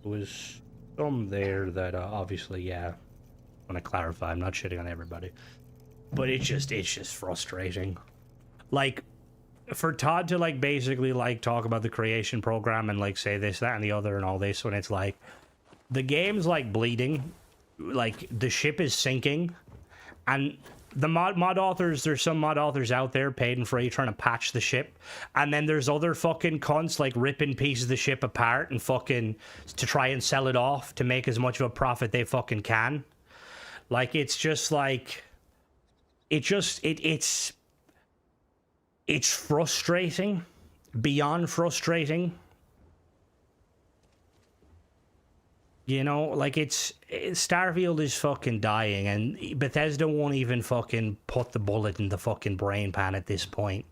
There was some there that obviously, yeah, I want to clarify, I'm not shitting on everybody, but it's just frustrating. Like, for Todd to like basically like talk about the creation program and like say this, that, and the other and all this, when it's like the game's like bleeding, like the ship is sinking, and the mod authors, there's some mod authors out there paid and free trying to patch the ship, and then there's other fucking cunts like ripping pieces of the ship apart and fucking to try and sell it off to make as much of a profit they fucking can. Like, it's just like, it's frustrating, beyond frustrating. You know, like Starfield is fucking dying, and Bethesda won't even fucking put the bullet in the fucking brain pan at this point.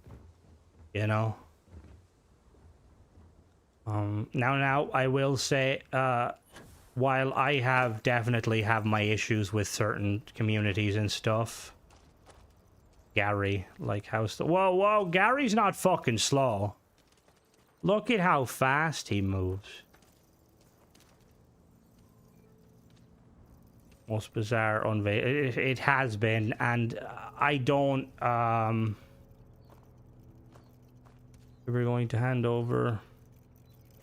You know. Now I will say, while I definitely have my issues with certain communities and stuff, Gary, like whoa, Gary's not fucking slow. Look at how fast he moves. Most bizarre unveil. It has been, and I don't. We're going to hand over.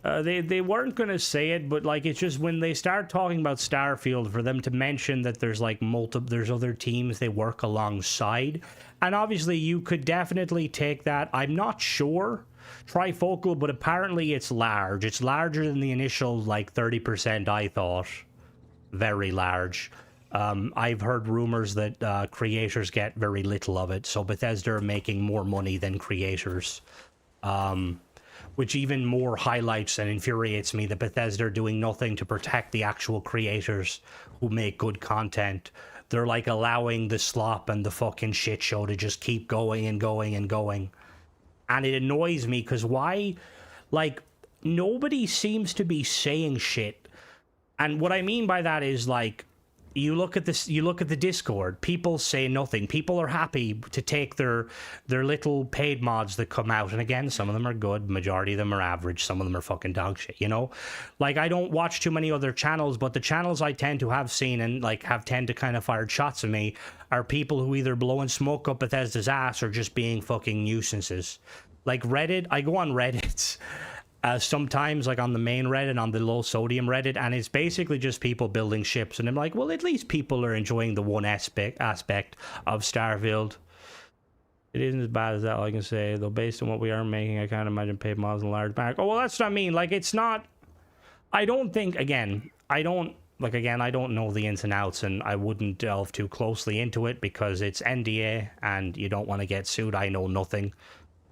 They weren't going to say it, but like it's just when they start talking about Starfield, for them to mention that there's like there's other teams they work alongside, and obviously you could definitely take that. I'm not sure trifocal, but apparently it's large. It's larger than the initial like 30% I thought. Very large. I've heard rumors that creators get very little of it, so Bethesda are making more money than creators. Which even more highlights and infuriates me that Bethesda are doing nothing to protect the actual creators who make good content. They're like allowing the slop and the fucking shit show to just keep going and going and going. And it annoys me because why? Like, nobody seems to be saying shit. And what I mean by that is like, you look at this, you look at the Discord, people say nothing. People are happy to take their little paid mods that come out. And again, some of them are good, majority of them are average, some of them are fucking dog shit, you know? Like, I don't watch too many other channels, but the channels I tend to have seen and like tend to kind of fired shots at me are people who either blowing smoke up Bethesda's ass or just being fucking nuisances. Like Reddit, I go on Reddit sometimes, like on the main Reddit, on the low sodium Reddit, and it's basically just people building ships, and I'm like, well, at least people are enjoying the one aspect of Starfield. It isn't as bad as that, all I can say, though based on what we are making, I can't imagine paid mods in large back. Oh, well, that's what I mean. Like, it's not, I don't think, again, I don't know the ins and outs, and I wouldn't delve too closely into it because it's NDA and you don't want to get sued. I know nothing.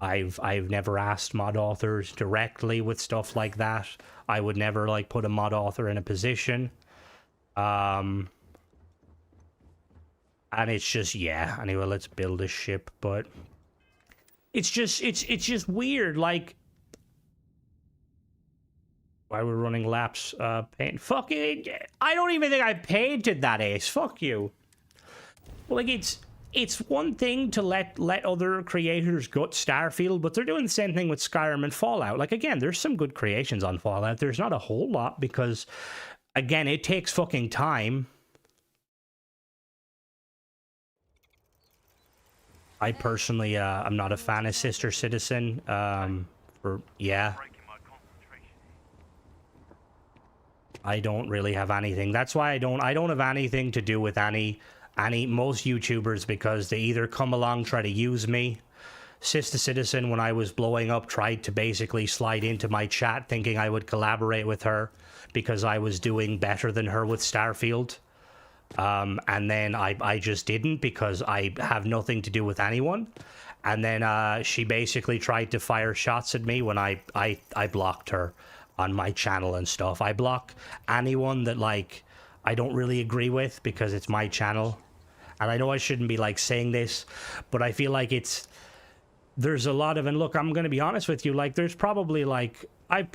I've never asked mod authors directly with stuff like that. I would never like put a mod author in a position. And it's just, yeah, anyway, let's build a ship, but it's just weird, like why we're running laps paint. Fuck it, I don't even think I painted that ace. Fuck you. Like, it's one thing to let other creators gut Starfield, but they're doing the same thing with Skyrim and Fallout. Like, again, there's some good creations on Fallout. There's not a whole lot because, again, it takes fucking time. I personally, I'm not a fan of Sister Citizen. Yeah. I don't really have anything. That's why I don't have anything to do with most YouTubers, because they either come along, try to use me. Sister Citizen, when I was blowing up, tried to basically slide into my chat thinking I would collaborate with her because I was doing better than her with Starfield. And then I just didn't because I have nothing to do with anyone. And then she basically tried to fire shots at me when I blocked her on my channel and stuff. I block anyone that, like, I don't really agree with because it's my channel. And I know I shouldn't be like saying this, but I feel like there's a lot of, and look, I'm going to be honest with you, like there's probably like, I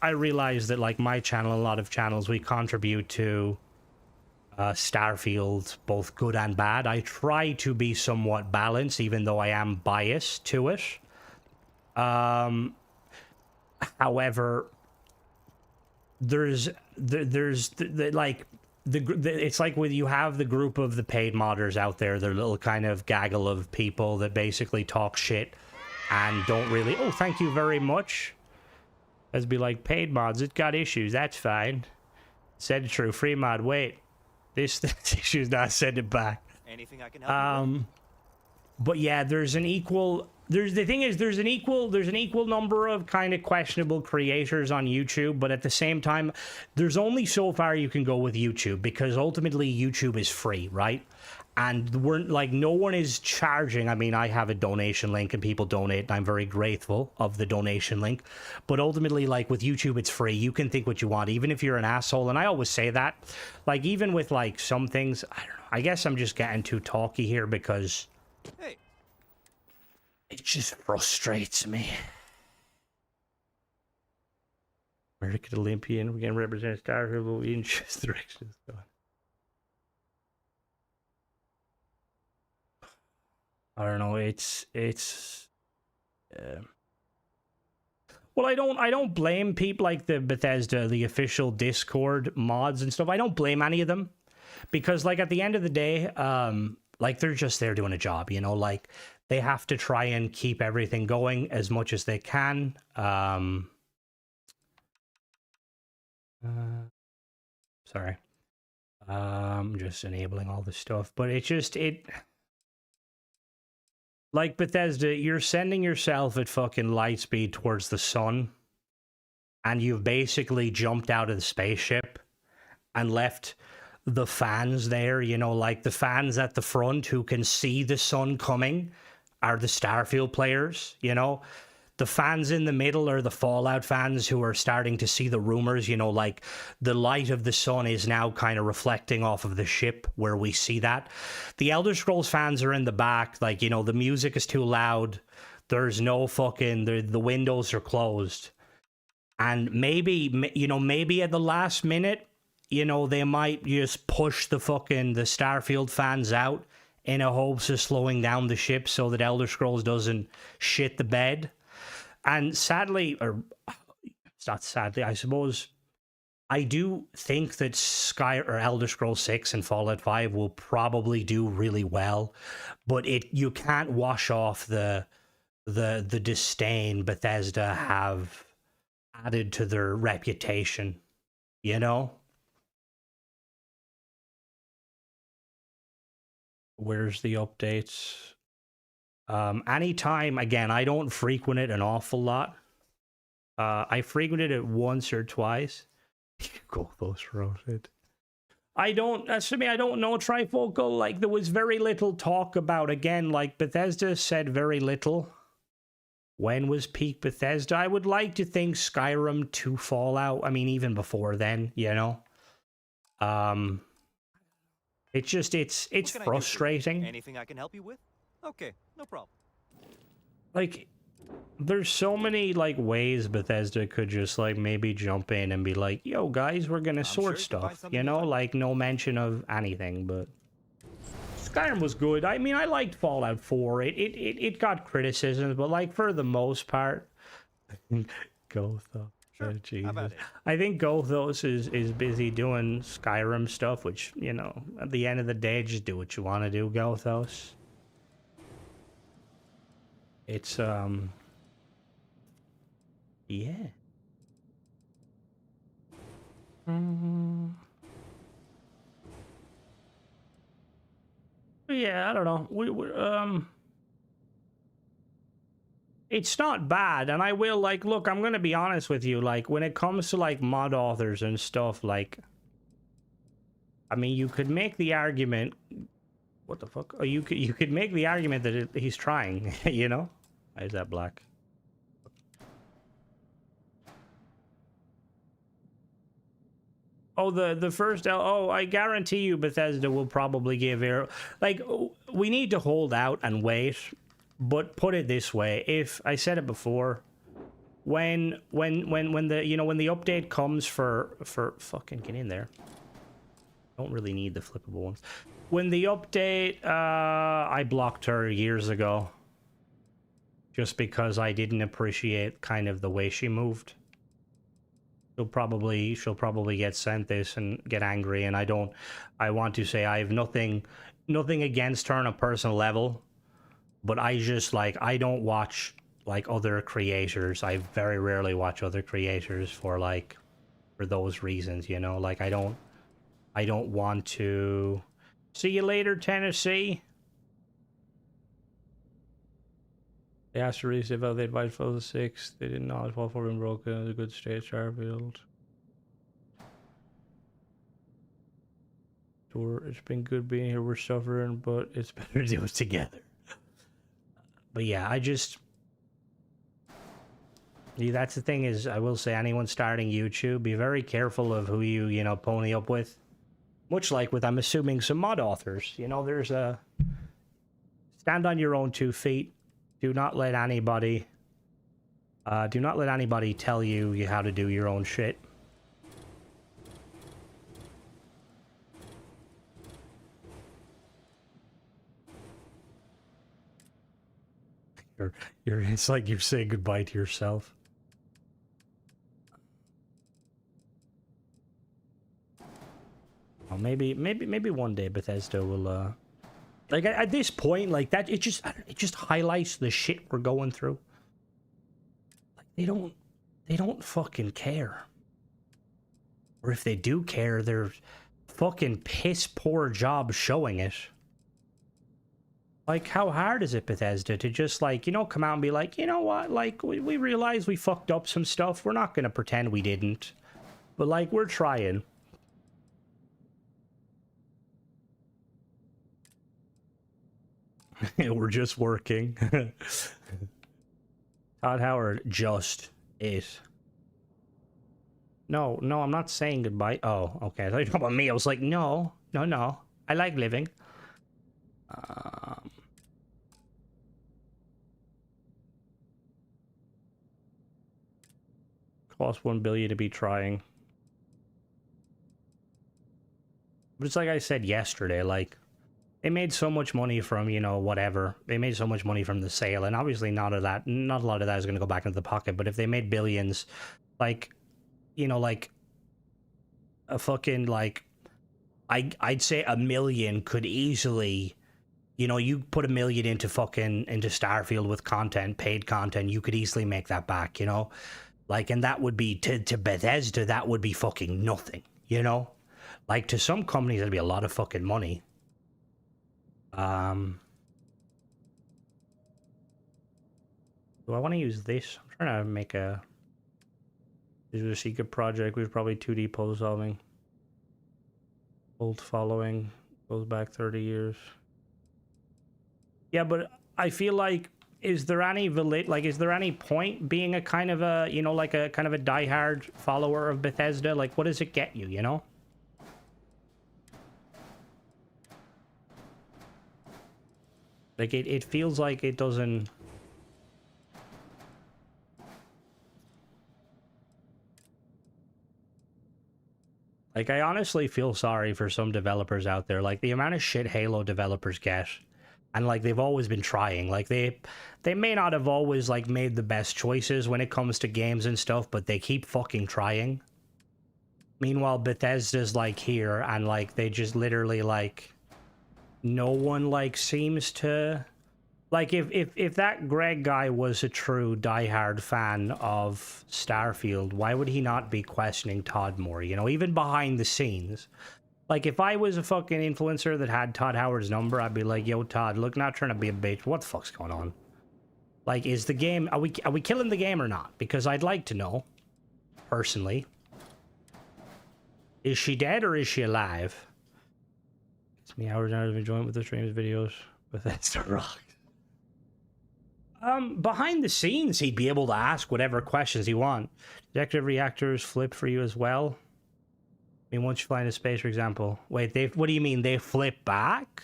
realize that like my channel, a lot of channels, we contribute to Starfield, both good and bad. I try to be somewhat balanced, even though I am biased to it. However, it's like when you have the group of the paid modders out there, their little kind of gaggle of people that basically talk shit and don't really, oh, thank you very much. Let's be like, paid mods, it got issues, that's fine. Said true, free mod, wait. This issue's not, send it back. Anything I can help you with? But yeah, there's an equal number of kind of questionable creators on YouTube, but at the same time, there's only so far you can go with YouTube because ultimately YouTube is free, right? and we're like, no one is charging. I mean, I have a donation link and people donate, and I'm very grateful of the donation link. But ultimately, like with YouTube, it's free. You can think what you want, even if you're an asshole. And I always say that, like, even with like some things, I don't know. I guess I'm just getting too talky here because it just frustrates me. American Olympian, we can represent Starfield, but we didn't choose the direction it's going. I don't know. Well, I don't blame people like the Bethesda, the official Discord mods and stuff. I don't blame any of them because, like, at the end of the day, like, they're just there doing a job, you know. Like, they have to try and keep everything going as much as they can. Sorry. Just enabling all this stuff, but like Bethesda, you're sending yourself at fucking light speed towards the sun, and you've basically jumped out of the spaceship and left the fans there, you know, like the fans at the front who can see the sun coming are the Starfield players, you know. The fans in the middle are the Fallout fans who are starting to see the rumors, you know, like the light of the sun is now kind of reflecting off of the ship where we see that. The Elder Scrolls fans are in the back, like, you know, the music is too loud. There's no fucking, the windows are closed. And maybe, you know, maybe at the last minute, you know, they might just push the Starfield fans out in a hopes of slowing down the ship so that Elder Scrolls doesn't shit the bed. And sadly, or it's not sadly, I suppose, I do think that Elder Scrolls 6 and Fallout 5 will probably do really well, but you can't wash off the disdain Bethesda have added to their reputation, you know? Where's the updates? Anytime, again, I don't frequent it an awful lot. I frequented it once or twice. Go those roasted. I don't know, Trifocal. Like, there was very little talk about, again, like, Bethesda said very little. When was peak Bethesda? I would like to think Skyrim to Fallout. I mean, even before then, you know. It's frustrating. Anything I can help you with? Okay, no problem. Like, there's so many, like, ways Bethesda could just, like, maybe jump in and be like, yo, guys, we're gonna sort stuff, you know? Like, no mention of anything, but Skyrim was good. I mean, I liked Fallout 4. It got criticisms, but, like, for the most part, Gothos. Sure. How about it? I think Gothos is busy doing Skyrim stuff, which, you know, at the end of the day, just do what you want to do, Gothos. It's, yeah. Yeah, I don't know. It's not bad, and I will, like, look, I'm gonna be honest with you, like, when it comes to, like, mod authors and stuff, like, I mean, you could make the argument, what the fuck? Oh, you could make the argument that he's trying, you know? Why is that black? Oh, the first... Oh, I guarantee you Bethesda will probably give... Like, we need to hold out and wait, but put it this way. If... I said it before. When the... You know, when the update comes for... Fucking get in there. Don't really need the flippable ones. When the update... I blocked her years ago. Just because I didn't appreciate kind of the way she moved. She'll probably get sent this and get angry, and I want to say I have nothing against her on a personal level, but I just, like, I don't watch, like, other creators. I very rarely watch other creators for those reasons, you know? Like, I don't want to... See you later, Tennessee. They asked to release about they advised for the 6. They didn't know it was for being broken. It was a good state, Starfield. sure. It's been good being here. We're suffering, but it's better to do it together. But yeah, yeah, that's the thing is, I will say, anyone starting YouTube, be very careful of who you know, pony up with. Much like with, I'm assuming, some mod authors. You know, there's a... Stand on your own 2 feet. Do not let anybody... do not let anybody tell you how to do your own shit. It's like you're saying goodbye to yourself. Well, maybe one day Bethesda will like at this point, like that, it just highlights the shit we're going through. Like they don't fucking care. Or if they do care, they're fucking piss poor job showing it. Like, how hard is it, Bethesda, to just, like, you know, come out and be like, you know what, like, we realize we fucked up some stuff. We're not gonna pretend we didn't. But, like, we're trying. We're just working. Todd Howard just is. No, I'm not saying goodbye. Oh, okay. I thought you were talking about me. I was like, no. I like living. Cost $1 billion to be trying. But it's like I said yesterday, like, they made so much money from, you know, whatever. They made so much money from the sale, and obviously not a lot of that is going to go back into the pocket, but if they made billions, like, you know, like, a fucking, like, I'd say $1 million could easily, you know, you put $1 million into Starfield with content, paid content, you could easily make that back, you know? Like, and that would be, to Bethesda, that would be fucking nothing, you know? Like, to some companies, that'd be a lot of fucking money. Do I want to use this? I'm trying to make a... This is a secret project. We've probably 2D puzzle solving. Old following. Goes back 30 years. Yeah, but I feel like, is there any is there any point being a kind of a, you know, like a kind of a diehard follower of Bethesda? Like, what does it get you, you know? Like, it feels like it doesn't... Like, I honestly feel sorry for some developers out there. Like, the amount of shit Halo developers get. And, like, they've always been trying. Like, they may not have always, like, made the best choices when it comes to games and stuff, but they keep fucking trying. Meanwhile, Bethesda's, like, here, and, like, they just literally, like... No one, like, seems to... Like, if that Greg guy was a true diehard fan of Starfield, why would he not be questioning Todd more, you know, even behind the scenes? Like, if I was a fucking influencer that had Todd Howard's number, I'd be like, yo, Todd, look, not trying to be a bitch. What the fuck's going on? Like, is the game... Are we killing the game or not? Because I'd like to know, personally. Is she dead or is she alive? It's me hours and hours of enjoyment with the streams, videos. But that's the rock. Behind the scenes, he'd be able to ask whatever questions he want. Detective reactors flip for you as well. I mean, once you fly into space, for example. Wait, what do you mean, they flip back?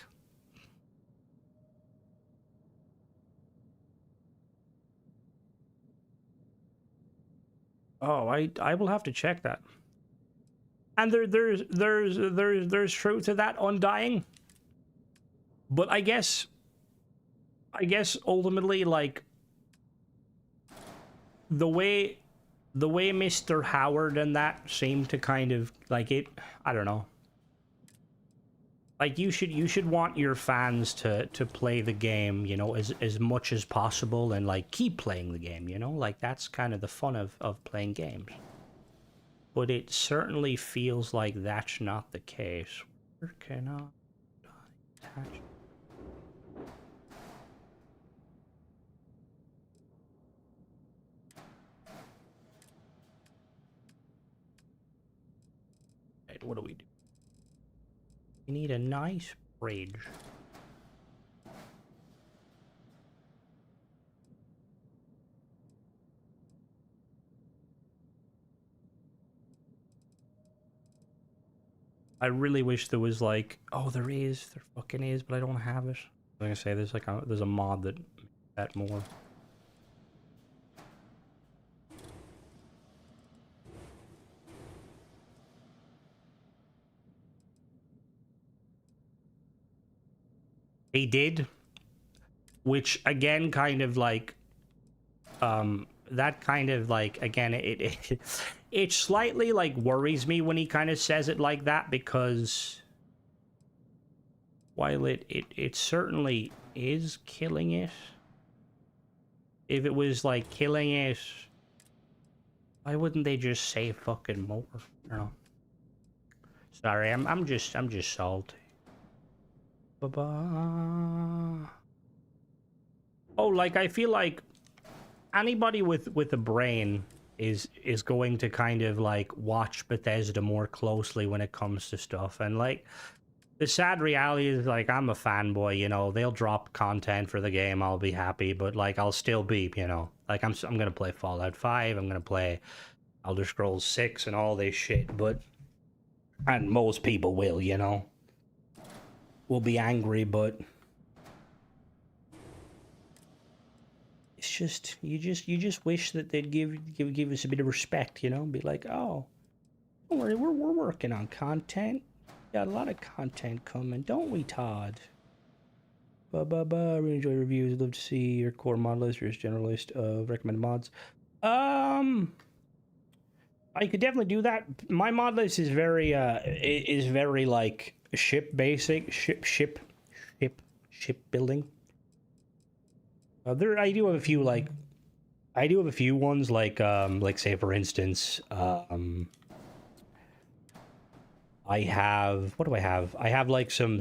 Oh, I will have to check that. And there's truth to that undying. But I guess ultimately, like, the way Mr. Howard and that seem to kind of, like, it, I don't know. Like, you should want your fans to play the game, you know, as much as possible, and, like, keep playing the game, you know? Like, that's kind of the fun of playing games. But it certainly feels like that's not the case. Where can I attach? What do we do? We need a nice bridge. I really wish there was like, oh, there fucking is, but I don't have it. I'm gonna say there's like there's a mod that makes that more. He did, which again kind of like that kind of like, again, it slightly like worries me when he kind of says it like that, because while it certainly is killing it, if it was like killing it, why wouldn't they just say fucking more? I don't know. Sorry, I'm just salty. Ba-ba. Oh, like I feel like anybody with a brain is going to kind of like watch Bethesda more closely when it comes to stuff. And like the sad reality is, like, I'm a fanboy, you know, they'll drop content for the game, I'll be happy, but like I'll still be, you know, like I'm gonna play Fallout 5, I'm gonna play Elder Scrolls 6 and all this shit, but and most people will, you know, will be angry, but it's just you just wish that they'd give us a bit of respect, you know, be like, oh, don't worry, we're working on content. Got a lot of content coming, don't we, Todd? We really enjoy reviews. Love to see your core mod list or general list of recommended mods. I could definitely do that. My mod list is very like ship basic, ship building. I do have a few like, I do have a few ones like say for instance, I have, what do I have? I have like some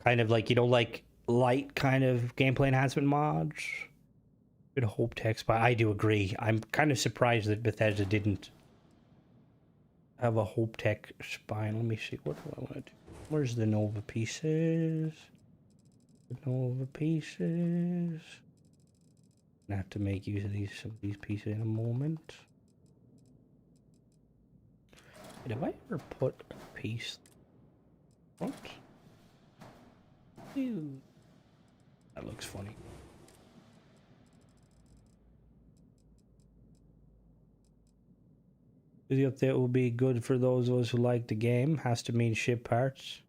kind of like, you know, like light kind of gameplay enhancement mods. Good hope text, but I do agree. I'm kind of surprised that Bethesda didn't have a hope tech spine. Let me see, what do I want to do? Where's the Nova pieces? The Nova pieces. I have to make use of some of these pieces in a moment. Did I ever put a piece? What? Ew. That looks funny. The update will be good for those of us who like the game. Has to mean ship parts.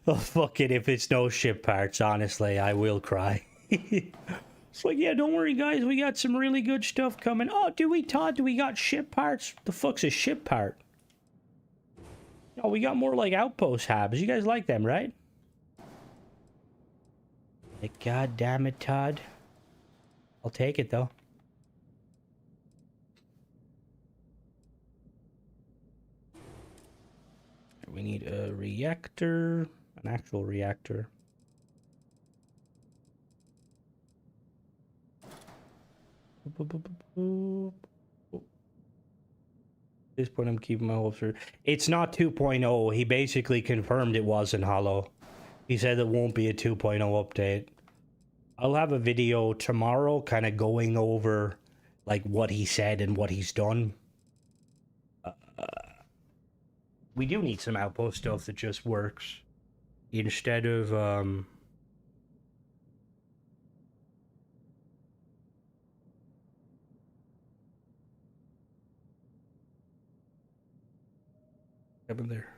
Oh, fuck it, if it's no ship parts, honestly, I will cry. It's like, yeah, don't worry, guys, we got some really good stuff coming. Oh, do we, Todd? Do we got ship parts? The fuck's a ship part? Oh, we got more like outpost habs. You guys like them, right? Like, god damn it, Todd. I'll take it, though. We need a reactor, an actual reactor. At this point, I'm keeping my hopes for. It's not 2.0. He basically confirmed it wasn't hollow. He said it won't be a 2.0 update. I'll have a video tomorrow kind of going over like what he said and what he's done. We do need some outpost stuff that just works instead of up in there.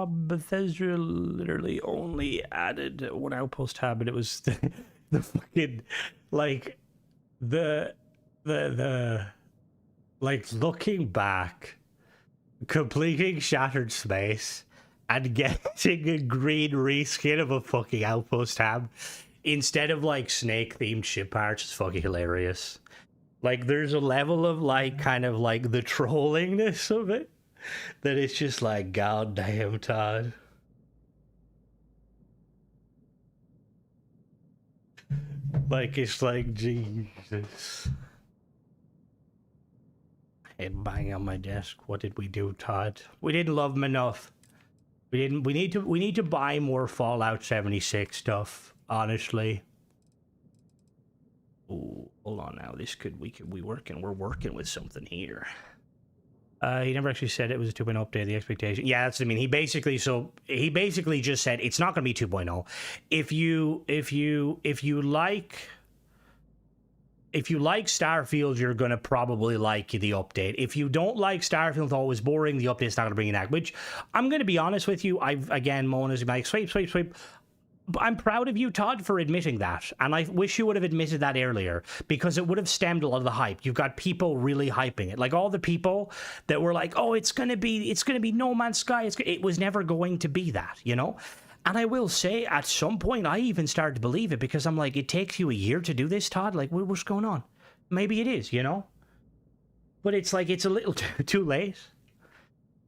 Bethesda literally only added one outpost tab, and it was the fucking like the like looking back, completing Shattered Space and getting a green reskin of a fucking outpost tab instead of like snake themed ship parts, it's fucking hilarious. Like there's a level of like kind of like the trollingness of it that it's just like, god damn, Todd. Like it's like, Jesus. Head bang on my desk. What did we do, Todd? We didn't love him enough. We didn't. We need to buy more Fallout 76 stuff. Honestly. Ooh, hold on now. We're working with something here. He never actually said it was a 2.0 update. The expectation. Yeah, that's what I mean. He basically just said it's not going to be 2.0. If you like Starfield, you're going to probably like the update. If you don't like Starfield, it's always boring, the update's not going to bring you back. Which, I'm going to be honest with you, Mona's like, sweep. I'm proud of you, Todd, for admitting that. And I wish you would have admitted that earlier, because it would have stemmed a lot of the hype. You've got people really hyping it. Like all the people that were like, oh, it's going to be No Man's Sky. It was never going to be that, you know? And I will say, at some point, I even started to believe it, because I'm like, it takes you a year to do this, Todd? Like, what's going on? Maybe it is, you know? But it's like, it's a little too late.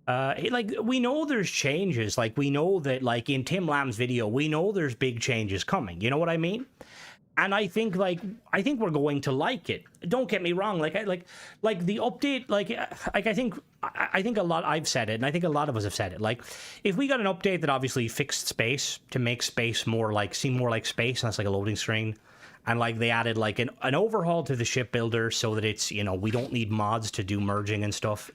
Like, we know there's changes. Like, we know that, like, in Tim Lamb's video, we know there's big changes coming. You know what I mean? And I think we're going to like it. Don't get me wrong. Like the update, I think a lot, I've said it, and I think a lot of us have said it. Like, if we got an update that obviously fixed space to make space seem more like space, and that's like a loading screen, and like they added like an overhaul to the ship builder so that it's, you know, we don't need mods to do merging and stuff,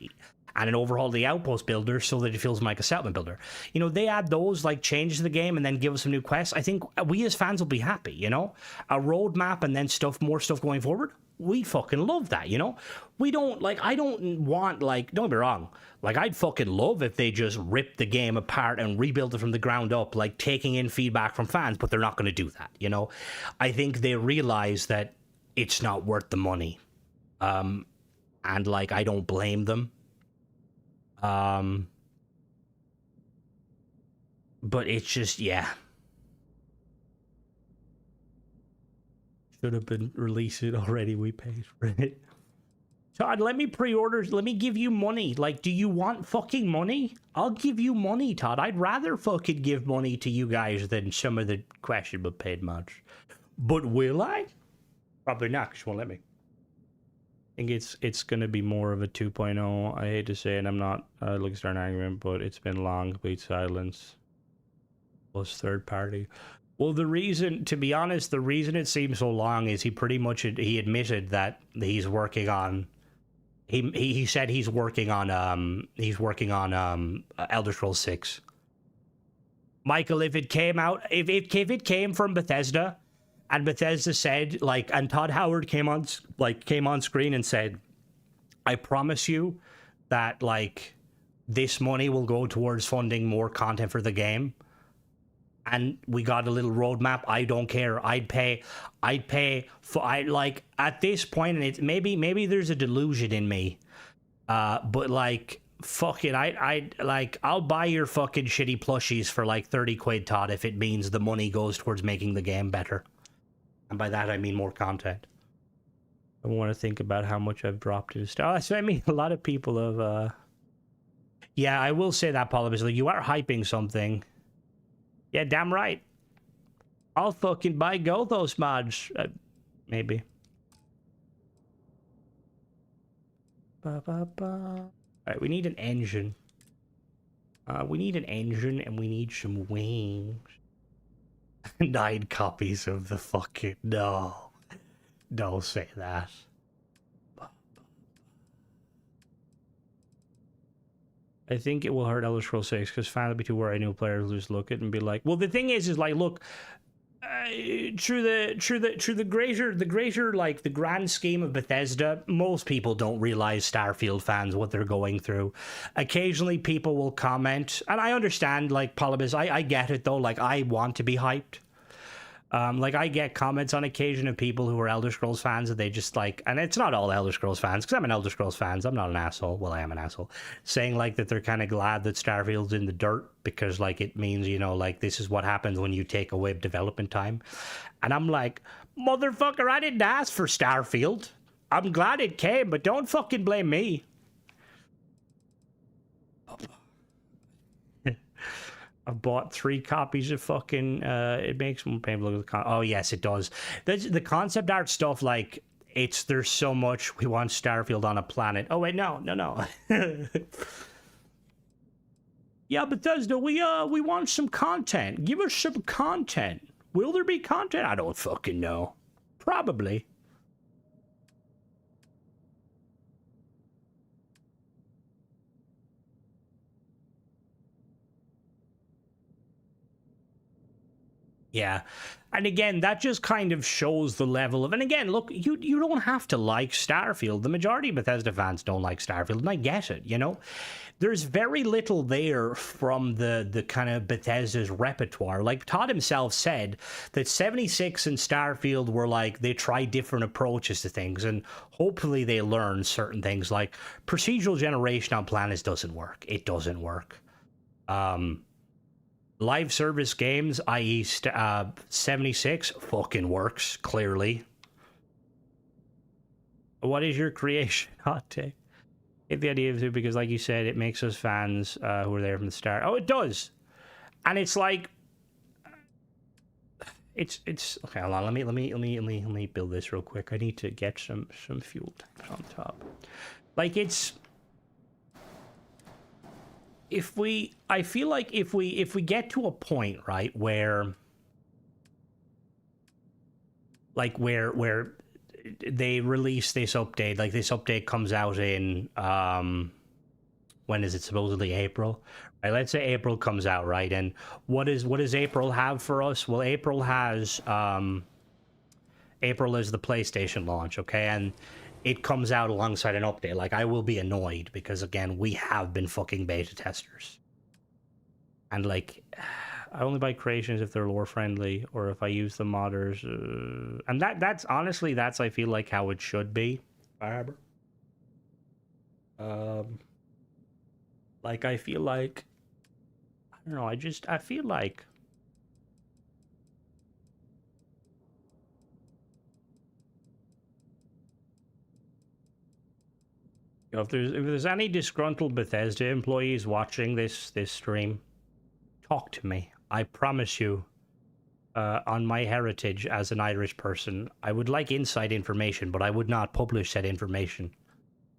and an overhaul to the outpost builder so that it feels like a settlement builder. You know, they add those like changes to the game and then give us some new quests. I think we as fans will be happy, you know? A roadmap and then more stuff going forward. We fucking love that, you know? We don't, like, I don't want, like, don't get me wrong, like, I'd fucking love if they just ripped the game apart and rebuilt it from the ground up, like, taking in feedback from fans, but they're not going to do that, you know? I think they realize that it's not worth the money. And, like, I don't blame them. But it's just, yeah. Should have been released already. We paid for it. Todd, let me pre-order. Let me give you money. Like, do you want fucking money? I'll give you money, Todd. I'd rather fucking give money to you guys than some of the questionable paid mods. But will I? Probably not, because you won't let me. I think it's going to be more of a 2.0. I hate to say it, I'm not looking to start an argument, but it's been long, complete silence. Plus third party. Well, to be honest, the reason it seems so long is he admitted that he's working on, he said he's working on Elder Scrolls 6. Michael, if it came from Bethesda, and Bethesda said, like, and Todd Howard came on screen and said, I promise you that, like, this money will go towards funding more content for the game, and we got a little roadmap, I don't care. I'd pay like, at this point, and it's maybe there's a delusion in me, but, like, fuck it, I'll buy your fucking shitty plushies for, like, 30 quid, Todd, if it means the money goes towards making the game better. And by that, I mean more content. I want to think about how much I've dropped into stuff. So, I mean, a lot of people have... Yeah, I will say that, Paul. Like, you are hyping something. Yeah, damn right. I'll fucking buy Gothos mods. Maybe. Alright, we need an engine. We need an engine, and we need some wings. 9 copies of the fucking... No. Don't say that. I think it will hurt Elder Scrolls 6 because fans will be too worried new players will just look at it and be like, well, the thing is like, look, through the greater, like, the grand scheme of Bethesda, most people don't realize Starfield fans what they're going through. Occasionally people will comment, and I understand, like, Polybus, I get it though, like, I want to be hyped, Like, I get comments on occasion of people who are Elder Scrolls fans and they just like, and it's not all Elder Scrolls fans, because I'm an Elder Scrolls fan, so I'm not an asshole. Well, I am an asshole. Saying like that they're kind of glad that Starfield's in the dirt because like it means, you know, like this is what happens when you take away development time. And I'm like, motherfucker, I didn't ask for Starfield. I'm glad it came, but don't fucking blame me. I bought 3 copies of fucking, it makes me painful look at the oh yes, it does. The concept art stuff, like, there's so much, we want Starfield on a planet. Oh wait, no. Yeah, Bethesda, we want some content. Give us some content. Will there be content? I don't fucking know. Probably. Yeah. And again, that just kind of shows the level of, and again, look, you don't have to like Starfield. The majority of Bethesda fans don't like Starfield, and I get it, you know? There's very little there from the kind of Bethesda's repertoire. Like Todd himself said that 76 and Starfield were like, they try different approaches to things, and hopefully they learn certain things, like procedural generation on planets doesn't work. It doesn't work. Live service games, i.e. 76, fucking works, clearly. What is your creation hot take? Get the idea of it because, like you said, it makes us fans who were there from the start. Oh, it does. And it's like... It's okay, hold on, let me build this real quick. I need to get some fuel tanks on top. Like, it's... I feel like if we get to a point, right, where they release this update, like this update comes out in when is it, supposedly April, right? Let's say April comes out, right? And what does April have for us? Well, April is the PlayStation launch, okay? And it comes out alongside an update. Like, I will be annoyed because, again, we have been fucking beta testers. And, like, I only buy creations if they're lore friendly or if I use the modders. And that's, honestly, that's, I feel like, how it should be. Like, I feel like, I don't know, I feel like, if there's any disgruntled Bethesda employees watching this stream, talk to me. I promise you, on my heritage as an Irish person, I would like inside information, but I would not publish that information.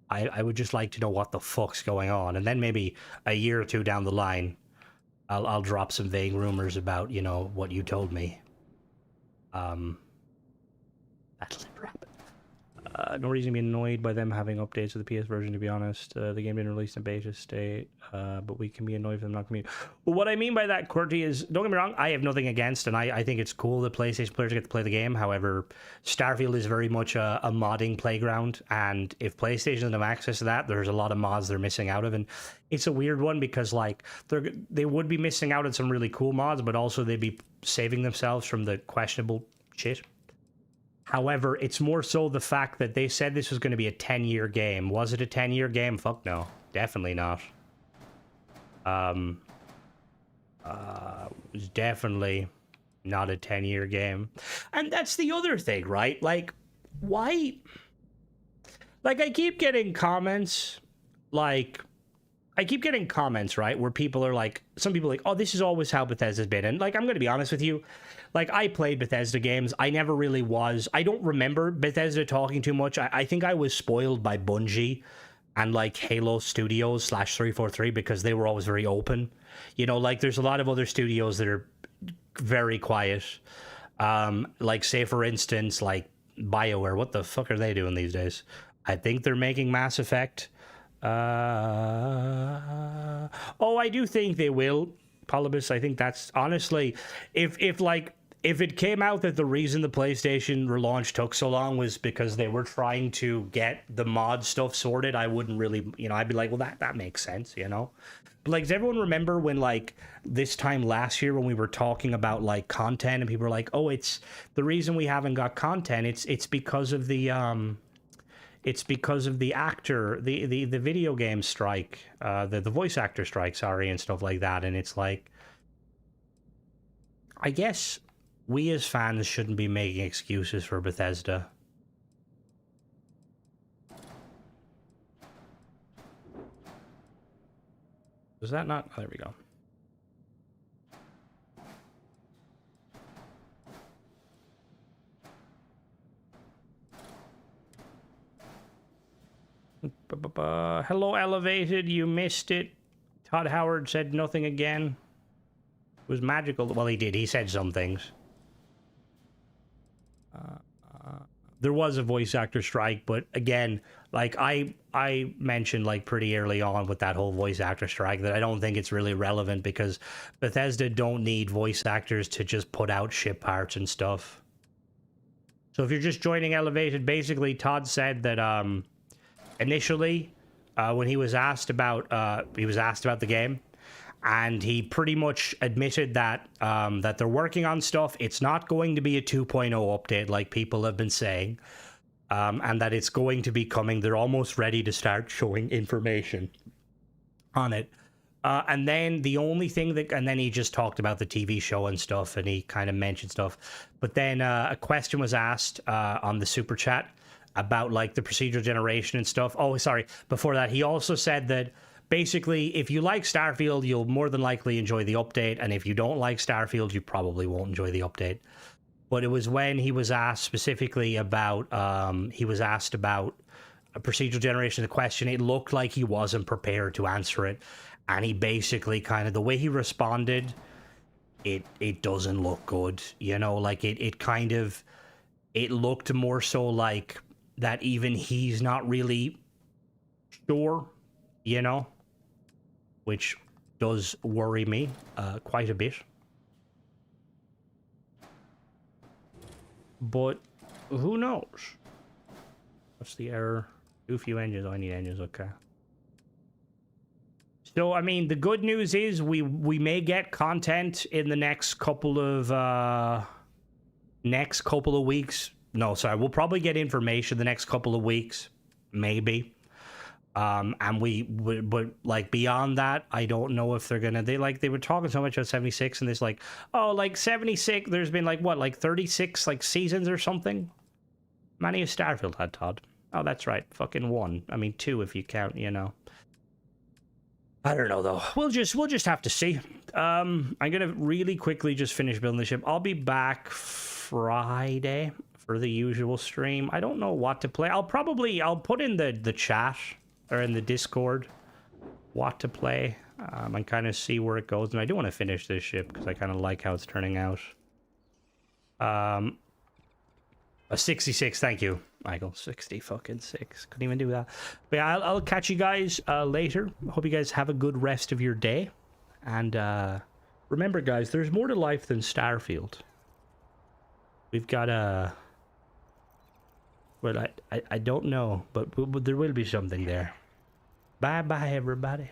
I would just like to know what the fuck's going on, and then maybe a year or two down the line, I'll drop some vague rumors about, you know, what you told me. That'll never happen. No reason to be annoyed by them having updates of the PS version, to be honest. The game didn't release in beta state, but we can be annoyed if them not coming. Well, what I mean by that, Courtney, is, don't get me wrong, I have nothing against, and I think it's cool that PlayStation players get to play the game. However, Starfield is very much a modding playground, and if PlayStation doesn't have access to that, there's a lot of mods they're missing out of, and it's a weird one because, like, they would be missing out on some really cool mods, but also they'd be saving themselves from the questionable shit. However, it's more so the fact that they said this was going to be a 10-year game. Was it a 10-year game? Fuck no. Definitely not. It was definitely not a 10-year game. And that's the other thing, right? Like, why? Like, I keep getting comments, right, where people are like, some people are like, oh, this is always how Bethesda's been. And, like, I'm going to be honest with you. Like, I played Bethesda games. I never really was. I don't remember Bethesda talking too much. I think I was spoiled by Bungie and, like, Halo Studios /343 because they were always very open. You know, like, there's a lot of other studios that are very quiet. Like, say, for instance, like, BioWare. What the fuck are they doing these days? I think they're making Mass Effect. Oh, I do think they will. Polybus, I think that's, honestly, if it came out that the reason the PlayStation relaunch took so long was because they were trying to get the mod stuff sorted, I wouldn't really, you know, I'd be like, well, that makes sense, you know? Like, does everyone remember when, like, this time last year when we were talking about, like, content and people were like, oh, it's the reason we haven't got content, it's because of the actor, the video game strike, the voice actor strike, sorry, and stuff like that. And it's like, I guess we as fans shouldn't be making excuses for Bethesda. Was that not? Oh, there we go. Hello, Elevated. You missed it. Todd Howard said nothing again. It was magical. Well, he did. He said some things. There was a voice actor strike, but again, like I mentioned like pretty early on with that whole voice actor strike that I don't think it's really relevant because Bethesda don't need voice actors to just put out ship parts and stuff. So if you're just joining Elevated, basically Todd said that initially when he was asked about the game, and he pretty much admitted that that they're working on stuff. It's not going to be a 2.0 update like people have been saying, and that it's going to be coming. They're almost ready to start showing information on it. And then the only thing that, and then he just talked about the TV show and stuff, and he kind of mentioned stuff. But then a question was asked on the super chat about like the procedural generation and stuff. Oh, sorry. Before that, he also said that basically, if you like Starfield, you'll more than likely enjoy the update, and if you don't like Starfield, you probably won't enjoy the update. But it was when he was asked specifically about, he was asked about a procedural generation of the question, it looked like he wasn't prepared to answer it, and he basically kind of, the way he responded, it doesn't look good, you know, like it kind of, it looked more so like that even he's not really sure, you know, which does worry me quite a bit. But who knows? What's the error? Too few engines. I need engines. Okay. So, I mean, the good news is we may get content in the next couple of weeks. No, sorry. We'll probably get information the next couple of weeks. Maybe. And but like beyond that, I don't know if they're gonna, they were talking so much about 76 and this like, oh, like 76, there's been like what, like 36 like seasons or something? How many has Starfield had, Todd? Oh, that's right, fucking 1. I mean 2 if you count, you know. I don't know though. We'll just have to see. I'm gonna really quickly just finish building the ship. I'll be back Friday for the usual stream. I don't know what to play. I'll put in the chat or in the Discord what to play and kind of see where it goes. And I do want to finish this ship because I kind of like how it's turning out. A 66, thank you, Michael. 60 fucking 6. Couldn't even do that. But yeah, I'll catch you guys later. Hope you guys have a good rest of your day. And remember, guys, there's more to life than Starfield. We've got a... Well, I don't know, but there will be something there. Bye-bye, everybody.